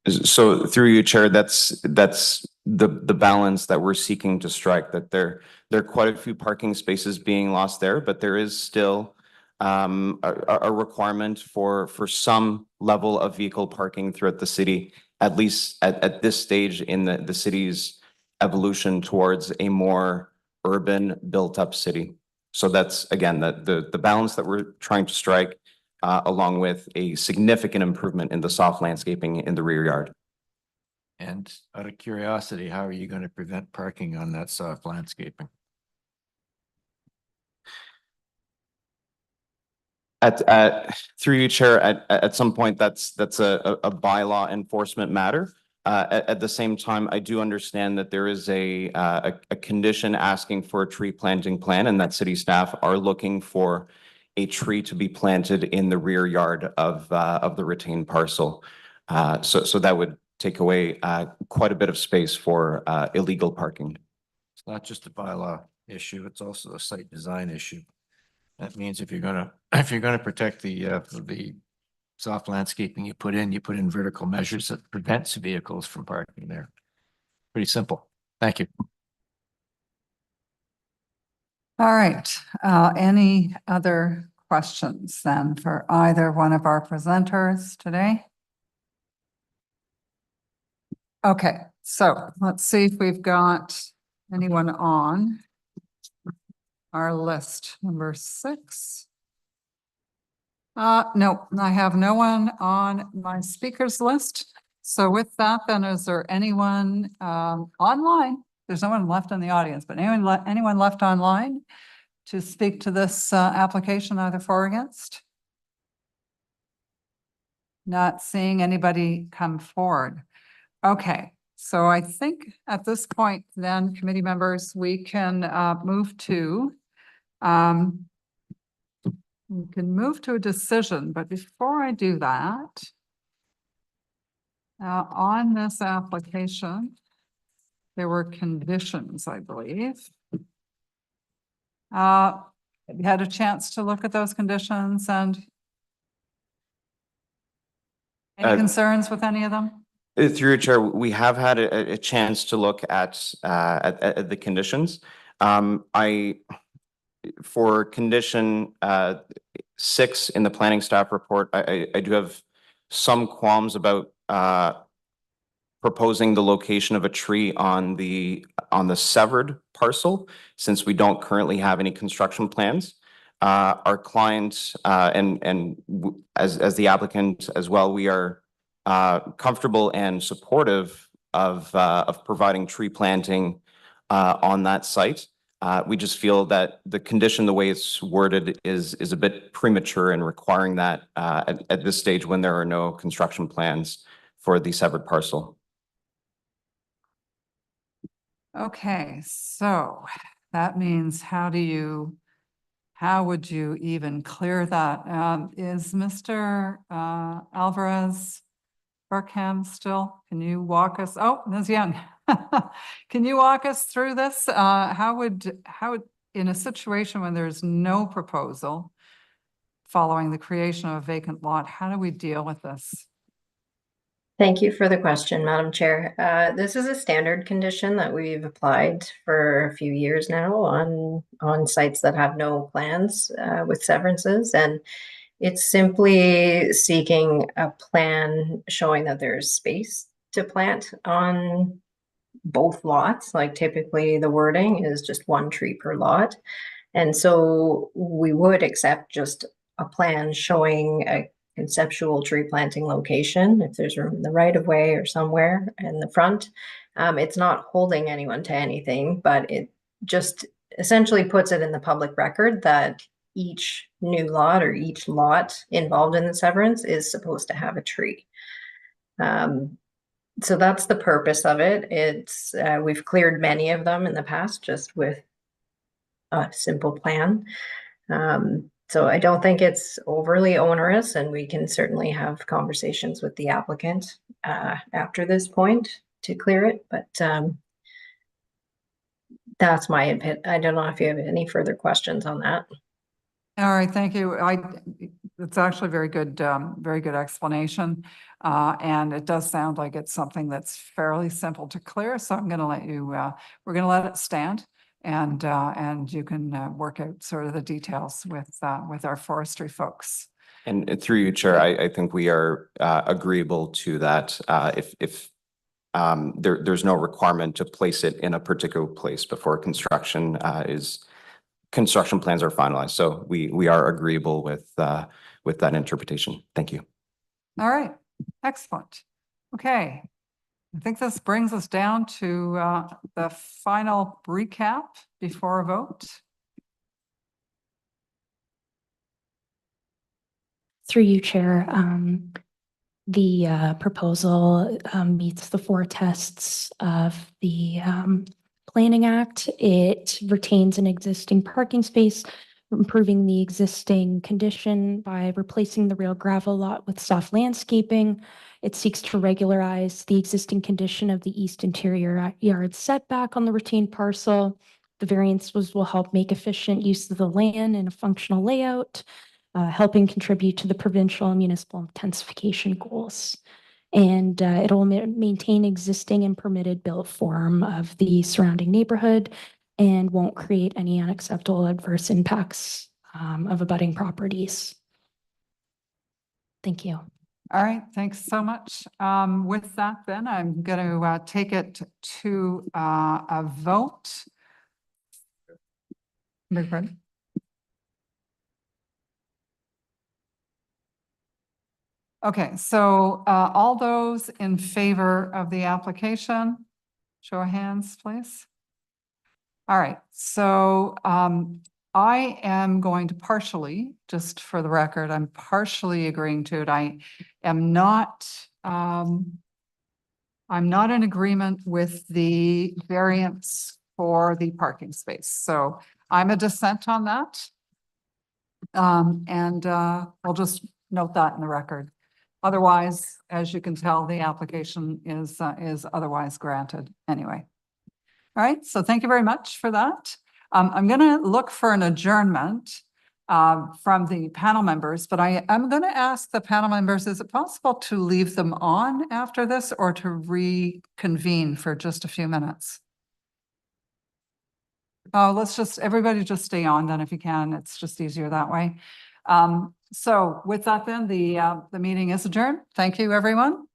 S11: So through you, Chair, that's the balance that we're seeking to strike, that there are quite a few parking spaces being lost there, but there is still a requirement for some level of vehicle parking throughout the city, at least at this stage in the city's evolution towards a more urban built up city. So that's, again, the balance that we're trying to strike, along with a significant improvement in the soft landscaping in the rear yard.
S15: And out of curiosity, how are you going to prevent parking on that soft landscaping?
S11: Through you, Chair, at some point, that's a bylaw enforcement matter. At the same time, I do understand that there is a condition asking for a tree planting plan, and that city staff are looking for a tree to be planted in the rear yard of the retained parcel. So that would take away quite a bit of space for illegal parking.
S15: It's not just a bylaw issue, it's also a site design issue. That means if you're gonna, if you're gonna protect the soft landscaping you put in vertical measures that prevents vehicles from parking there. Pretty simple. Thank you.
S1: All right, any other questions then for either one of our presenters today? Okay, so let's see if we've got anyone on our list, number 6. No, I have no one on my speakers list. So with that, then, is there anyone online? There's no one left in the audience, but anyone left online to speak to this application, either for or against? Not seeing anybody come forward. Okay, so I think at this point then, committee members, we can move to a decision, but before I do that, on this application, there were conditions, I believe. Have you had a chance to look at those conditions and any concerns with any of them?
S11: Through your chair, we have had a chance to look at the conditions. For condition 6 in the planning staff report, I do have some qualms about proposing the location of a tree on the severed parcel, since we don't currently have any construction plans. Our client as the applicant as well, we are comfortable and supportive of providing tree planting on that site. We just feel that the condition, the way it's worded, is a bit premature in requiring that at this stage when there are no construction plans for the severed parcel.
S1: Okay, so that means how would you even clear that? Is Mr. Alvarez Burkham still? Can you walk us? Oh, Ms. Young. Can you walk us through this? How would, in a situation when there's no proposal following the creation of a vacant lot, how do we deal with this?
S12: Thank you for the question, Madam Chair. This is a standard condition that we've applied for a few years now on sites that have no plans with severances, and it's simply seeking a plan showing that there's space to plant on both lots. Like typically the wording is just 1 tree per lot, and so we would accept just a plan showing a conceptual tree planting location if there's room in the right of way or somewhere in the front. It's not holding anyone to anything, but it just essentially puts it in the public record that each new lot or each lot involved in the severance is supposed to have a tree. So that's the purpose of it. It's we've cleared many of them in the past just with a simple plan. So I don't think it's overly onerous, and we can certainly have conversations with the applicant after this point to clear it, but that's my input. I don't know if you have any further questions on that.
S1: All right, thank you. It's actually very good explanation. And it does sound like it's something that's fairly simple to clear. So I'm going to let you, we're going to let it stand. And you can work out sort of the details with our forestry folks.
S11: And through you, Chair, I think we are agreeable to that. If there's no requirement to place it in a particular place before construction plans are finalized. So we are agreeable with that interpretation. Thank you.
S1: All right, excellent. Okay. I think this brings us down to the final recap before a vote.
S9: Through you, Chair, the proposal meets the 4 tests of the Planning Act. It retains an existing parking space improving the existing condition by replacing the real gravel lot with soft landscaping. It seeks to regularize the existing condition of the east interior yard setback on the retained parcel. The variances will help make efficient use of the land in a functional layout, helping contribute to the provincial and municipal intensification goals. And it'll maintain existing and permitted built form of the surrounding neighborhood and won't create any unacceptable adverse impacts of abutting properties. Thank you.
S1: All right, thanks so much. With that, then I'm going to take it to a vote. Beg your pardon? Okay, so all those in favor of the application, show of hands, please. All right, so I am going to partially, just for the record, I'm partially agreeing to it. I am not, I'm not in agreement with the variance for the parking space. So I'm a dissent on that. I'll just note that in the record. Otherwise, as you can tell, the application is otherwise granted anyway. All right, so thank you very much for that. I'm going to look for an adjournment from the panel members, but I am going to ask the panel members, is it possible to leave them on after this or to reconvene for just a few minutes? Let's just, everybody just stay on then if you can. It's just easier that way. So with that then, the meeting is adjourned. Thank you, everyone.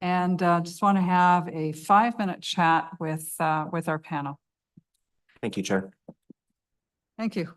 S1: And just want to have a 5-minute chat with our panel.
S11: Thank you, Chair.
S1: Thank you.